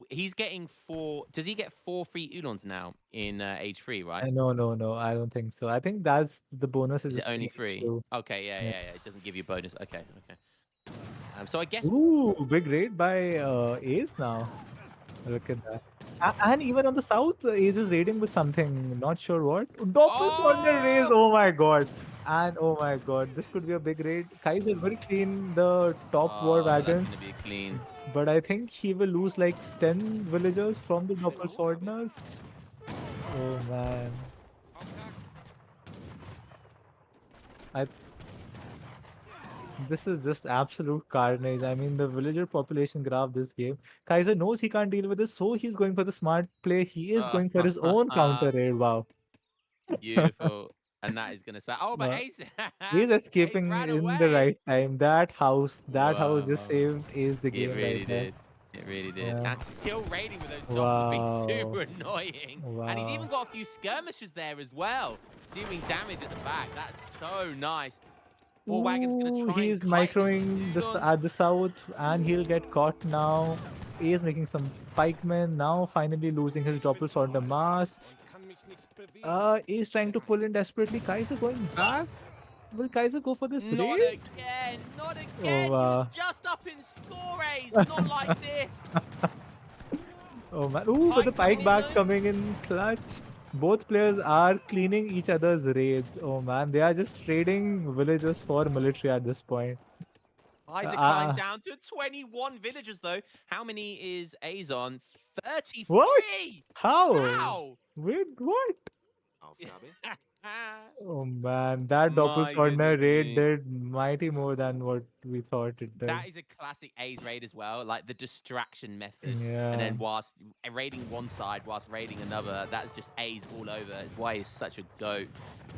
he's getting four. Does he get four free Oolongs now in age three? Right? No, no, no. I don't think so. I think that's the bonus is Is it just only age three? too. Okay, yeah, Yeah. yeah, yeah. It doesn't give you a bonus. Okay, okay. So I guess Ooh, big raid by Ace now. Look at that. And even on the south, Ace is raiding with something, not sure what. Doppels on the raise, oh, oh my god. And oh my god, this could be a big raid. Kaiser will clean the top war oh, that's wagons, gonna be a clean. but I think he will lose like 10 villagers from the Doppel Swordners. Oh man. I This is just absolute carnage. I mean, the villager population graph this game. Kaiser knows he can't deal with this, so he's going for the smart play. He is going for his own counter raid. Wow. Beautiful. And that is gonna smash. Oh, but Uh, Ace, He's Ace escaping ran in the away. right time. That house just Wow. saved is the It game right really there. did. It really did. Yeah. And still raiding with those doppels being Wow. super annoying. And he's even Wow. got a few skirmishers there as well, doing damage at the back. That's so nice. War Wagon's going to Ooh, try and he's kite these microing Udons. at the south, and he'll get caught now. He is making some pikemen now, finally losing his doppel sword the mass. He's trying to pull in desperately. Kaiser going back. Will Kaiser go for this Not raid? again. Not Oh, again. He was just up in score A's. Not like this. oh man. Ooh, but the Pike coming pike in back though. coming in clutch. Both players are cleaning each other's raids. Oh man, they are just trading villagers for military at this point. Isaac climbed Uh, down to 21 villagers though. How many is Azon? what? 33. How? How? Wait, what? Oh man, that My Doppelswordner goodness raid me. did mighty more than what we thought it did. That is a classic A's raid as well, like the distraction method. And Yeah, then whilst raiding one side, whilst raiding another, that's just A's all over. It's why he's such a goat.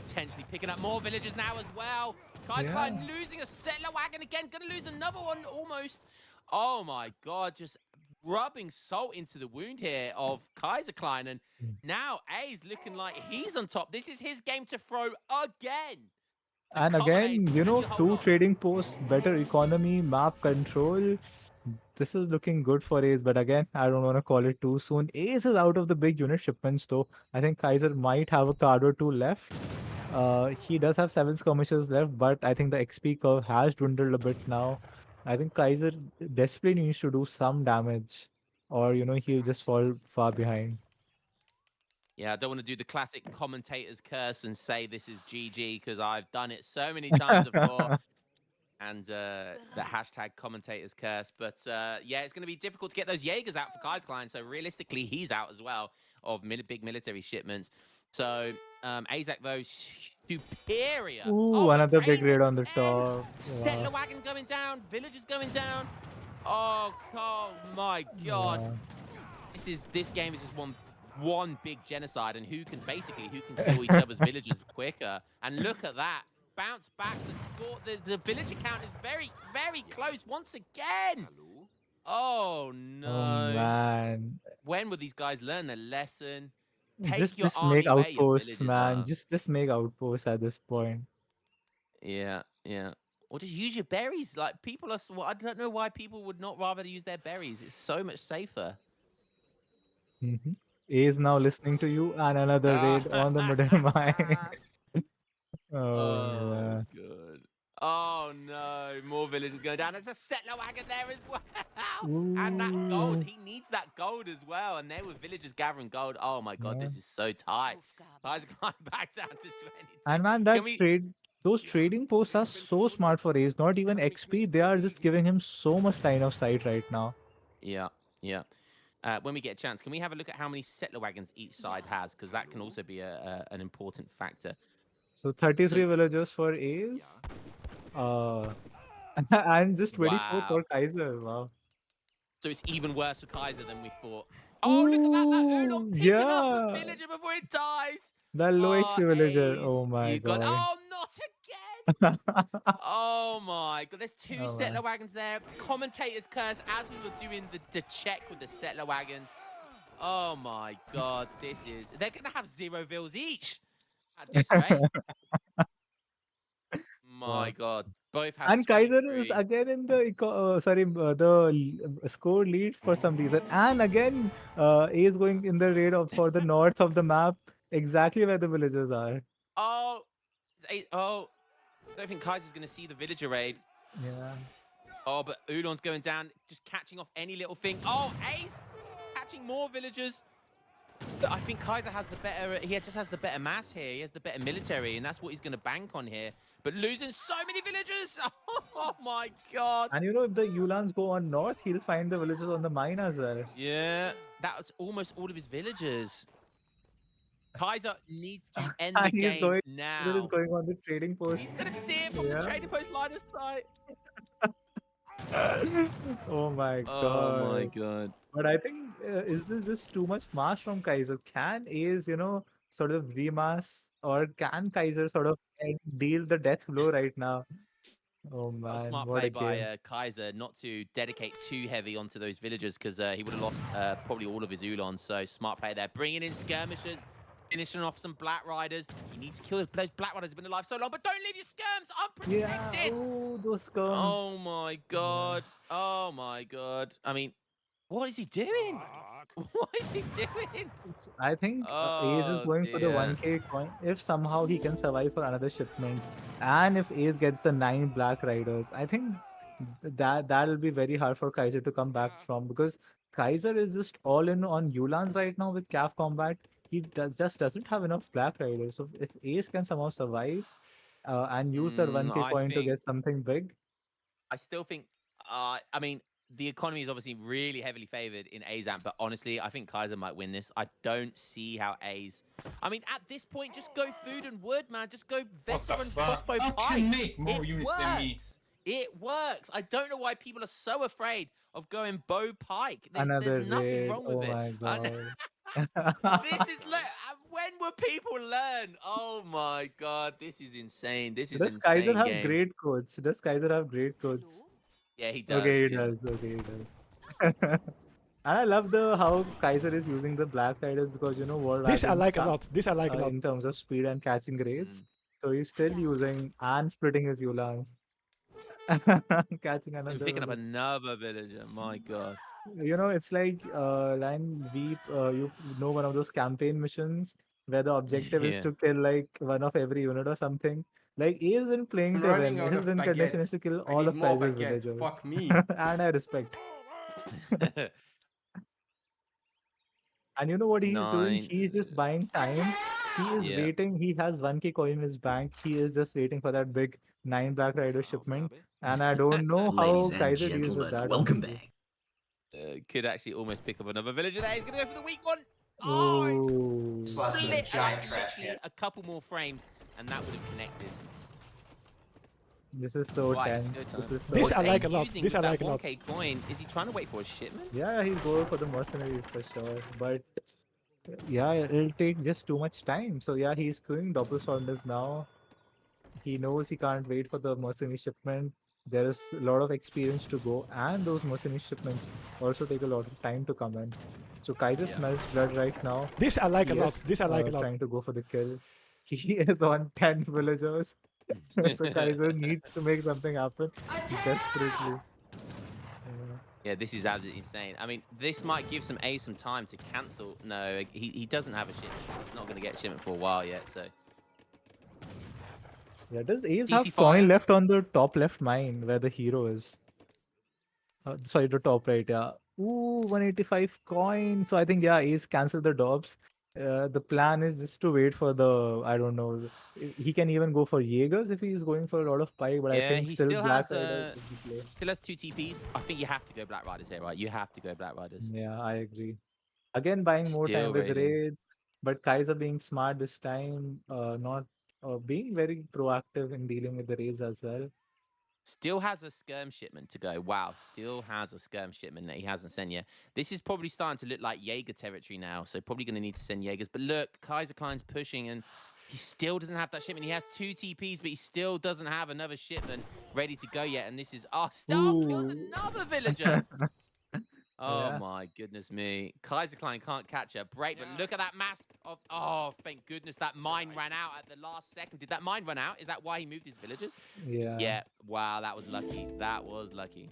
Potentially picking up more villagers now as well. yeah. Kaiserklein losing a settler wagon again. Gonna lose another one almost. Oh my god, just rubbing salt into the wound here of Kaiserklein. And Mm. now A's looking like he's on top. This is his game to throw again. So And come on, A's, again, can you hold two on? trading posts, better economy, map control. this is looking good for Ace, but again, I don't want to call it too soon. Ace is out of the big unit shipments, though. I think Kaiser might have a card or two left. He does have 7 skirmishes left, but I think the XP curve has dwindled a bit now. I think Kaiser desperately needs to do some damage, or he'll just fall far behind. Yeah, I don't want to do the classic commentator's curse and say this is GG because I've done it so many times before. And the hashtag commentators curse. But yeah, it's going to be difficult to get those Jaegers out for Kaiserklein. So realistically, he's out as well of big military shipments. So Aizamk, though, superior. Ooh, Oh, but another big raid raid on the again. top. Settler Wow. wagon going down. Villagers going down. Oh, oh my God. Yeah. This game is just one big genocide, and who can kill each other's villagers quicker. And look at that. Bounce back. The score, the villager count is very, very close once again. Oh Oh no. man. When will these guys learn their lesson? Take Just your just make army where your outposts, villagers man. are. Just make outposts at this point. Yeah, yeah. Or just use your berries. Like people are. Well, I don't know why people would not rather use their berries. It's so much safer. Hmm. A is now listening to you, and another Ah. raid on the middle mine. Oh Oh, yeah. good. Oh no, more villagers going down. There's a settler wagon there as well. And that gold. Ooh. He needs that gold as well. And there were villagers gathering gold. Oh my god, Yeah. this is so tight. Guys gone back down to 22. And man, Can that we those trading posts are so smart for Ace. Not even XP. They are just giving him so much line of sight right now. Yeah, yeah. When we get a chance, can we have a look at how many settler wagons each side has? Because that can also be an important factor. So So 33 villagers for Ace. Uh, and just 24 wow. for Kaiser. Wow. So it's even worse for Kaiser than we thought. Oh, look at that. That Oolong Ooh, picking off a yeah. villager before it dies. The low Oh, HP villager. Oh Ace. my You got. god. Oh, not again. Oh, my God. There's two Oh settler man. wagons there. Commentator's curse as we were doing the check with the settler wagons. Oh, my God. They're going to have 0 vills each at this rate. My Wow. God. Both have And Kaiser is 23. again in the score lead for some reason. And again, A is going in the raid for the north of the map, exactly where the villagers are. Oh, oh. I don't think Kaiser's going to see the villager raid. Yeah. Oh, but Oolong's going down, just catching off any little thing. Oh, Ace catching more villagers. But I think Kaiser has the better. He just has the better mass here. He has the better military, and that's what he's going to bank on here. But losing so many villagers. Oh my god. And if the Yulans go on north, he'll find the villagers on the mine as well. Yeah, that was almost all of his villagers. Kaiser needs to end the And he's game going, Kaiser is now. going on the trading post. He's going to see it from the Yeah. trading post line of sight. Oh my Oh my god. god. But I think, is this just too much mass from Kaiser? Can Ace, sort of remass, or can Kaiser sort of deal the death blow right now? Oh That was man, smart what play a by game. Kaiser not to dedicate too heavy onto those villagers because he would have lost probably all of his Ulons. So smart play there. Bringing in skirmishers, finishing off some Black Riders. You need to kill those Black Riders. Have been alive so long, but don't leave your skirms Yeah, unprotected. oh, those skirms. Oh my Yeah. god. Oh my god. I mean, what is he doing? What is he doing? I think Ace is Oh going for the dear. 1k coin if somehow he can survive for another shipment. And if Ace gets the 9 Black Riders, I think that'll be very hard for Kaiser to come back from, because Kaiser is just all in on Yulans right now with calf combat. He just doesn't have enough Black Riders. So if Ace can somehow survive and use the I 1k coin to think get something big. I still think, I mean, the economy is obviously really heavily favored in Azamp, but honestly, I think Kaiser might win this. I don't see how A's. I mean, at this point, just go food and wood, man. Just go What the veteran fuck? crossbow How can you pike. make more It units than me? works. It works. I don't know why people are so afraid of going bow pike. There's Another nothing raid. wrong with Oh it. my And god. this is when will people learn? Oh my god, this is insane. This is Does Kaiser insane have game. great codes? Does Kaiser have great codes? Yeah, he does. Okay, he Yeah. does. Okay, he does. And I love the how Kaiser is using the Black Riders, because War This I Wagons like a suck lot. This I like a lot. in terms of speed and catching Mm. rates. So he's still using and splitting his Yulans. Catching And another picking up village. another villager. My God. It's like Line Veep, you know one of those campaign missions where the objective is Yeah. to kill like one of every unit or something. Like he isn't playing I'm to win. running out His of win condition is baguettes. to kill I all need of more Kaiser's baguettes. villagers. Fuck me. And I respect. And you know what he's doing? Nine. He's just buying time. He is Yeah. waiting. He has 1K coin in his bank. He is just waiting for that big 9 Black Rider shipment. And I don't know Ladies how and Kaiser deals with gentlemen, that, welcome honestly. back. Could actually almost pick up another villager there. He's going to go for the weak one. Oh, it's Oh. Slash me with a giant trash literally can. a couple more frames, and that would have connected. This is so Right, it's tense. go This time. is so This I What's like Ace a lot. using This with I that like a lot. 1K coin? Is he trying to wait for a shipment? Yeah, he's going for the mercenary for sure. But yeah, it'll take just too much time. So yeah, he's doing double saunders now. He knows he can't wait for the mercenary shipment. There is a lot of experience to go, and those mercenary shipments also take a lot of time to come in. So Kaiser Yeah. smells blood right now. This I like He a lot. is This I like a lot. trying to go for the kill. He is on 10 villagers. So Kaiser needs to make something happen desperately. Yeah, this is absolutely insane. I mean, this might give some Ace some time to cancel. No, he doesn't have a shipment. He's not going to get a shipment for a while yet, so. Yeah, does Ace DC have fire. coin left on the top left mine where the hero is? Sorry, the top right, yeah. Ooh, 185 coin. So I think, yeah, Ace cancel the drops. The plan is just to wait for the, I don't know. He can even go for Jaegers if he's going for a lot of pike, but I Yeah, think he still still Black has Rider is the play. still has 2 TPs. I think you have to go Black Riders here, right? You have to go Black Riders. Yeah, I agree. Again, buying more time Still with raiding. raids, but Kaiser being smart this time, not being very proactive in dealing with the raids as well. Still has a skirm shipment to go. Wow, still has a skirm shipment that he hasn't sent yet. This is probably starting to look like Jaeger territory now, so probably going to need to send Jaegers. But look, Kaiserklein's pushing, and he still doesn't have that shipment. He has 2 TPs, but he still doesn't have another shipment ready to go yet. And this is, oh, Star kills Ooh. another villager. Oh Yeah. my goodness me. Kaiserklein can't catch a break, but look at that mass of, oh, thank goodness that mine ran out at the last second. Did that mine run out? Is that why he moved his villagers? Yeah. Yeah, wow, that was lucky. That was lucky.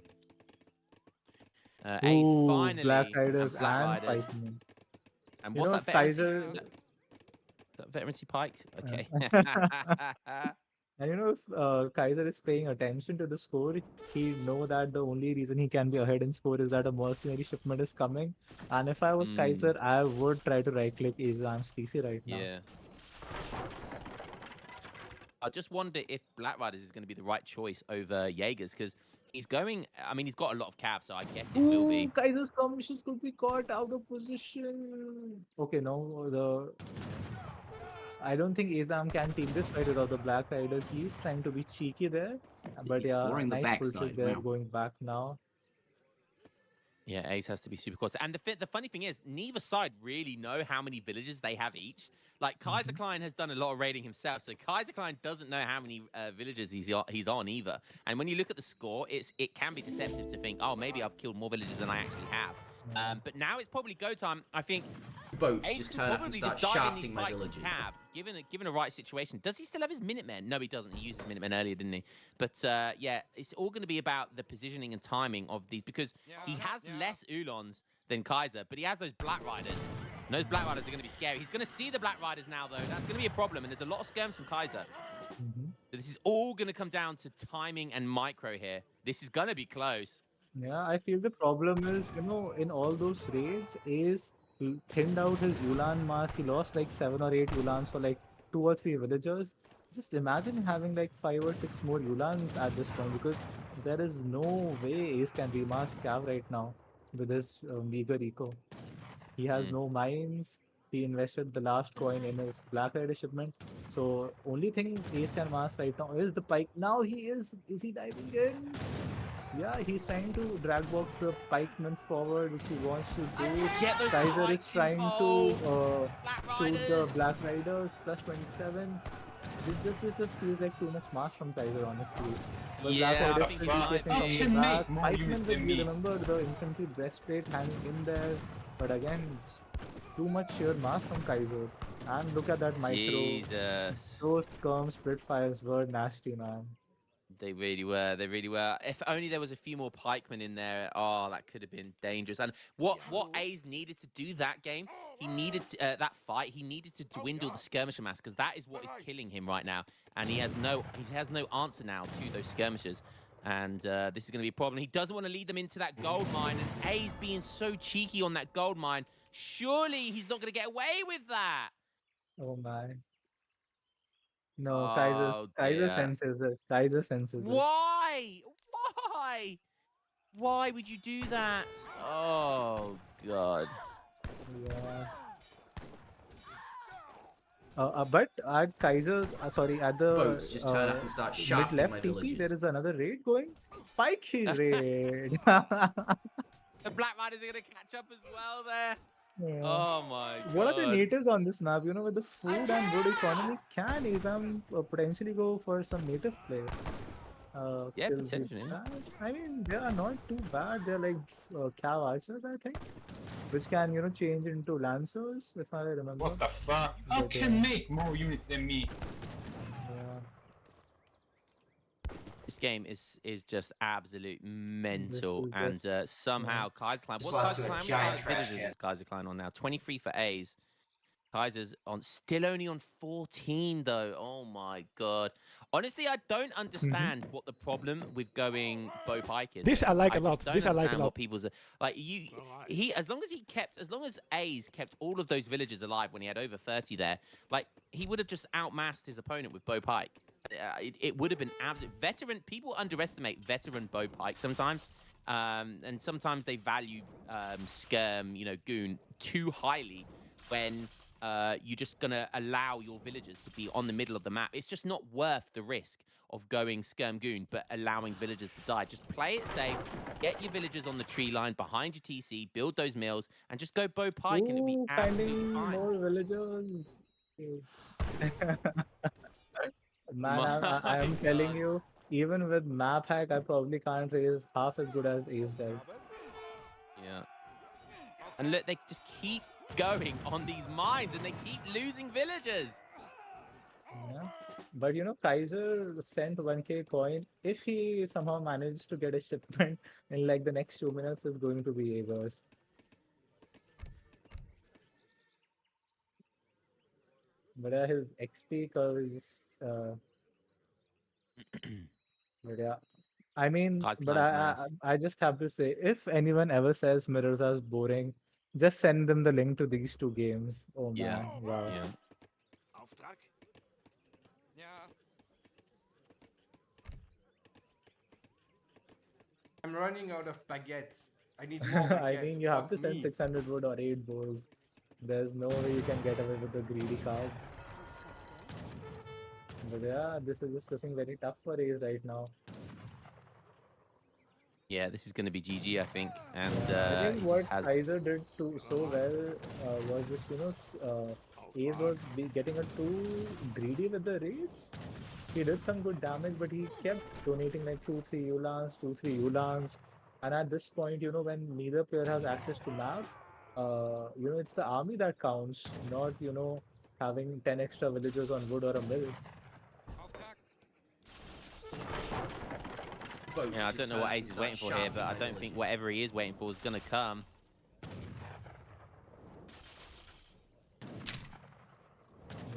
Ace Ooh, finally, Black Riders and Black and Riders. Pikemen. And You what's know, that if veterancy? Kaiser, Is that veterancy pike? Okay. and if Kaiser is paying attention to the score, he know that the only reason he can be ahead in score is that a mercenary shipment is coming. And if I was Kaiser, I would try to right click Aizamk's TC right now. Yeah. I just wonder if Black Riders is going to be the right choice over Jaegers because he's going. I mean, he's got a lot of cabs, so I guess it will be. Kaiser's commissions could be caught out of position. Okay, no, I don't think Aizamk can take this fight without the Black Riders. He's trying to be cheeky there. But yeah, Exploring the nice pull trick backside. there, Wow. going back now. Yeah, Ace has to be super cautious. And the funny thing is, neither side really know how many villages they have each. Like, Kaiserklein has done a lot of raiding himself, so Kaiserklein doesn't know how many villages he's on either. And when you look at the score, it can be deceptive to think, oh, maybe I've killed more villages than I actually have. But now it's probably go time. I think Boats Ace just could turn up and probably start just dive in these shafting my fights with villagers. Cab, given a right situation. Does he still have his Minutemen? No, he doesn't. He used his Minutemen earlier, didn't he? But yeah, it's all going to be about the positioning and timing of these because he has less Ulons than Kaiser, but he has those Black Riders. And those Black Riders are going to be scary. He's going to see the Black Riders now, though. That's going to be a problem, and there's a lot of skirms from Kaiser. So this is all going to come down to timing and micro here. This is going to be close. Yeah, I feel the problem is, in all those raids, Ace thinned out his Ulan mass. He lost like 7 or 8 Ulans for like 2 or 3 villagers. Just imagine having like 5 or 6 more Ulans at this point because there is no way Ace can remass Cav right now with his meager eco. He has no mines. He invested the last coin in his Black Rider shipment. So only thing Ace can mass right now is the pike. Now he is he diving in? Yeah, he's trying to drag box the pikeman forward, which he wants to do. Get those Kaiser is pikes trying involved. to Black shoot the Riders. Black Riders plus 27. This just feels like too much mass from Kaiser, honestly. But Yeah, Black I Riders think still it might chasing be. from the back. More Pikeman units will than be, me. remember, the infantry breastplate hanging in there. But again, too much sheer mass from Kaiser. And look at that micro. Jesus. Those skirm split fires were nasty, man. They really were. They really were. If only there was a few more pikemen in there. Oh, that could have been dangerous. And what A's needed to do that game, he needed to, that fight. He needed to dwindle the skirmisher mass because that is what is killing him right now. And he has no answer now to those skirmishers. And this is going to be a problem. He doesn't want to lead them into that gold mine. And A's being so cheeky on that gold mine. Surely he's not going to get away with that. Oh my. No, Oh Kaiser dear. senses it. Kaiser senses it. Why? Why? Why would you do that? Oh god. Yeah. But at Kaiser's, sorry, at the Boats just turn up and start mid shafting left my TP, villages. there is another raid going. Pike kill raid. The Black Riders are gonna catch up as well there. Yeah. Oh my god. What are the natives on this map? You know, with the food and wood economy, can Aizamk potentially go for some native play? Yeah, kills the potentially. bad? I mean, they are not too bad. They're like cav archers, I think, which can, you know, change into lancers, if I remember. What the fuck? How But, can make more units than me? Yeah. This game is just absolute mental, is and just- somehow Kaiserklein. Just What's last to a Kaiserklein? What giant kind of trash villages can. is Kaiserklein on now? 23 for A's. Kaiser's on still only on 14 though. Oh my god. Honestly, I don't understand what the problem with going Bo Pike is. This I like a just lot. don't This I like a understand lot. what people's like he as long as A's kept all of those villagers alive when he had over 30 there, like he would have just outmassed his opponent with Bo Pike. It would have been absolute veteran. People underestimate veteran Bo Pike sometimes. And sometimes they value skirm, you know, goon too highly when you're just going to allow your villagers to be on the middle of the map. It's just not worth the risk of going skirm goon, but allowing villagers to die. Just play it safe, get your villagers on the tree line behind your TC, build those mills, and just go Bo Pike, and it'll be absolutely finding fine. more villagers. Man, My I am telling God. you, even with map hack, I probably can't raise half as good as Ace does. Yeah. And look, they just keep going on these mines, and they keep losing villagers. Yeah. But you know, Kaiser sent 1k coin. If he somehow managed to get a shipment in like the next 2 minutes, is going to be Aegis. But his XP curve is but yeah. I mean, but Kaiserklein's nice. I just have to say, if anyone ever says mirrors are boring, just send them the link to these two games. Oh Yeah. man, wow. Yeah. Auftrag? Ja. I'm running out of baguettes. I need more baguettes. I mean, you have to Fuck send me. 600 wood or 8 bows. There's no way you can get away with the greedy cards. But yeah, this is just looking very tough for Ace right now. Yeah, this is going to be GG, I think. And I he think just what has. Kaiser did so well was just, you know, Ace was getting too greedy with the raids. He did some good damage, but he kept donating like 2-3 Ulans, 2-3 Ulans. And at this point, you know, when neither player has access to map, you know, it's the army that counts, not, you know, having 10 extra villagers on wood or a mill. Boats Yeah, I just don't know turn what up Ace and is start waiting for here, but I shafting my don't think villages. whatever he is waiting for is going to come.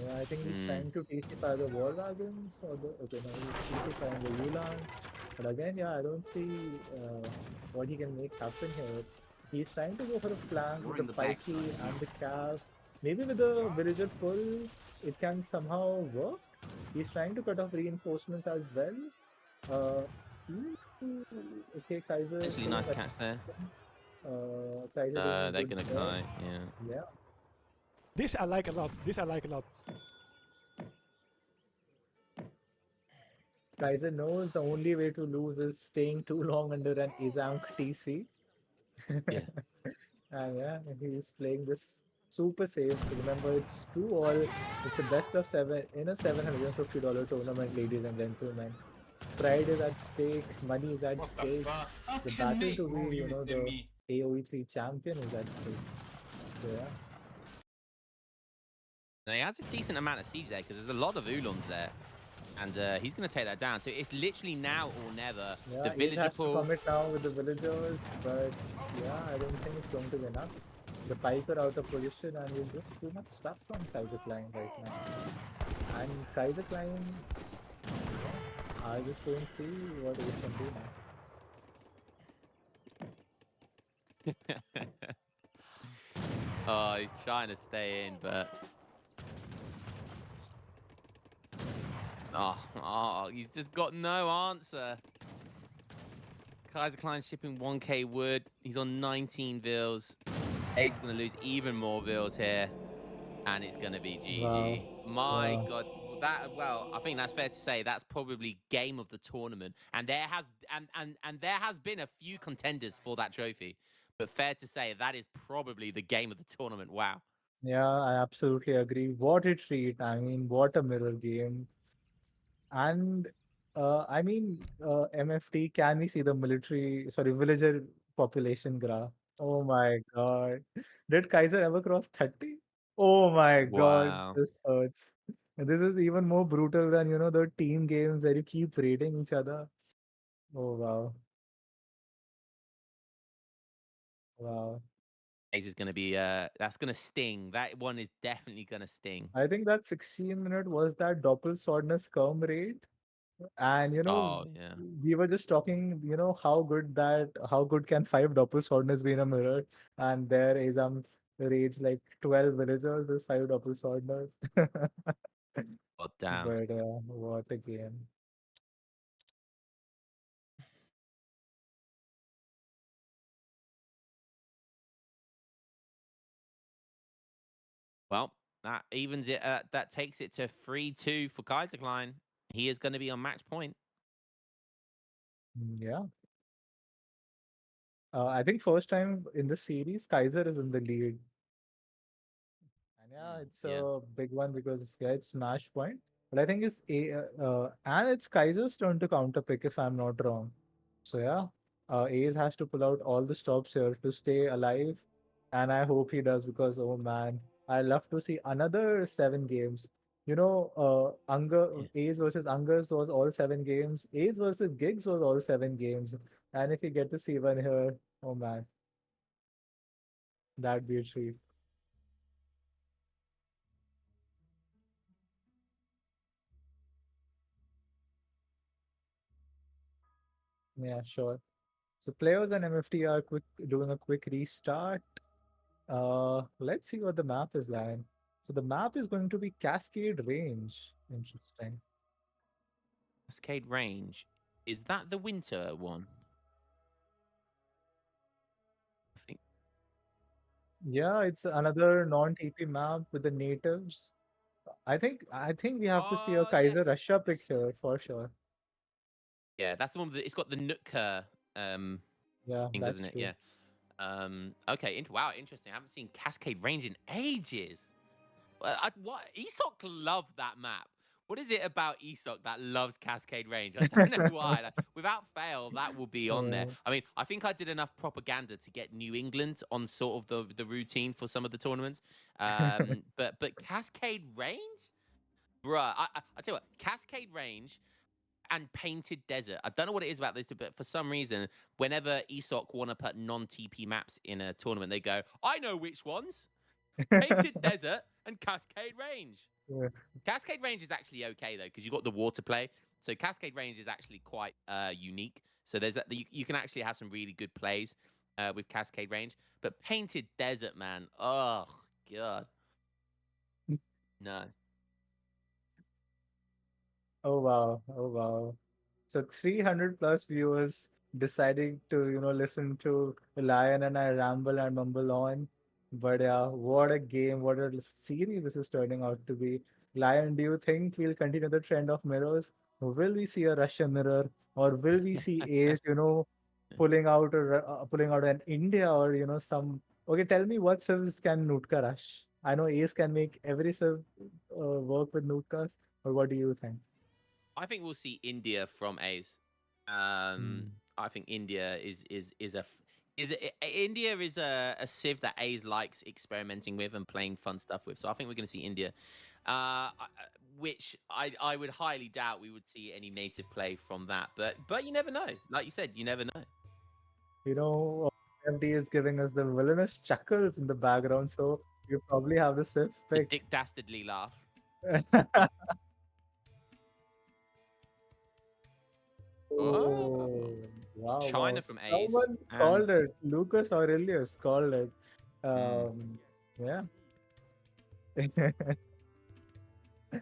Yeah, I think he's trying to TC-fy the war wagons or the okay, no, he's TC-fying the Ulans. But again, yeah, I don't see what he can make happen here. He's trying to go for a flank more with in the the backside. pikey and the calf. Maybe with the villager pull, it can somehow work. He's trying to cut off reinforcements as well. Okay, Kaiser. Actually, nice catch there. Kaiser doing a They're good going to job. kite, yeah. Yeah. This I like a lot. This I like a lot. Kaiser knows the only way to lose is staying too long under an Aizamk TC. Yeah. And yeah, he's playing this super safe. Remember, it's 2-all. It's a best of 7 in a $750 tournament, ladies and gentlemen. Pride is at stake, money is at What the stake. fuck? How The can battle make to more be, you units know, than the me? AoE3 champion is at stake. So yeah. Now, he has a decent amount of siege there because there's a lot of Ulons there. And he's going to take that down. So it's literally now or never. Yeah, The Ace villager has to pool. commit now with the villagers, but yeah, I don't think it's going to be enough. The Piper out of position, and it's just too much stuff from Kaiserklein right now. And Kaiserklein, I just don't see what Ace can do now. Oh, he's trying to stay in, but he's just got no answer. Kaiserklein shipping 1k wood. He's on 19 vils. Ace is going to lose even more vils here, and it's going to be GG. Wow. My Wow. God, I think that's fair to say that's probably game of the tournament, and there has been a few contenders for that trophy, but fair to say that is probably the game of the tournament. Wow. Yeah, I absolutely agree. What a treat. I mean, what a mirror game. And I mean, MFT, can we see the villager population graph? Oh my God. Did Kaiser ever cross 30? Oh my God, Wow. this hurts. And this is even more brutal than, the team games where you keep raiding each other. Oh wow. Wow. Ace is going to be that's going to sting. That one is definitely going to sting. I think that 16-minute was that Doppel Swordness Skirm raid. And Oh yeah. we were just talking, how good can five doppelswordness be in a mirror? And there Aizamk raids like 12 villagers with five doppelswordness. God damn. But what a game. Well, that evens it. That takes it to 3-2 for Kaiserklein. He is going to be on match point. Yeah. I think first time in the series, Kaiser is in the lead. And yeah, it's Yeah. a big one because yeah, it's match point. But I think and it's Kaiser's turn to counter pick if I'm not wrong. So yeah, Ace has to pull out all the stops here to stay alive, and I hope he does because oh man, I love to see another 7 games. Yeah. Ace versus Angus was all 7 games. Ace versus Gigs was all 7 games, and if you get to see one here, oh man, that'd be a treat. Yeah, sure. So players and MFT are doing a quick restart. Let's see what the map is like. So the map is going to be Cascade Range. Interesting. Cascade Range. Is that the winter one? I think. Yeah, it's another non-TP map with the natives. I think we have to see a Oh Kaiser yes. Russia pick here for sure. Yeah, that's the one. It's got the Nootka Yeah, things, that's isn't it? true. Yeah. Okay. Wow. Interesting. I haven't seen Cascade Range in ages. What ESOC love that map. What is it about ESOC that loves Cascade Range? I don't know why. Like, without fail, that will be on there. Uh, I mean, I think I did enough propaganda to get New England on sort of the routine for some of the tournaments. But Cascade Range, bruh. I tell you what, Cascade Range and Painted Desert. I don't know what it is about those two, but for some reason, whenever ESOC want to put non-TP maps in a tournament, they go, "I know which ones." Painted Desert and Cascade Range. yeah. Cascade Range is actually okay though because you got the water play. So Cascade Range is actually quite unique. So you can actually have some really good plays with Cascade Range. But Painted Desert, man, oh god, no. Oh wow. Oh wow. So 300 plus viewers deciding to, listen to Lion and I ramble and mumble on. But yeah, what a game, what a series this is turning out to be. Lion, do you think we'll continue the trend of mirrors? Will we see a Russian mirror? Or will we see Ace, pulling out an India or, some. Okay, tell me what civs can Nutka rush? I know Ace can make every civ work with Nutkas, or what do you think? I think we'll see India from Ace. Hmm. I think India India is a civ that A's likes experimenting with and playing fun stuff with. So I think we're going to see India, which I would highly doubt we would see any native play from that. But you never know. Like you said, you never know. You know, MD is giving us the villainous chuckles in the background, so you probably have the Sif The pick. Dick Dastardly laugh. Oh, wow, wow. China from A's. Someone And called it. Lucas Aurelius called it. Mm. Yeah.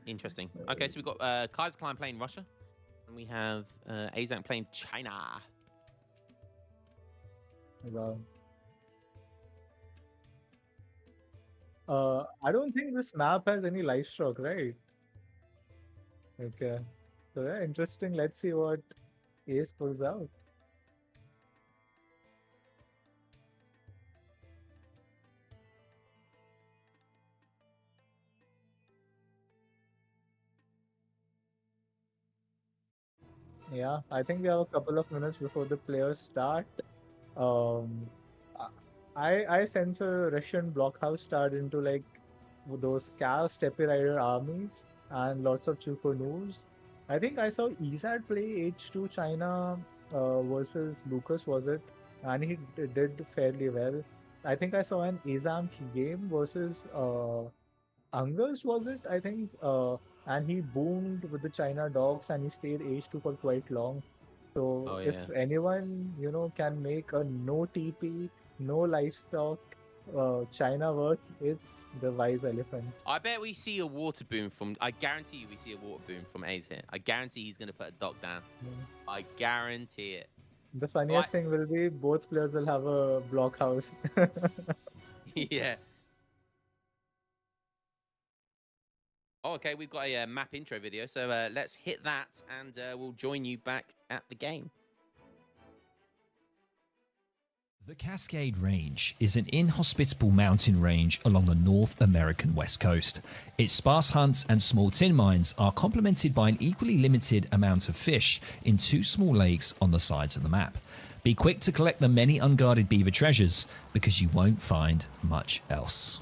Interesting. Okay, so we've got Kaiserklein playing Russia, and we have Aizamk playing China. Wow. I don't think this map has any life stroke, right? Okay. So yeah, interesting. Let's see what Ace pulls out. Yeah, I think we have a couple of minutes before the players start. Um, I sense a Russian blockhouse start into like those Cav Steppe Rider armies and lots of Chukonus. I think I saw Ezad play H2 China versus Lucas, was it? And he did fairly well. I think I saw an Aizamk game versus Angus, was it? I think, and he boomed with the China dogs and he stayed H2 for quite long. So Oh if yeah. anyone, can make a no TP, no livestock China work, it's the wise elephant. I bet we see a water boom from. I guarantee you, we see a water boom from A's here. I guarantee he's going to put a dock down. I guarantee it. The funniest thing will be both players will have a blockhouse. Yeah. Oh, okay, we've got a map intro video, so let's hit that, and we'll join you back at the game. The Cascade Range is an inhospitable mountain range along the North American west coast. Its sparse hunts and small tin mines are complemented by an equally limited amount of fish in two small lakes on the sides of the map. Be quick to collect the many unguarded beaver treasures, because you won't find much else.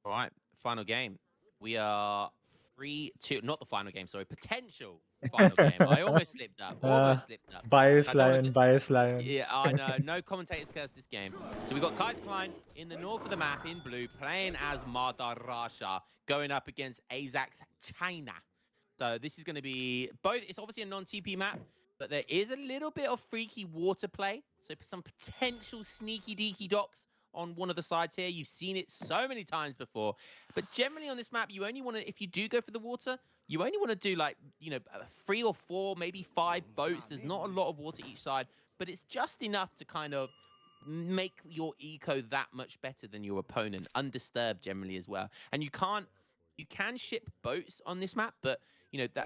All right, final game. We are 3-2. Not the final game, sorry. Potential final game. I almost slipped up. Almost slipped up. Bias I don't wanna lion, do- bias lion. Yeah, I know. No commentators curse this game. So we've got Kaiserklein in the north of the map in blue, playing as Madarasha, going up against Aizamk's China. So this is going to be both. It's obviously a non-TP map, but there is a little bit of freaky water play. So some potential sneaky deaky docks on one of the sides here. You've seen it so many times before. But generally on this map, you only want to, if you do go for the water, you only want to do like, 3 or 4, maybe 5 boats. There's not a lot of water each side, but it's just enough to kind of make your eco that much better than your opponent, undisturbed generally as well. And you can ship boats on this map, but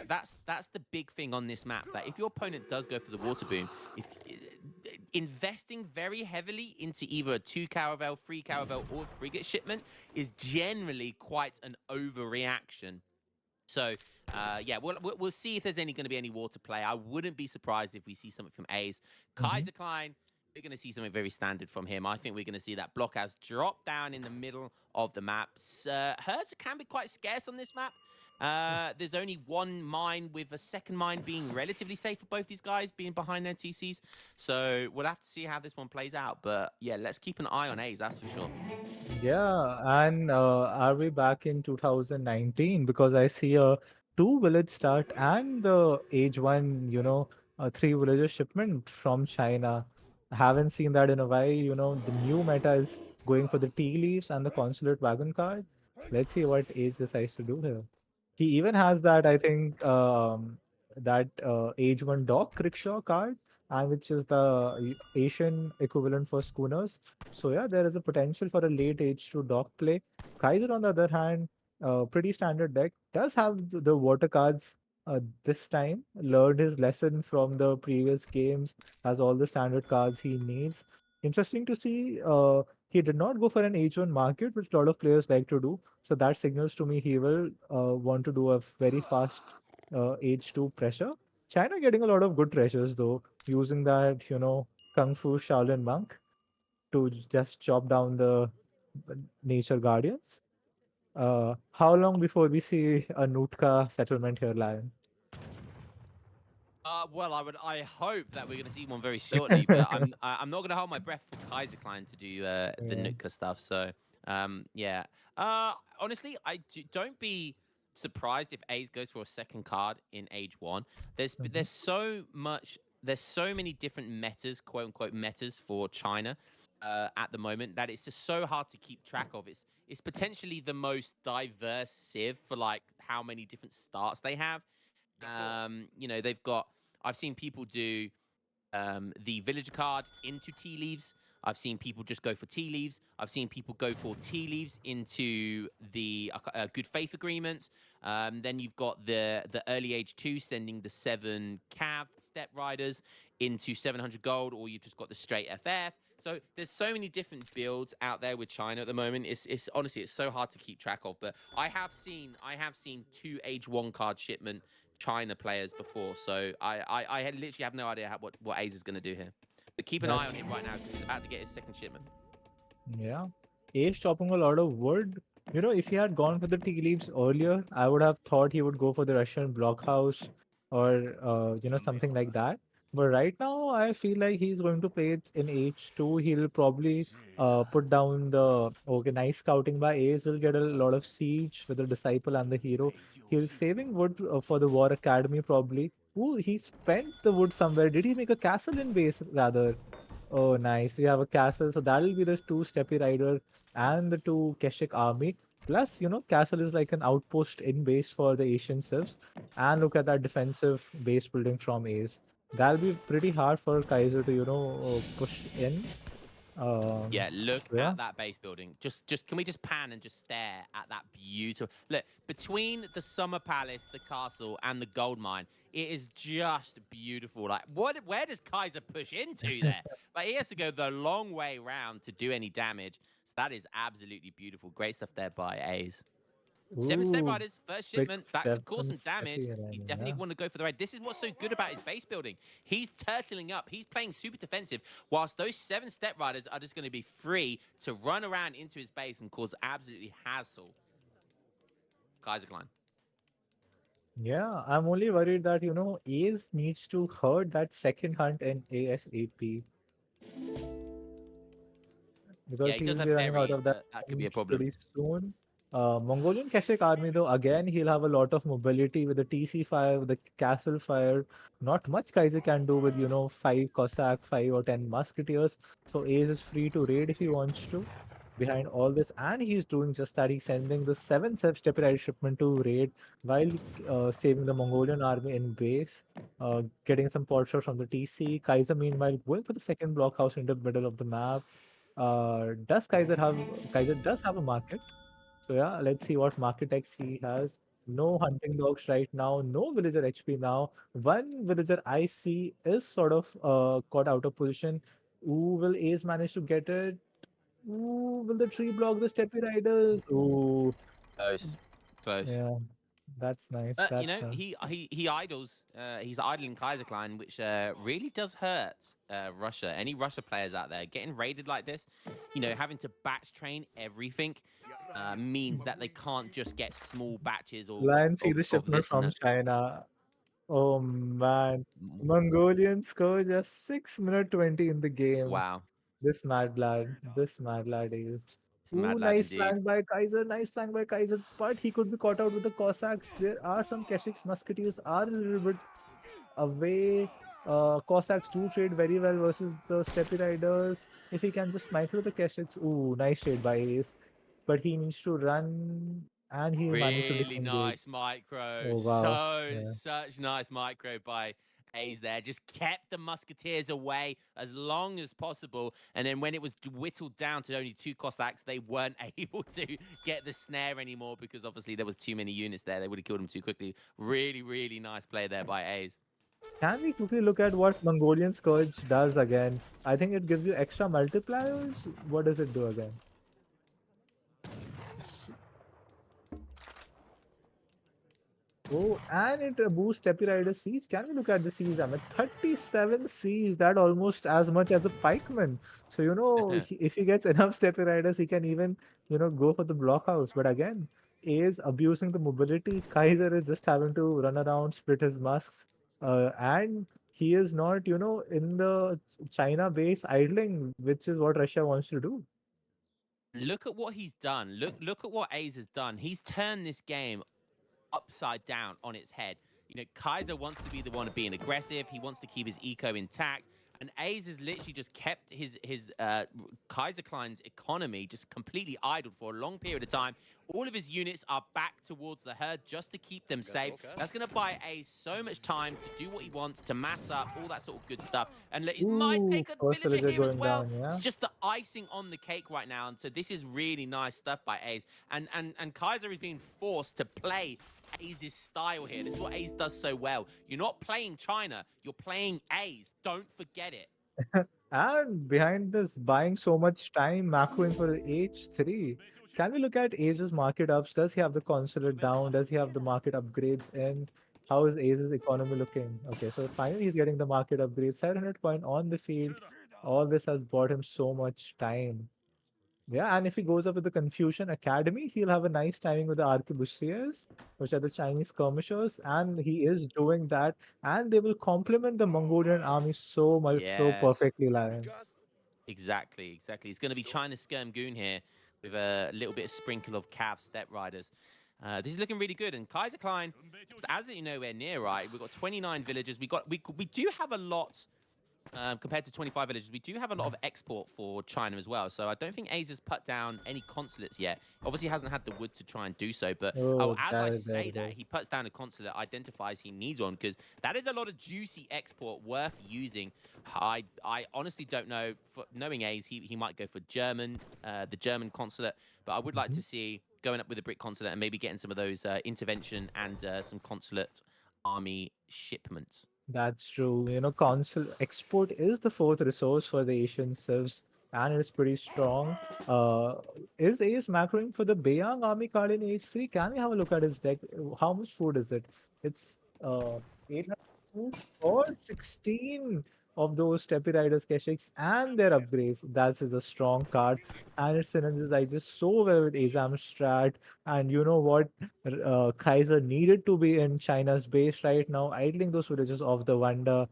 that's the big thing on this map, that if your opponent does go for the water boom, if investing very heavily into either a 2 caravel, 3 caravel, or frigate shipment is generally quite an overreaction. So, yeah, we'll see if there's going to be any water play. I wouldn't be surprised if we see something from A's. Kaiserklein, we're going to see something very standard from him. I think we're going to see that blockhouse drop down in the middle of the map. Herds can be quite scarce on this map. There's only one mine, with a second mine being relatively safe for both these guys, being behind their TCs. So we'll have to see how this one plays out. But yeah, let's keep an eye on A's, that's for sure. Yeah, and are we back in 2019? Because I see a 2 village start and the age 1, a 3 villager shipment from China. I haven't seen that in a while. The new meta is going for the tea leaves and the consulate wagon card. Let's see what Age decides to do here. He even has that, I think, that age 1 dock rickshaw card, and which is the Asian equivalent for schooners. So yeah, there is a potential for a late age to dock play. Kaiser, on the other hand, pretty standard deck, does have the water cards this time, learned his lesson from the previous games, has all the standard cards he needs. Interesting to see. He did not go for an H1 market, which a lot of players like to do. So that signals to me he will want to do a very fast H2 pressure. China getting a lot of good treasures though, using that, Kung Fu Shaolin monk to just chop down the nature guardians. How long before we see a Nootka settlement here, Lion? Well, I hope that we're going to see one very shortly, but I'm not going to hold my breath for Kaiserklein to do the Yeah. Nootka stuff. So, yeah. Honestly, don't be surprised if Ace goes for a second card in Age One. Mhm. There's so much. There's so many different metas, quote unquote metas for China at the moment that it's just so hard to keep track of. It's potentially the most diverse civ for like how many different starts they have. They've got. I've seen people do the villager card into tea leaves. I've seen people just go for tea leaves. I've seen people go for tea leaves into the good faith agreements. Then you've got the early age two sending the 7 cav step riders into 700 gold, or you've just got the straight FF. So there's so many different builds out there with China at the moment. It's honestly it's so hard to keep track of. But I have seen 2 Age 1 card shipment China players before, so I had literally have no idea what Ace is going to do here. But keep an eye That's on him right now because he's about to get his second shipment. Yeah. Ace chopping a lot of wood. If he had gone for the tea leaves earlier, I would have thought he would go for the Russian blockhouse or something like that. But right now, I feel like he's going to play it in H2. He'll probably put down the nice scouting by Ace. Will get a lot of siege with the disciple and the hero. He's saving wood for the War Academy probably. Ooh, he spent the wood somewhere. Did he make a castle in base rather? Oh, nice. We have a castle. So that'll be the two Steppy Rider and the two Keshik army. Plus, castle is like an outpost in base for the Asian civs. And look at that defensive base building from Ace. That'll be pretty hard for Kaiser to, push in. Yeah, look Yeah. at that base building. Just can we just pan and just stare at that beautiful look between the summer palace, the castle, and the gold mine? It is just beautiful. Like, where does Kaiser push into there? Like, he has to go the long way round to do any damage. So that is absolutely beautiful. Great stuff there by A's. 7 step Ooh, riders, first big shipment. That could step cause and some damage. Steppy He's Rider. definitely Yeah. want to go for the raid. This is what's so good about his base building. He's turtling up. He's playing super defensive, whilst those 7 step riders are just going to be free to run around into his base and cause absolutely hassle. Kaiserklein. Yeah, I'm only worried that, Ace needs to hurt that second hunt in ASAP Yeah, because he does he'll have be running out berries, of that but that could be a hunt problem. pretty soon. Mongolian Keshik army, though, again, he'll have a lot of mobility with the TC fire, with the castle fire. Not much Kaiser can do with, 5 Cossack, 5 or 10 musketeers. So Ace is free to raid if he wants to. Behind all this, and he's doing just that. He's sending the 7 step ride shipment to raid while saving the Mongolian army in base, getting some pot shots from the TC. Kaiser, meanwhile, going for the second blockhouse in the middle of the map. Does Kaiser does have a market? So yeah, let's see what market X he has. No hunting dogs right now, no villager HP now. One villager I see is sort of caught out of position. Ooh, will Ace manage to get it? Ooh, will the tree block the Steppy Riders? Ooh, Close. Close. yeah, that's nice. But That's nice. he idles. He's idling Kaiserklein, which really does hurt Russia. Any Russia players out there getting raided like this, having to batch train everything means that they can't just get small batches Lion see the of shipment this and from that. China. Oh man, Mongolian score just 6 minute 20 in the game. Wow, This mad lad is. it's a Ooh, mad lad nice indeed. flank by Kaiser, nice flank by Kaiser, but he could be caught out with the Cossacks. There are some Keshiks, Musketeers are a little bit away. Cossacks do trade very well versus the Steppy Riders. If he can just micro the Keshiks, ooh, nice trade by Ace. But he needs to run and he managed to Really disengage. nice micro. Oh wow. Yeah. Such nice micro by A's there just kept the musketeers away as long as possible, and then when it was whittled down to only 2 Cossacks, they weren't able to get the snare anymore because obviously there was too many units there. They would have killed them too quickly. Really, really nice play there by A's. Can we quickly look at what Mongolian Scourge does again? I think it gives you extra multipliers. What does it do again? Oh, and it boosts Steppy Rider siege. Can we look at the siege damage? 37 siege, that almost as much as a pikeman. So, if he gets enough Steppy Riders, he can even, go for the blockhouse. But again, A is abusing the mobility. Kaiser is just having to run around, split his musks. And he is not, in the China base idling, which is what Russia wants to do. Look at what he's done. Look at what A's has done. He's turned this game upside down on its head. Kaiser wants to be the one being aggressive. He wants to keep his eco intact. And A's has literally just kept his Kaiserklein's economy just completely idled for a long period of time. All of his units are back towards the herd just to keep them safe. That's going to buy A's so much time to do what he wants, to mass up, all that sort of good stuff. And it might take a villager here as well. Down, yeah. It's just the icing on the cake right now. And so this is really nice stuff by A's. And Kaiser is being forced to play A's style here. This is what A's does so well. You're not playing China, you're playing A's. Don't forget it. And behind this, buying so much time, macroing for H3. Can we look at A's market ups? Does he have the consulate down? Does he have the market upgrades in? How is A's economy looking? Okay, so finally he's getting the market upgrades. 700 point on the field. All this has bought him so much time. Yeah, and if he goes up with the Confucian Academy, he'll have a nice timing with the arquebusiers, which are the Chinese skirmishers, and he is doing that, and they will complement the Mongolian army so much, so Yes. perfectly, Lion. Exactly. It's going to be China's Skirmgoon here with a little bit of sprinkle of Cav Step Riders. This is looking really good, and Kaiserklein is absolutely nowhere near right. We've got 29 villagers. We do have a lot. Compared to 25 villages, we do have a lot of export for China as well. So I don't think A's has put down any consulates yet. Obviously, he hasn't had the wood to try and do so. But as I say that, he puts down a consulate, identifies he needs one, because that is a lot of juicy export worth using. I honestly don't know. Knowing A's, he might go for German, the German consulate. But I would like to see going up with a brick consulate and maybe getting some of those intervention and some consulate army shipments. That's true. Consul export is the fourth resource for the Asian civs, and it's pretty strong. Is Ace macroing for the Beiyang army card in H3? Can we have a look at his deck? How much food is it? It's 800 food or 16 of those Steppy Riders Keshiks and their upgrades. That is a strong card, and it synergizes so well with Aizamk strat. And you know what? Kaiser needed to be in China's base right now, idling those villages off the wonder.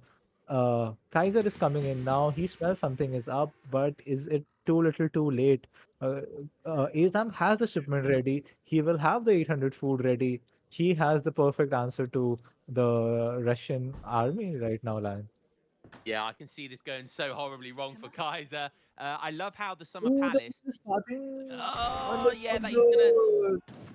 Kaiser is coming in now. He smells something is up, but is it too little too late? Aizamk has the shipment ready. He will have the 800 food ready. He has the perfect answer to the Russian army right now, Lion. Yeah, I can see this going so horribly wrong for Kaiser. I love how the Summer Ooh, Palace. this is starting Oh, yeah, that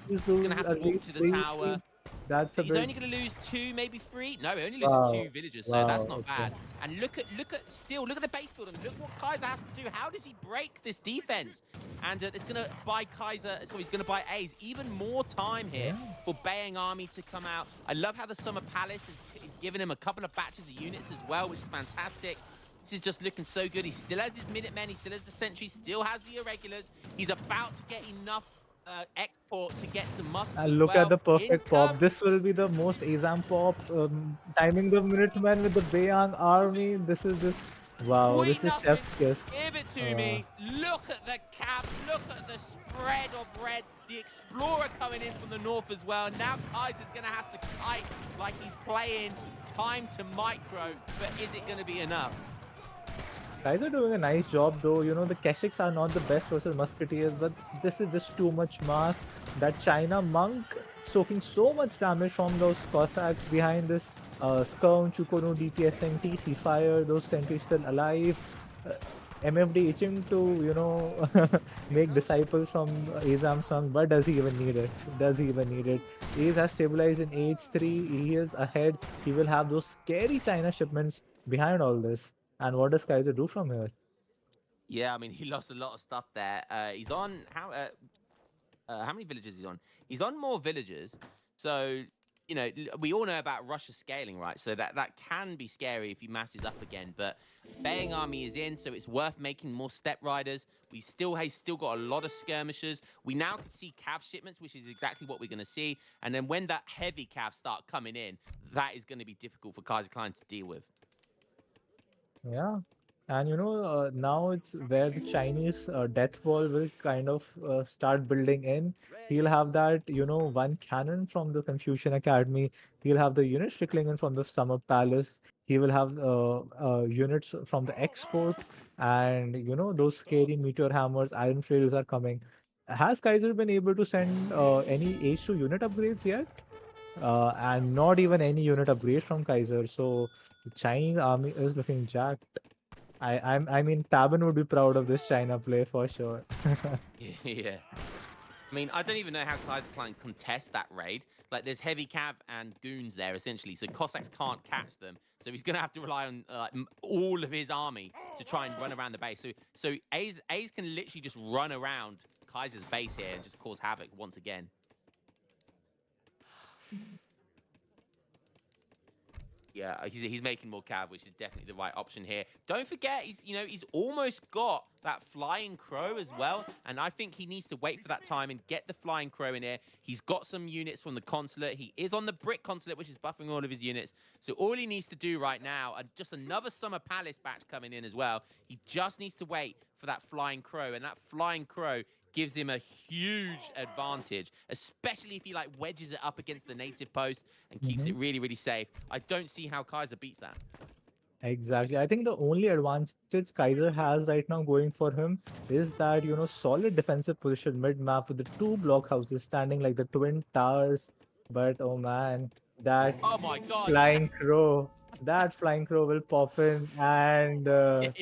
he's gonna have to walk to the tower. That's a He's bit. only going to lose 2, maybe 3. No, he only loses 2 villagers, so that's not okay. bad. And look at the base building. Look what Kaiser has to do. How does he break this defense? And it's going to buy Kaiser. So he's going to buy A's even more time here for Beiyang army to come out. I love how the Summer Palace is giving him a couple of batches of units as well, which is fantastic. This is just looking so good. He still has his Minutemen. He still has the Sentries. Still has the Irregulars. He's about to get enough export to get some muskets. And look at the perfect pop. This will be the most Aizamk pop. Timing the Minutemen with the Beiyang army. This is just wow. This is chef's kiss. Give it to me. Look at the cap. Look at the spread of red. The Explorer coming in from the north as well. And now Kaiser's going to have to kite like he's playing time to micro. But is it going to be enough? Guys are doing a nice job though. The Keshiks are not the best versus Musketeers, but this is just too much mass. That China monk soaking so much damage from those Cossacks behind this Skirm, Chukonu, DPSing, TC Fire, those sentries still alive. MFD itching to, make disciples from Aizamk, but does he even need it? Does he even need it? Ace has stabilized in H3. He is ahead. He will have those scary China shipments behind all this. And what does Kaiser do from here? Yeah, I mean, he lost a lot of stuff there. He's on how many villages he's on? He's on more villages. So, we all know about Russia scaling, right? So that can be scary if he masses up again. But Baying Army is in, so it's worth making more step riders. He's still got a lot of skirmishers. We now can see cav shipments, which is exactly what we're going to see. And then when that heavy cav start coming in, that is going to be difficult for Kaiserklein to deal with. Yeah. And now it's where the Chinese death wall will kind of start building in. He'll have that, one cannon from the Confucian Academy. He'll have the units trickling in from the Summer Palace. He will have units from the export, and those scary meteor hammers, iron flails are coming. Has Kaiser been able to send any H2 unit upgrades yet? And not even any unit upgrades from Kaiser. So the Chinese army is looking jacked. I mean, Tabin would be proud of this China play for sure. Yeah. I mean, I don't even know how Kaiserklein contest that raid. Like, there's heavy cav and goons there, essentially, so Cossacks can't catch them. So he's going to have to rely on all of his army to try and run around the base. So A's can literally just run around Kaiser's base here and just cause havoc once again. Yeah, he's making more cav, which is definitely the right option here. Don't forget, he's almost got that flying crow as well, and I think he needs to wait for that time and get the flying crow in here. He's got some units from the consulate. He is on the brick consulate, which is buffing all of his units. So all he needs to do right now, and just another summer palace batch coming in as well. He just needs to wait for that flying crow, and that flying crow gives him a huge advantage, especially if he wedges it up against the native post and keeps Mhm. it really, really safe. I don't see how Kaiser beats that. Exactly. I think the only advantage Kaiser has right now going for him is that, solid defensive position mid map with the two blockhouses standing like the twin towers. But oh man, that Oh my god! flying crow, that flying crow will pop in, and Yeah.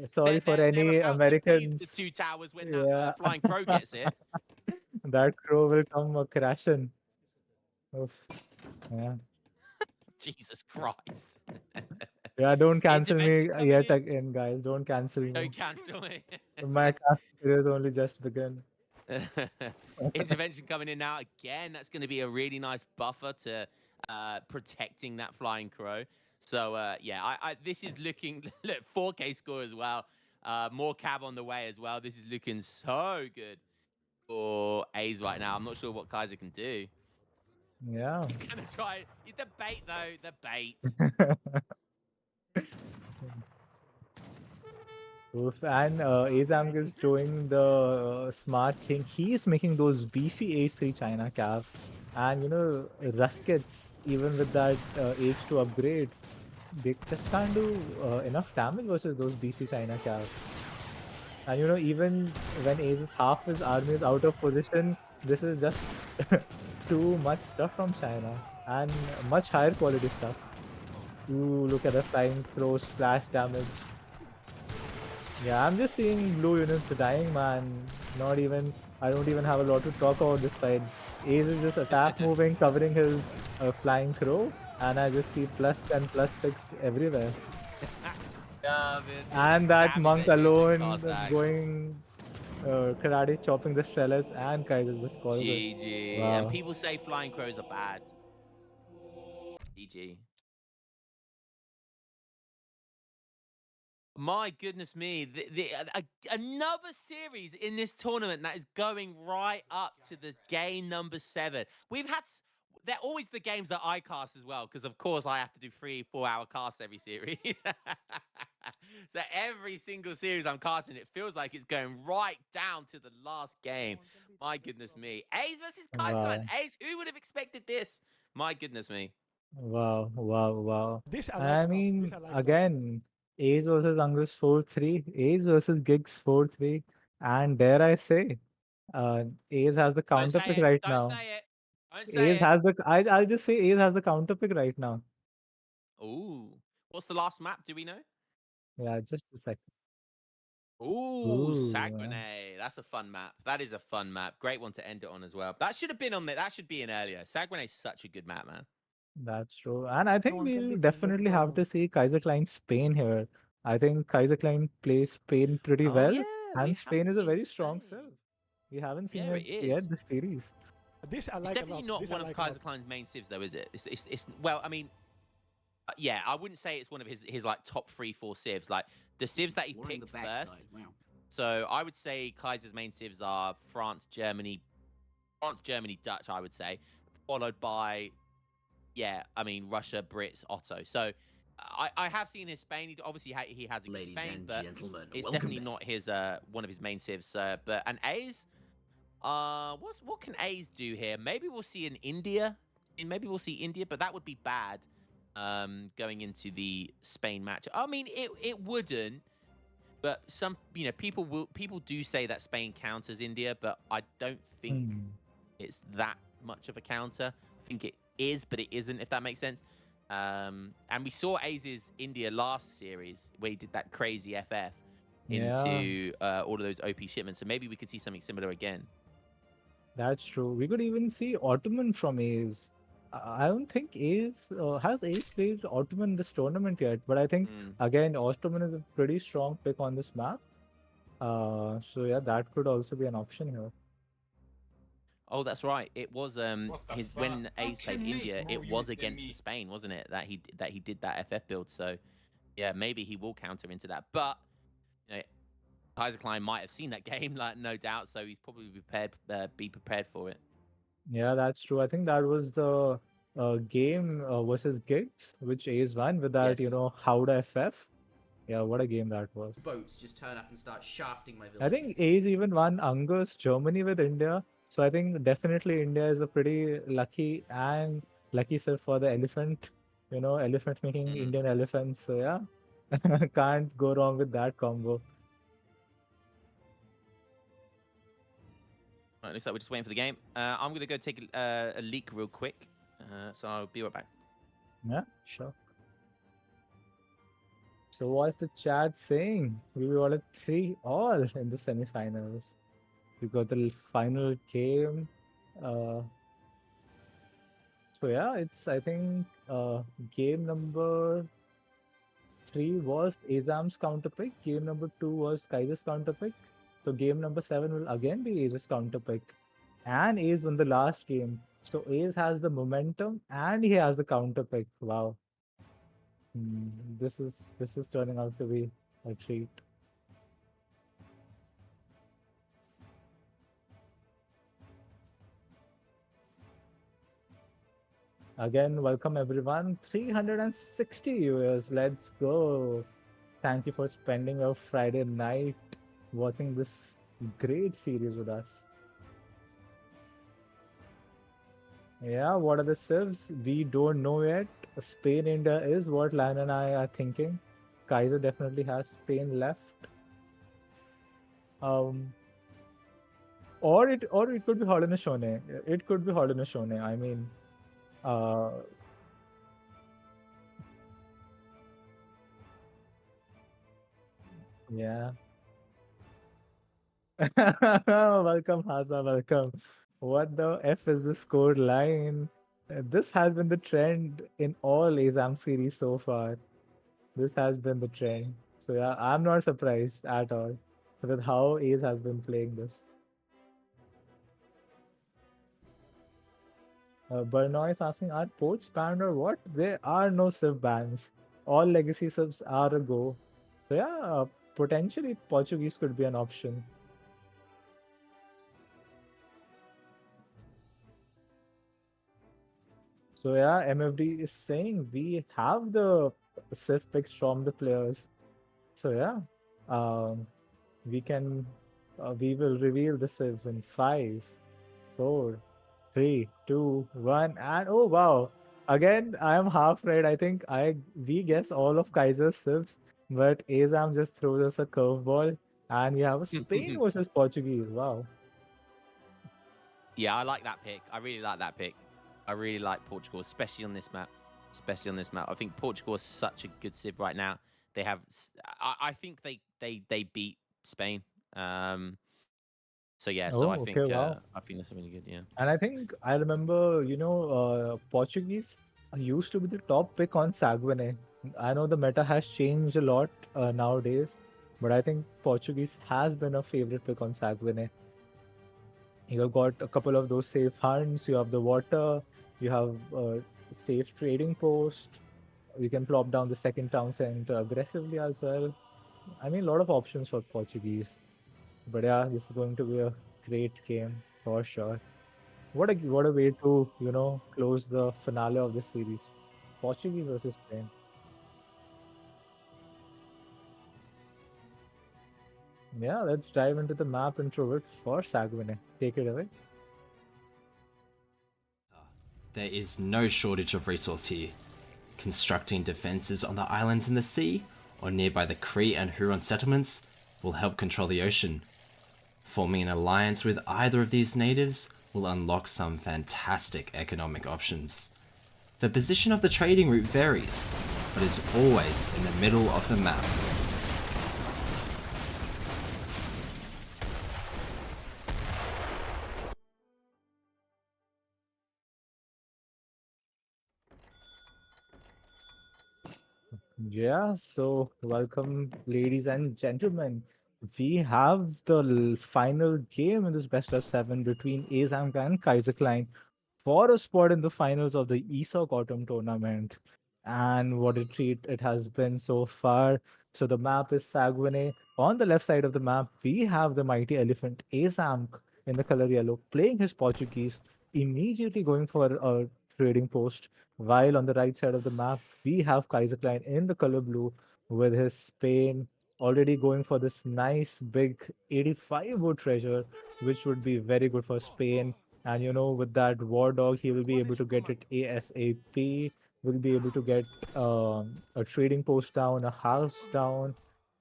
sorry for They're any about to be the Americans. two towers when that Yeah, flying crow gets here. that crow will come crashing. Oof. Yeah. Jesus Christ! Yeah, don't cancel me Intervention coming yet in. again, guys. Don't cancel me. Don't cancel me. My cast career has only just begun. Intervention coming in now again. That's going to be a really nice buffer to protecting that flying crow. So yeah, this is looking look 4K score as well. More cab on the way as well. This is looking so good for A's right now. I'm not sure what Kaiser can do. Yeah. He's gonna try the bait though. The bait. Oof. And Aizamk is doing the smart thing. He's making those beefy H3 China caps. And Ruskets, even with that H2 upgrade, they just can't do enough damage versus those beefy China caps. And even when Ace is half his army is out of position, this is just too much stuff from China. And much higher quality stuff. Ooh, look at the flying throw splash damage. Yeah, I'm just seeing blue units dying, man. Not even, I don't even have a lot to talk about this fight. Ace is just attack moving, covering his flying crow, and I just see +10, +6 everywhere. Yeah, man. And that Spamming monk their units with alone Cossacks. going karate chopping the Strelets and Kaiser's the score. GG. And Wow. people say flying crows are bad. GG. My goodness me, another series in this tournament that is going right up to the game number 7. They're always the games that I cast as well, because of course I have to do 3-4 hour casts every series. So every single series I'm casting, it feels like it's going right down to the last game. My goodness me. Ace versus Kaiserklein. Wow. Ace, who would have expected this? My goodness me. Wow. Wow. Wow. This I like I a lot. This mean, I like a lot. again, Ace versus Angus 4-3, Ace versus Gigs 4-3, and dare I say, Ace has the Don't counter say pick it. right Don't now. say it. Don't Ace say it. has the I'll just say Ace has the counter pick right now. Ooh. What's the last map? Do we know? Yeah, just a second. Ooh, Ooh. Saguenay. That's a fun map. That is a fun map. Great one to end it on as well. That should have been on there. That should be in earlier. Saguenay is such a good map, man. That's true. And I think wants we'll everything definitely have to see Kaiserklein Spain here. I think Kaiserklein plays Spain pretty Oh well, yeah, we and Spain haven't is a seen very strong Spain. serve. We haven't seen Yeah, it it is. yet this series. This I It's like a definitely lot. not This one I of like a lot. Kaiserklein's main civs, though, is it? It's well, I mean, yeah, I wouldn't say it's one of his like top 3-4 civs. Like the civs that he Exploring picked the first. backside. Wow. So I would say Kaiser's main civs are France, Germany, Dutch. I would say, followed by, yeah, I mean Russia, Brits, Otto. So I have seen his Spain. He has a good Ladies Spain, and but gentlemen, it's welcome definitely back. not his one of his main civs. But an A's, what can A's do here? Maybe we'll see in India. Maybe we'll see India, but that would be bad. Going into the Spain match. I mean, it wouldn't. But some, people do say that Spain counters India, but I don't think Hmm. it's that much of a counter. I think it is, but it isn't, if that makes sense. And we saw Aze's India last series where he did that crazy FF Yeah, into all of those OP shipments. So maybe we could see something similar again. that's true. We could even see Ottoman from Ace. I don't think Ace has Ace played Ottoman this tournament yet, but I think Mm. again Ottoman is a pretty strong pick on this map. So yeah, that could also be an option here. Oh, that's right. It was What the when fuck? Ace How played can you India, make it more was units than against me? Spain, wasn't it? That he did that FF build. So yeah, maybe he will counter into that. But you know, Kaiserklein might have seen that game, like no doubt. So he's probably be prepared for it. Yeah, that's true. I think that was the game versus Gigs, which Ace won with that, Yes. Howda FF. Yeah, what a game that was. Boats just turn up and start shafting my I villagers. think Ace even won Angus Germany with India. So I think definitely India is a pretty lucky set for the elephant, elephant making Mhm. Indian elephants. So yeah, can't go wrong with that combo. Right, looks like we're just waiting for the game. I'm gonna go take a leak real quick. So I'll be right back. Yeah, sure. So what's the chat saying? We got a 3-all in the semifinals. We got the final game. So yeah, it's I think game number 3 was Azam's counter pick. Game number 2 was Kaiser's counter pick. So game number 7 will again be Aze's counter pick. And Aze won the last game. So Aze has the momentum and he has the counter pick. Wow. This is turning out to be a treat. Again, welcome everyone. 360 viewers. Let's go. Thank you for spending your Friday night watching this great series with us. Yeah, what are the civs? We don't know yet. Spain India is what Lion and I are thinking. Kaiser definitely has Spain left. Or it could be Haudenosaunee. It could be Haudenosaunee. I mean, uh, yeah. Welcome, Haza. Welcome. What the F is the score line? This has been the trend in all exam series so far. This has been the trend. So yeah, I'm not surprised at all with how Ace has been playing this. Bernoy is asking, are ports banned or what? There are no civ bans. All legacy civs are a go. So yeah, potentially Portuguese could be an option. So yeah, MFD is saying we have the civ picks from the players. So yeah, we will reveal the civs in 5, 4, 3, 2, 1, and oh wow! Again, I am half right. I think we guess all of Kaiser's civs, but Azam just throws us a curveball, and we have a Spain versus Portuguese. Wow. Yeah, I like that pick. I really like that pick. I really like Portugal, especially on this map. Especially on this map. I think Portugal is such a good civ right now. They have. I think they beat Spain. So yeah, so Oh, okay, wow. I think that's really good. Yeah. And I think I remember, Portuguese used to be the top pick on Saguene. I know the meta has changed a lot nowadays, but I think Portuguese has been a favorite pick on Saguene. You have got a couple of those safe hunts, you have the water, you have safe trading post. You can plop down the second town center aggressively as well. I mean, a lot of options for Portuguese. But yeah, this is going to be a great game for sure. What a way to, close the finale of this series. Portuguese versus Spain. Yeah, let's dive into the map introvert for Saguene. Take it away. There is no shortage of resource here. Constructing defences on the islands in the sea or nearby the Cree and Huron settlements will help control the ocean. Forming an alliance with either of these natives will unlock some fantastic economic options. The position of the trading route varies, but is always in the middle of the map. Yeah, so welcome, ladies and gentlemen. We have the final game in this best of seven between Aizamk and Kaiserklein for a spot in the finals of the ESOC Autumn Tournament. And what a treat it has been so far. So the map is Saguene. On the left side of the map, we have the mighty elephant Aizamk in the color yellow playing his Portuguese, immediately going for a trading post. While on the right side of the map, we have Kaiserklein in the color blue with his Spain already going for this nice big 85 wood treasure, which would be very good for Spain. And with that war dog, he will be able to get it ASAP. Will be able to get a trading post down, a house down.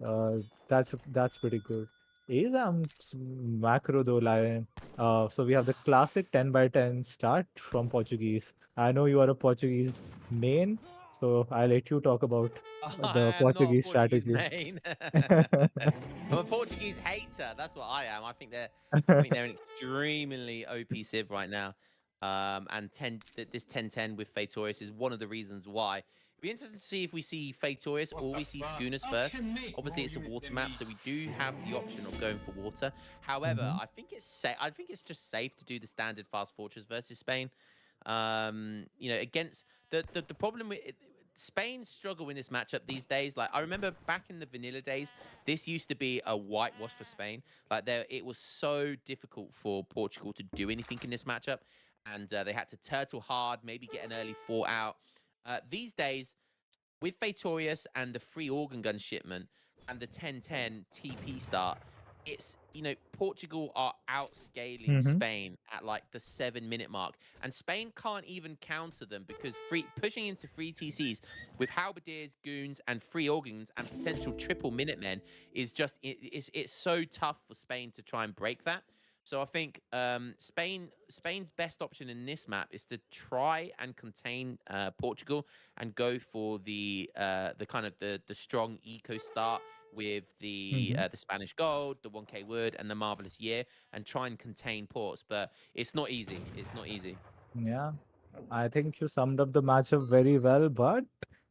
Uh, that's pretty good. Is macro though, Lion. So we have the classic 10 by 10 start from Portuguese. I know you are a Portuguese main, so I'll let you talk about the I am not a Portuguese Portuguese strategy. main. I'm a Portuguese hater. That's what I am. I think they're an extremely OP civ right now. And this 10-10 with Fatorius is one of the reasons why. It'd be interesting to see if we see Fatorius What or the we see fuck? Schooners I first. can make Obviously, more it's a units water than map, me. so we do have the option of going for water. However, Mhm. I think it's safe. I think it's just safe to do the standard fast fortress versus Spain. Against the problem with Spain struggle in this matchup these days. Like I remember back in the vanilla days, this used to be a whitewash for Spain. Like it was so difficult for Portugal to do anything in this matchup, and they had to turtle hard, maybe get an early fort out. These days, with Fatorius and the free organ gun shipment and the 10-10 TP start, it's Portugal are outscaling Mhm. Spain at like the 7 minute mark, and Spain can't even counter them because pushing into free TCs with halberdiers, goons, and free organs and potential triple Minutemen is just it's so tough for Spain to try and break that. So I think Spain's best option in this map is to try and contain Portugal and go for the kind of the strong eco start with Mhm. the Spanish gold, the 1K wood, and the marvelous year, and try and contain ports. But it's not easy. It's not easy. Yeah. I think you summed up the matchup very well, but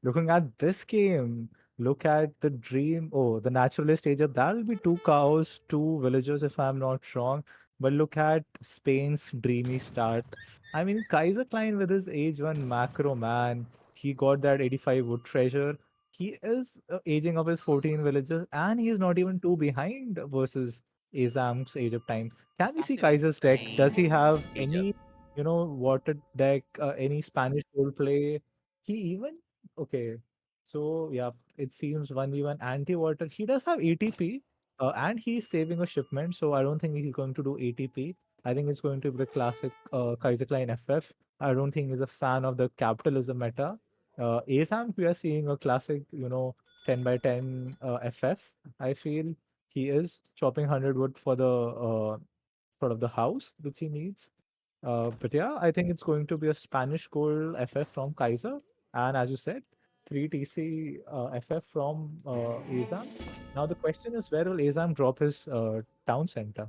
looking at this game, look at the dream. Oh, the naturalist age of that'll be two cows, two villagers, if I'm not wrong. But look at Spain's dreamy start. I mean, Kaiser Klein with his age one macro man, he got that 85 wood treasure. He is aging of his 14 villagers, and he is not even two behind versus Azam's age of time. Can we see That's an Kaiser's deck? Does he insane have age up. any water deck, any Spanish role play. He even okay. So yeah, it seems 1v1 anti-water. He does have ATP, and he's saving a shipment, so I don't think he's going to do ATP. I think it's going to be the classic Kaiser Klein FF. I don't think he's a fan of the capitalism meta. ASAM, we are seeing a classic, 10 by 10 FF. I feel he is chopping 100 wood for the sort of the house which he needs. But yeah, I think it's going to be a Spanish gold FF from Kaiser. And as you said, 3 TC FF from Aizamk. Now the question is, where will Aizamk drop his town center?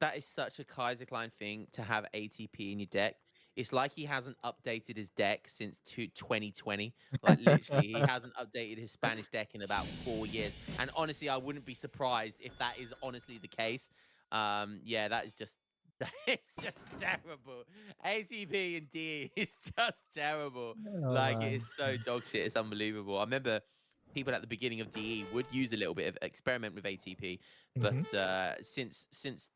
That is such a Kaiserklein thing to have ATP in your deck. It's like he hasn't updated his deck since 2020. Like literally, he hasn't updated his Spanish deck in about 4 years. And honestly, I wouldn't be surprised if that is honestly the case. Yeah, that is just it's just terrible. ATP and DE is just terrible. Oh Like it man. is so dog shit. It's unbelievable. I remember people at the beginning of DE would use a little bit of experiment with ATP, but Mhm. since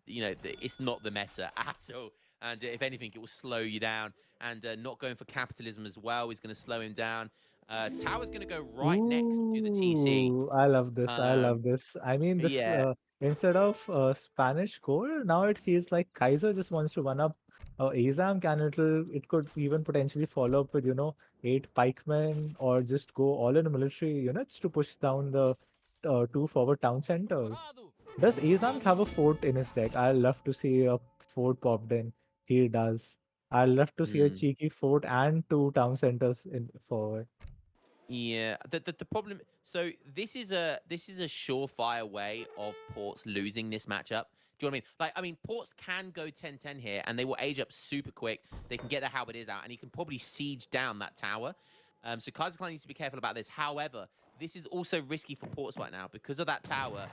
it's not the meta at all, and if anything, it will slow you down. And not going for capitalism as well is going to slow him down. Tower's going to go right next to the TC. Ooh, I love this. I Um, love this. I mean, this yeah, instead of Spanish goal, now it feels like Kaiser just wants to one up Azamk, and it could even potentially follow up with 8 pikemen or just go all in military units to push down the 2 forward town centers. Does Azamk have a fort in his deck? I'd love to see a fort popped in. He does. I'd love to see a mm, cheeky fort and 2 town centers in forward. yeah. The problem. So this is a surefire way of Ports losing this matchup. Do you know what I mean? Like, I mean, Ports can go 10-10 here, and they will age up super quick. They can get their halberdiers out, and he can probably siege down that tower. So Kaiserklein needs to be careful about this. However, this is also risky for Ports right now because of that tower.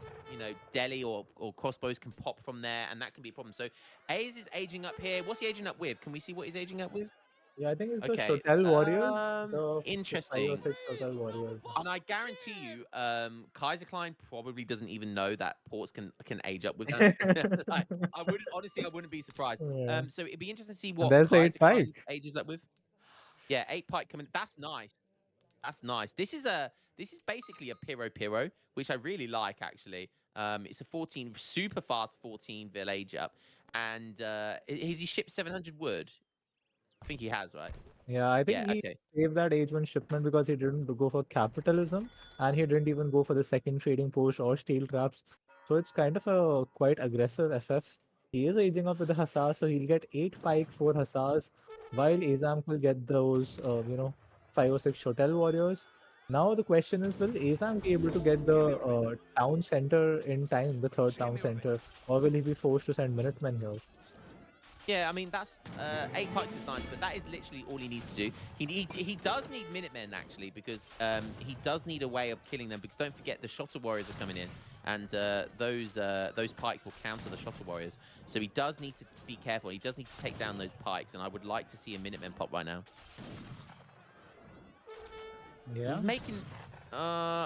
Delhi or crossbows can pop from there, and that can be a problem. So Aze is aging up here. What's he aging up with? Can we see what he's aging up with? Yeah, I think it's the Okay. Shotel Warriors, the 5 or Interesting. 6 Shotel Warriors. And I guarantee you, Kaiserklein probably doesn't even know that Ports can age up with that. Like, I wouldn't be surprised. Yeah. So it'd be interesting to see And what there's the 8 Kaiserklein pike. ages up with. Yeah, 8 pike coming. That's nice. That's nice. This is basically a Piro, which I really like actually. It's a 14 super fast 14 village up, and has he shipped 700 wood? I think he has, right? Yeah, I think Yeah. he Okay. saved that age one shipment because he didn't go for capitalism and he didn't even go for the second trading post or steel traps. So it's kind of a quite aggressive FF. He is aging up with the Hussars, so he'll get 8 pike, 4 Hussars, while Azamk will get those, 5 or 6 Shotel warriors. Now the question is, will Azam be able to get the town center in time, the third town center, or will he be forced to send Minutemen here? Yeah, I mean that's 8 pikes is nice, but that is literally all he needs to do. He does need Minutemen actually, because he does need a way of killing them. Because don't forget the Shotter Warriors are coming in, and those pikes will counter the Shotter Warriors. So he does need to be careful. He does need to take down those pikes, and I would like to see a Minutemen pop right now. Yeah. He's making.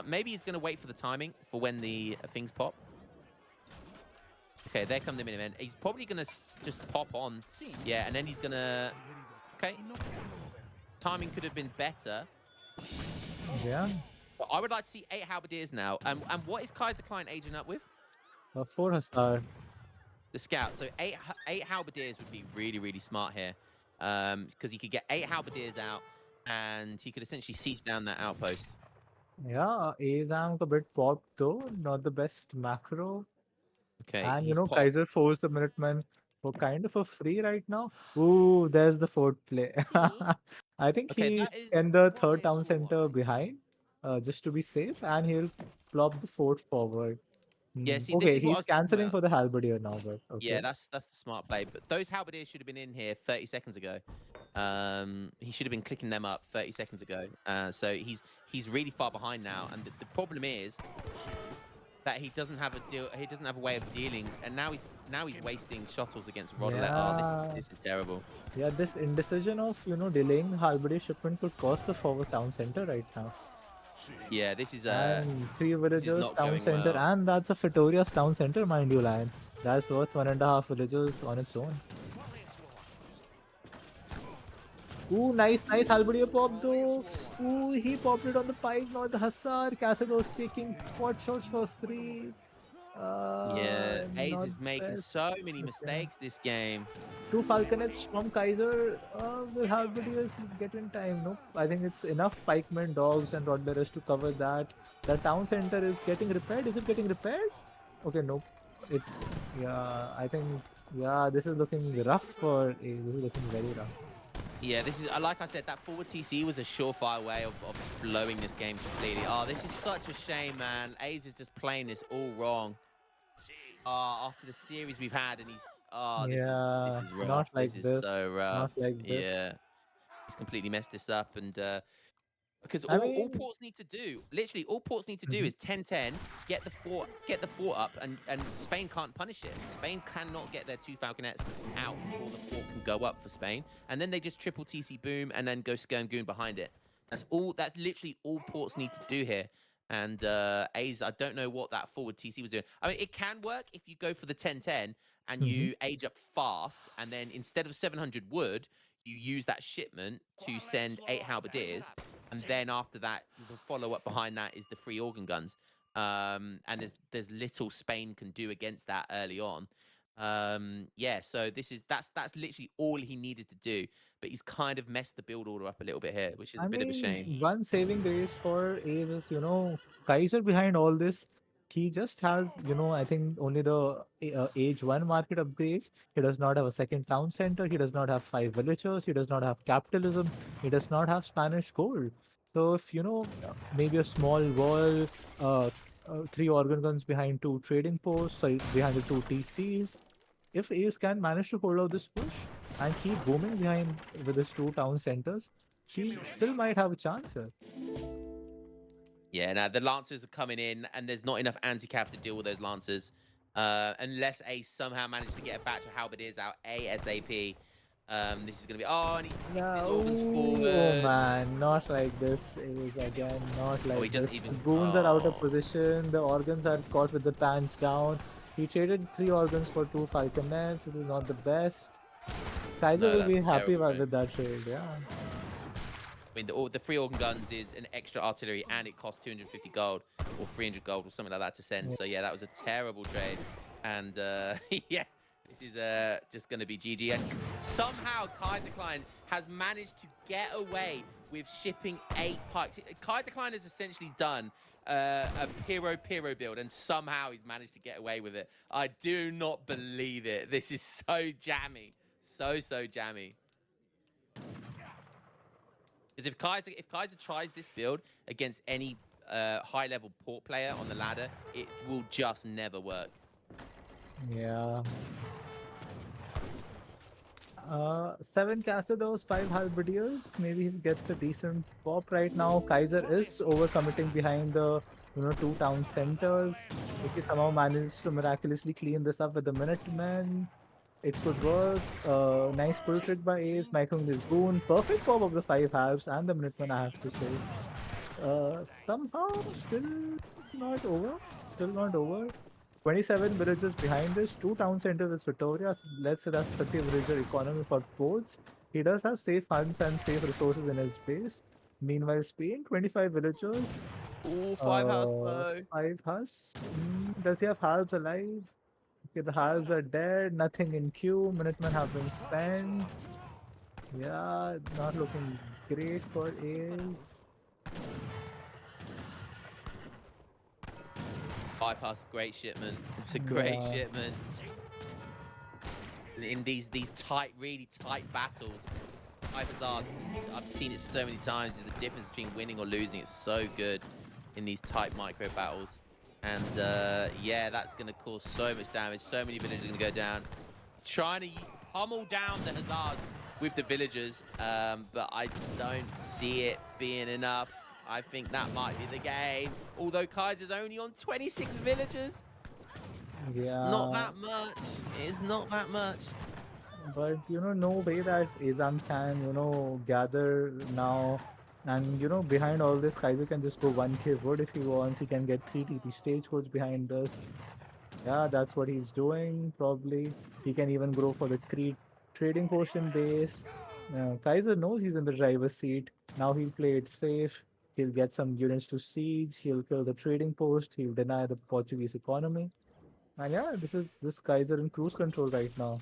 Maybe he's gonna wait for the timing for when the things pop. Okay, there come the Minutemen. He's probably gonna just pop on. Yeah, and then he's gonna. Okay. Timing could have been better. Yeah. But I would like to see 8 halberdiers now. And what is Kaiserklein aging up with? 4 Hussar. The scout. So eight halberdiers would be really, really smart here. Because he could get 8 halberdiers out, and he could essentially siege down that outpost. Yeah, Azamk a bit popped though, not the best macro. Okay, And he's popped. Kaiser forced the Minutemen for kind of a free right now. Ooh, there's the fourth play. I think Okay, he's that is. in the third town center behind, just to be safe, and he'll plop the fort forward. Yeah, see, this Okay, is what I he's was talking canceling about. for the halberdier now, but Yeah, okay. that's the smart play. But those halberdiers should have been in here 30 seconds ago. He should have been clicking them up 30 seconds ago. So he's really far behind now, and the problem is that he doesn't have a deal. He doesn't have a way of dealing, and now he's wasting shuttles against Rodelet. Oh, Yeah. this is terrible. Yeah, this indecision of delaying halberdier shipment could cost the forward town center right now. Yeah, this is And 3 this is villagers, not town going center, well. and that's a Fitoria's town center, mind you, Lion. That's worth 1.5 villagers on its own. Ooh, nice halberdier pop though. Ooh, he popped it on the pike, not the Hussar. Cassados taking pot shots for free. Yeah, Ace Not is making best. so many Okay. mistakes this game. 2 falconets from Kaiser. Will halberdiers get in time? Nope. I think it's enough pikemen, dogs, and rodbearers to cover that. The town center is getting repaired. Is it getting repaired? Okay, nope. Yeah, I think, yeah, this is looking rough for A. This is looking very rough. Yeah, this is like I said, that forward TC was a surefire way of blowing this game completely. Oh, this is such a shame, man. Aze is just playing this all wrong. After the series we've had, and he's this Yeah, is rough. not This like is this. so rough. Not like this. Yeah, he's completely messed this up, and because I all mean, ports need to do, literally all ports need to do mhm. is 10-10, get the fort up, and Spain can't punish it. Spain cannot get their 2 Falconets out before the fort can go up for Spain, and then they just triple TC boom and then go Skirm Goon behind it. That's all. That's literally all ports need to do here. And Aze, I don't know what that forward TC was doing. I mean, it can work if you go for the 10-10 and Mhm. you age up fast, and then instead of 700 wood, you use that shipment to send 8 halberdiers, and then after that, the follow up behind that is the 3 organ guns. And there's little Spain can do against that early on. Yeah, so that's literally all he needed to do, but he's kind of messed the build order up a little bit here, which is I a bit of a mean, shame. one saving grace for Ace is, Kaiser behind all this. He just has, I think only the age one market upgrades. He does not have a second town center. He does not have 5 villagers. He does not have capitalism. He does not have Spanish gold. So if, maybe a small wall, uh, 3 organ guns behind 2 trading posts, sorry, behind the 2 TCs, if Ace can manage to hold out this push and keep booming behind with his 2 town centers, he still might have a chance here. Yeah, now the Lancers are coming in, and there's not enough anti-cav to deal with those Lancers. Unless Ace somehow managed to get a batch of halberdiers out ASAP. This is going to be... Oh, and he's kicked his No, organs oh forward. man, not like this. Ace again, not Oh, he like this. doesn't The even... goons are out of Oh, position. The organs are caught with the pants down. He traded 3 organs for 2 falconets. It is not the best. Kaiser no, will that's be a happy terrible trade. with that trade, yeah. I mean, the 3 organ guns is an extra artillery, and it costs 250 gold or 300 gold or something like that to send. Yeah. So yeah, that was a terrible trade. And yeah, this is just going to be GG. And somehow Kaiserklein has managed to get away with shipping 8 pikes. Kaiserklein has essentially done a Pyro build, and somehow he's managed to get away with it. I do not believe it. This is so jammy. So jammy. Because if Kaiser tries this build against any high level port player on the ladder, it will just never work. Yeah. 7 Castadors, 5 halberdiers. Maybe he gets a decent pop right now. Kaiser is overcommitting behind the 2 town centers. If he somehow manages to miraculously clean this up with the Minutemen, it could work. Nice pull trick by Ace, microing this boon. Perfect pop of the 5 halves and the Minutemen, I have to say. Somehow still not over. Still not over. 27 villages behind this, 2 town centers with Victoria. So let's say that's 30 villager economy for ports. He does have safe funds and safe resources in his base. Meanwhile, Spain, 25 villagers, Ooh, 5 house though. 5 hus. Does he have halves alive? Okay, the halves are dead. Nothing in queue. Minutemen have been spent. Yeah, not looking great for Ace. 5 house, great shipment. It's a great Yeah. shipment. In these tight, really tight battles, 5 hussars, I've seen it so many times. Is the difference between winning or losing. It's so good in these tight micro battles. And yeah, that's going to cause so much damage. So many villagers are going to go down. Trying to pummel down the hussars with the villagers, but I don't see it being enough. I think that might be the game. Although Kaiser's only on 26 villagers. It's not Yeah. that much. It's not that much. But no way that Aizamk can, gather now. And behind all this, Kaiser can just go 1k wood if he wants. He can get 3 TP stagecoach behind this. Yeah, that's what he's doing, probably. He can even grow for the Crete trading potion base. Kaiser knows he's in the driver's seat. Now he'll play it safe. He'll get some units to siege. He'll kill the trading post. He'll deny the Portuguese economy. And yeah, this Kaiser in cruise control right now.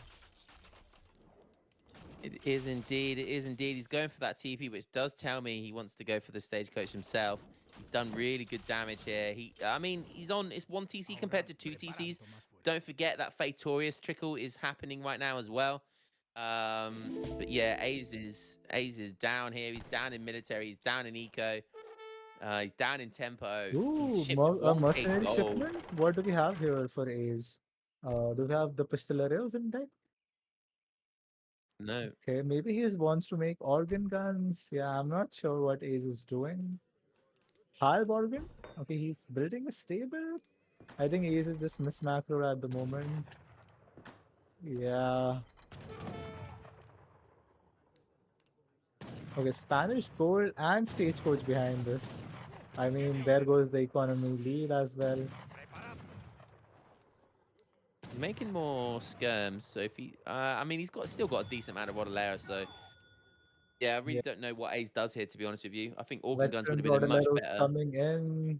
It is indeed. It is indeed. He's going for that TP, which does tell me he wants to go for the stagecoach himself. He's done really good damage here. I mean, he's on. It's 1 TC compared to 2 TCs. Don't forget that Fatorius trickle is happening right now as well. But yeah, Aze is down here. He's down in military. He's down in eco. He's down in tempo. He's Ooh, shipped a 1k mercenary gold. shipment? What do we have here for A's? Do we have the Pistoleros in deck? No. Okay, maybe he just wants to make organ guns. Yeah, I'm not sure what Ace is doing. Halb organ? Okay, he's building a stable. I think Ace is just miss macro at the moment. Yeah. Okay, Spanish gold and stagecoach behind this. I mean, there goes the economy lead as well. He's making more skirms. So if he, I mean, he's still got a decent amount of Rodalera. So yeah, I really Yeah. don't know what Ace does here, to be honest with you. I think organ guns would Veteran have been a much Rodaleros better. coming in.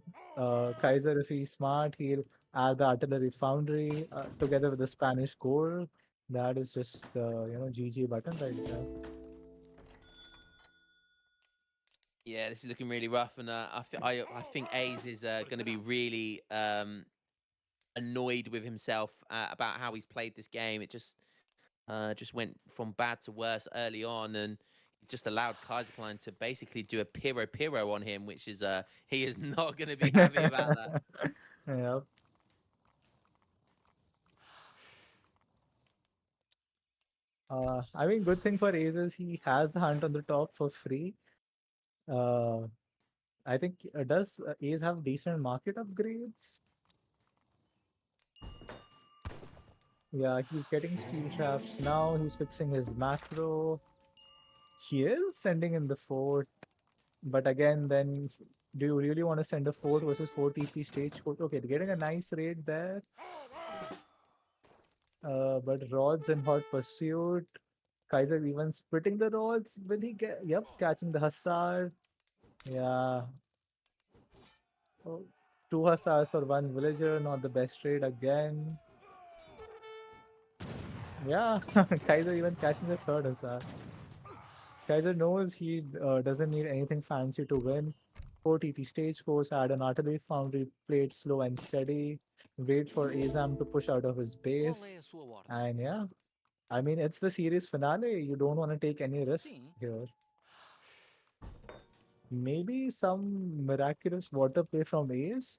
Kaiser, if he's smart, he'll add the artillery foundry together with the Spanish gold. That is just the GG button right there. Yeah, this is looking really rough, and I think Ace is going to be really annoyed with himself about how he's played this game. It just went from bad to worse early on, and he just allowed Kaiserklein to basically do a piro on him, which is he is not going to be happy about that. Yep. I mean, good thing for Ace is he has the hunt on the top for free. Uh, I think does Ace have decent market upgrades? Yeah, he's getting steel traps now. He's fixing his macro. He is sending in the fort, but again, then do you really want to send a fort versus 4 TP stagecoach? Okay, they're getting a nice raid there. But rods and hot pursuit. Kaiser even splitting the rods. Will he get? Yep, catching the Hussar. Yeah. Oh, two Hussars for one villager. Not the best trade again. Yeah, Kaiser even catching the third Hussar. Kaiser knows he doesn't need anything fancy to win. 4 TP stage course, add an artillery foundry, play it slow and steady, wait for Azam to push out of his base. And yeah, I mean, it's the series finale. You don't want to take any risk here. Maybe some miraculous water play from Ace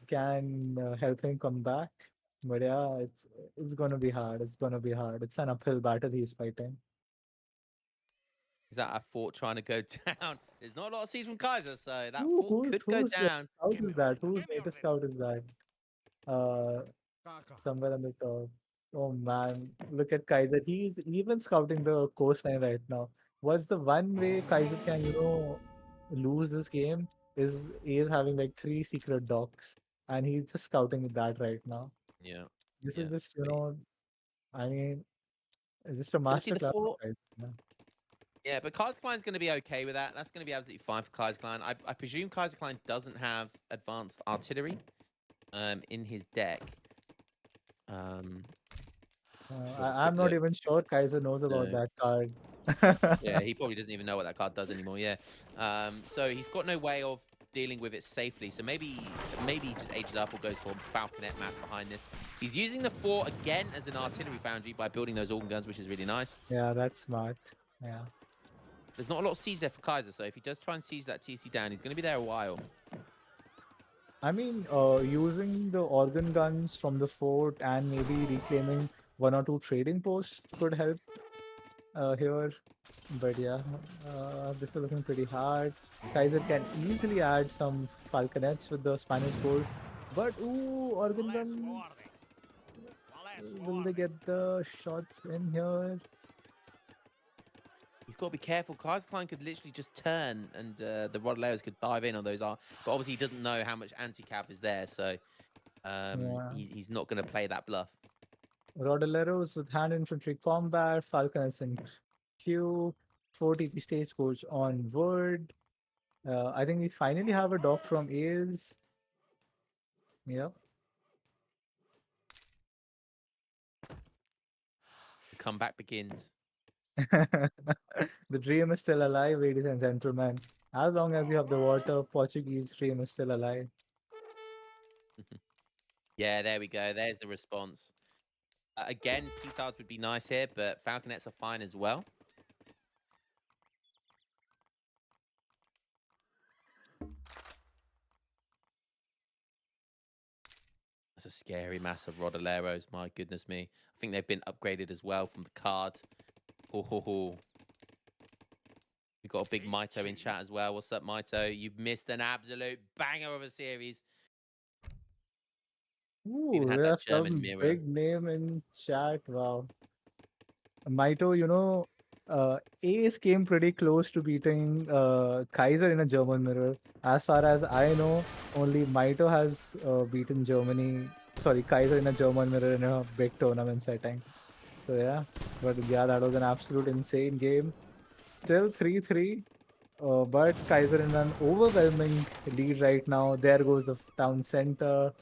can help him come back. But yeah, it's gonna be hard. It's gonna be hard. It's an uphill battle he's fighting. Is that a fort trying to go down? There's not a lot of siege from Kaiser, so that Ooh, fort could go whose down. scout is that? Whose native scout is that? Uh, somewhere on the top. Oh man, look at Kaiser. He's even scouting the coastline right now. What's the one way Kaiser can, lose this game is having like 3 secret docks, and he's just scouting that right now. Yeah, This yeah. is just, But I mean, it's just a gonna see master the class of fort. Kaiser. Yeah. Yeah, but Kaiserklein's going to be okay with that. That's going to be absolutely fine for Kaiserklein. I presume Kaiserklein doesn't have advanced artillery in his deck. Um, have a I'm quick not look. even sure Kaiser knows about No. that card. Yeah, he probably doesn't even know what that card does anymore. Yeah. So he's got no way of dealing with it safely. So maybe he just ages up or goes for Falconet mass behind this. He's using the fort again as an artillery foundry by building those organ guns, which is really nice. Yeah, that's smart. Yeah. There's not a lot of siege there for Kaiser, so if he does try and siege that TC down, he's going to be there a while. I mean, using the organ guns from the fort and maybe reclaiming 1 or 2 trading posts could help here. But yeah, this is looking pretty hard. Kaiser can easily add some falconets with the Spanish gold. But, ooh, organ guns. Will they get the shots in here? He's got to be careful. Kaiserklein could literally just turn and the Rodaleros could dive in on those. But obviously he doesn't know how much anti-cap is there, so Yeah. he's not going to play that bluff. Rodaleros with hand infantry combat, falconets in queue, 4 TP stagecoach on wood. I think we finally have a dock from Ace. Yep. The comeback begins. The dream is still alive, ladies and gentlemen. As long as you have the water, Portuguese dream is still alive. Yeah, there we go. There's the response. Again, petards would be nice here, but falconets are fine as well. That's a scary mass of Rodoleros. My goodness me. I think they've been upgraded as well from the card. Oh. We got a big Maito in chat as well. What's up, Maito? You've missed an absolute banger of a series. Even Ooh, had we that have German some mirror. big name in chat. Wow. Maito, Ace came pretty close to beating Kaiser in a German mirror. As far as I know, only Maito has beaten Kaiser in a German mirror in a big tournament setting. So yeah, but yeah, that was an absolute insane game. Still 3-3, but Kaiser in an overwhelming lead right now. There goes the town center.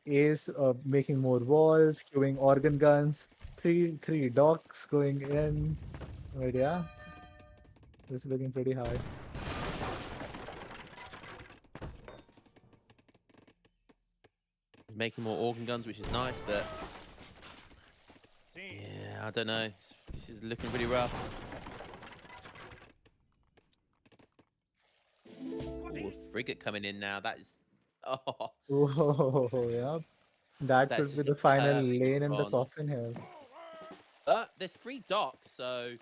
Ace making more walls, queuing organ guns, three docks going in. But yeah, this is looking pretty hard. He's making more organ guns, which is nice, but yeah, I don't know. This is looking pretty rough. Ooh, a frigate coming in now. That is, oh, Oh, yeah. That that's could be just a the final perfect lane in the response. coffin here. There's 3 docks, so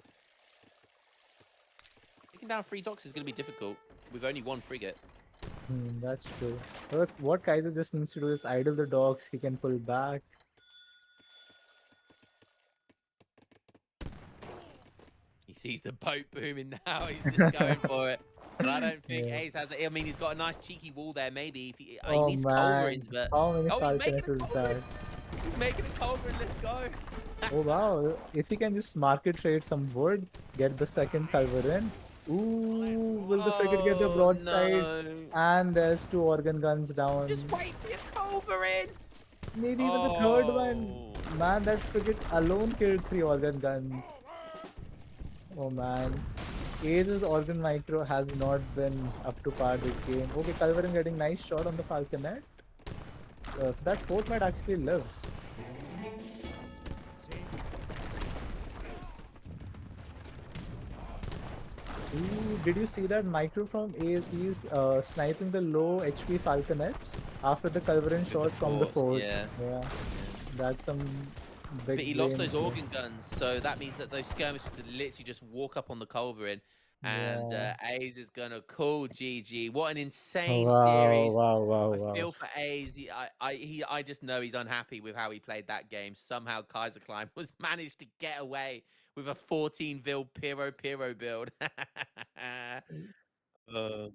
taking down 3 docks is going to be difficult with only 1 frigate. That's true. But what Kaiser just needs to do is idle the dogs. He can pull back. He sees the boat booming now. He's just going for it. But I don't think Yeah. Ace has it. I mean, he's got a nice cheeky wall there. Maybe if he Oh needs culverins, man, but how many oh, he's making falconets a is that? culverin. He's making a culverin. Let's go. Oh wow, if he can just market trade some wood, get the second culverin. Ooh, will the frigate get the Oh broadside? no! And there's 2 organ guns Just down. wait for your culverin. Maybe even the third one. Oh. Man, that frigate alone killed 3 organ guns. Oh man. Ace's organ micro has not been up to par this game. Okay, Culverin getting nice shot on the falconet. So that fourth might actually live. Ooh, did you see that micro from Ace? He's sniping the low HP falconets after the Culverin With the shot from the force, fort. yeah. Yeah, that's some But big he lost brain those play. organ guns, so that means that those skirmishers could literally just walk up on the culverin, and Yeah. Aze is gonna call GG. What an insane Wow, series! wow, wow, I wow. feel for Aze. I just know he's unhappy with how he played that game. Somehow Kaiserklein was managed to get away with a 14 vil Pyro build. uh,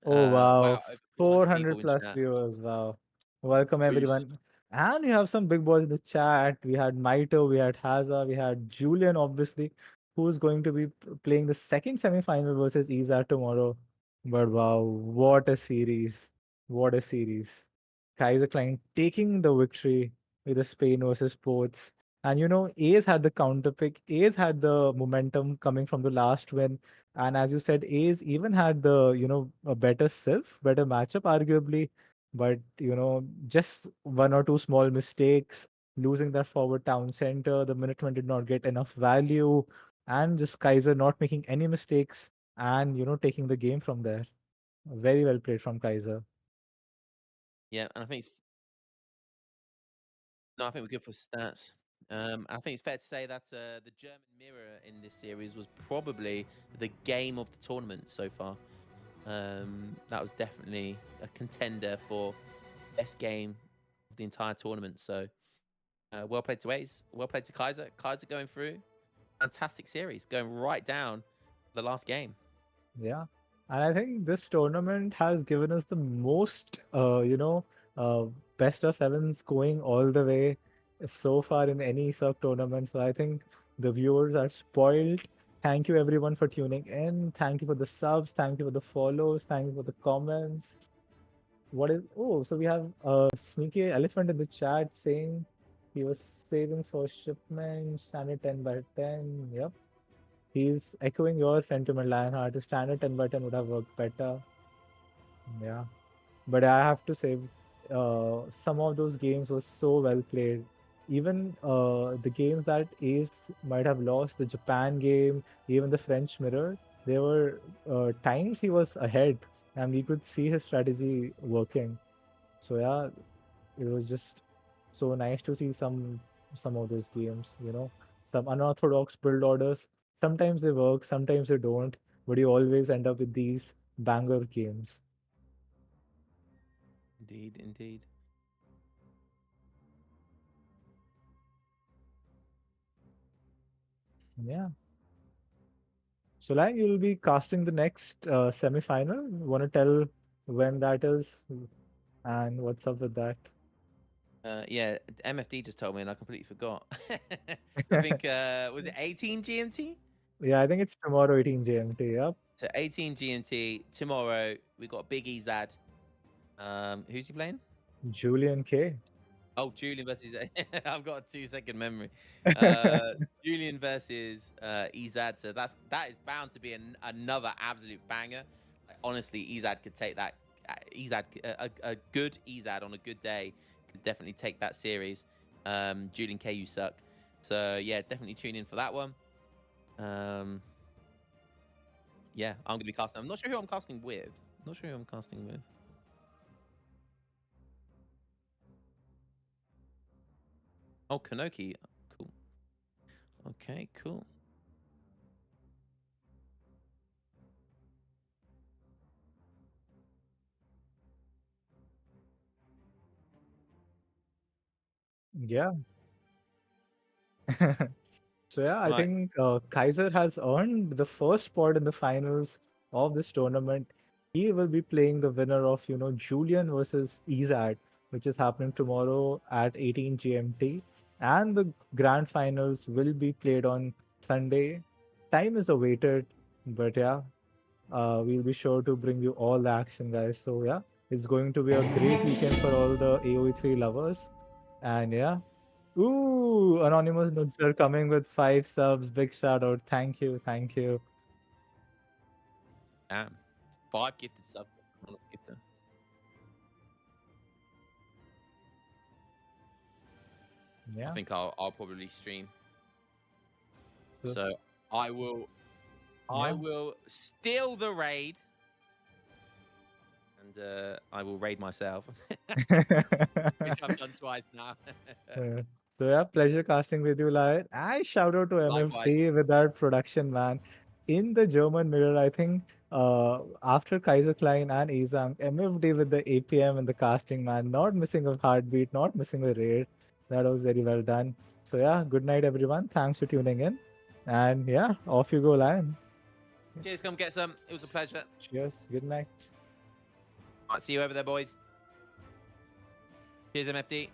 Oh wow, wow, over 200 400 people in plus chat. viewers. Wow. Welcome Boost. everyone. And we have some big boys in the chat. We had Maito, we had Haza, we had Julian, obviously, who's going to be playing the second semi-final versus Iza tomorrow. But wow, what a series. What a series. Kaiser Klein taking the victory with the Spain versus Ports. And Ace had the counter pick. Ace had the momentum coming from the last win. And as you said, Ace even had the, a better Sylph, better matchup, arguably. But, just 1 or 2 small mistakes, losing that forward town center, the Minutemen did not get enough value, and just Kaiser not making any mistakes and, taking the game from there. Very well played from Kaiser. Yeah, and I think it's no, I think we're good for stats. I think it's fair to say that the German mirror in this series was probably the game of the tournament so far. That was definitely a contender for best game of the entire tournament. So well played to Ace, well played to Kaiser. Kaiser going through fantastic series, going right down the last game. Yeah. And I think this tournament has given us the most, uh, best of sevens going all the way so far in any ESOC tournament. So I think the viewers are spoiled. Thank you everyone for tuning in. Thank you for the subs. Thank you for the follows. Thank you for the comments. So we have a sneaky elephant in the chat saying he was saving for shipment, standard 10 by 10. Yep. He's echoing your sentiment, Lionheart. A standard 10 by 10 would have worked better. Yeah. But I have to say, some of those games were so well played. even the games that Ace might have lost, the Japan game, even the French Mirror, there were times he was ahead, and we could see his strategy working. So yeah, it was just so nice to see some of those games. Some unorthodox build orders. Sometimes they work, sometimes they don't, but you always end up with these banger games. Indeed, indeed. Yeah. So, like, you'll be casting the next semi-final. Want to tell when that is and what's up with that? Yeah, MFD just told me and I completely forgot. I think was it 18 GMT? Yeah, I think it's tomorrow, 18 GMT. Yep. So 18 GMT tomorrow. We got Big Ezad. Who's he playing? Julian K. Oh, Julian versus. I've got a 2-second memory. Julian versus Ezad. So that is bound to be another absolute banger. Like, honestly, Ezad could take that. A good Ezad on a good day could definitely take that series. Julian K, you suck. So yeah, definitely tune in for that one. Yeah, I'm gonna be casting. I'm not sure who I'm casting with. Not sure who I'm casting with. Oh, Kanoki. Cool. Okay, cool. Yeah. So yeah, I Right. think Kaiser has earned the first spot in the finals of this tournament. He will be playing the winner of Julian versus Izad, which is happening tomorrow at 18 GMT, and the grand finals will be played on Sunday. Time is awaited, but yeah, we'll be sure to bring you all the action, guys. So yeah, it's going to be a great weekend for all the AoE3 lovers, and yeah. Ooh, Anonymous Nudes are coming with 5 subs. Big shout out. Thank you. Thank you. Damn. 5 gifted subs. Anonymous gifter. I Yeah. think I'll probably stream. So, So I will I yeah. will steal the raid and I will raid myself. Which I've done twice now. Yeah. So yeah, pleasure casting with you, Lion. I shout out to Likewise. MFD with that production, man. In the German mirror, I think after Kaiserklein and Aizamk, MFD with the APM and the casting, man. Not missing a heartbeat, not missing a raid. That was very well done. So yeah, good night, everyone. Thanks for tuning in. And yeah, off you go, Lion. Cheers, come get some. It was a pleasure. Cheers. Good night. All right, see you over there, boys. Cheers, MFD.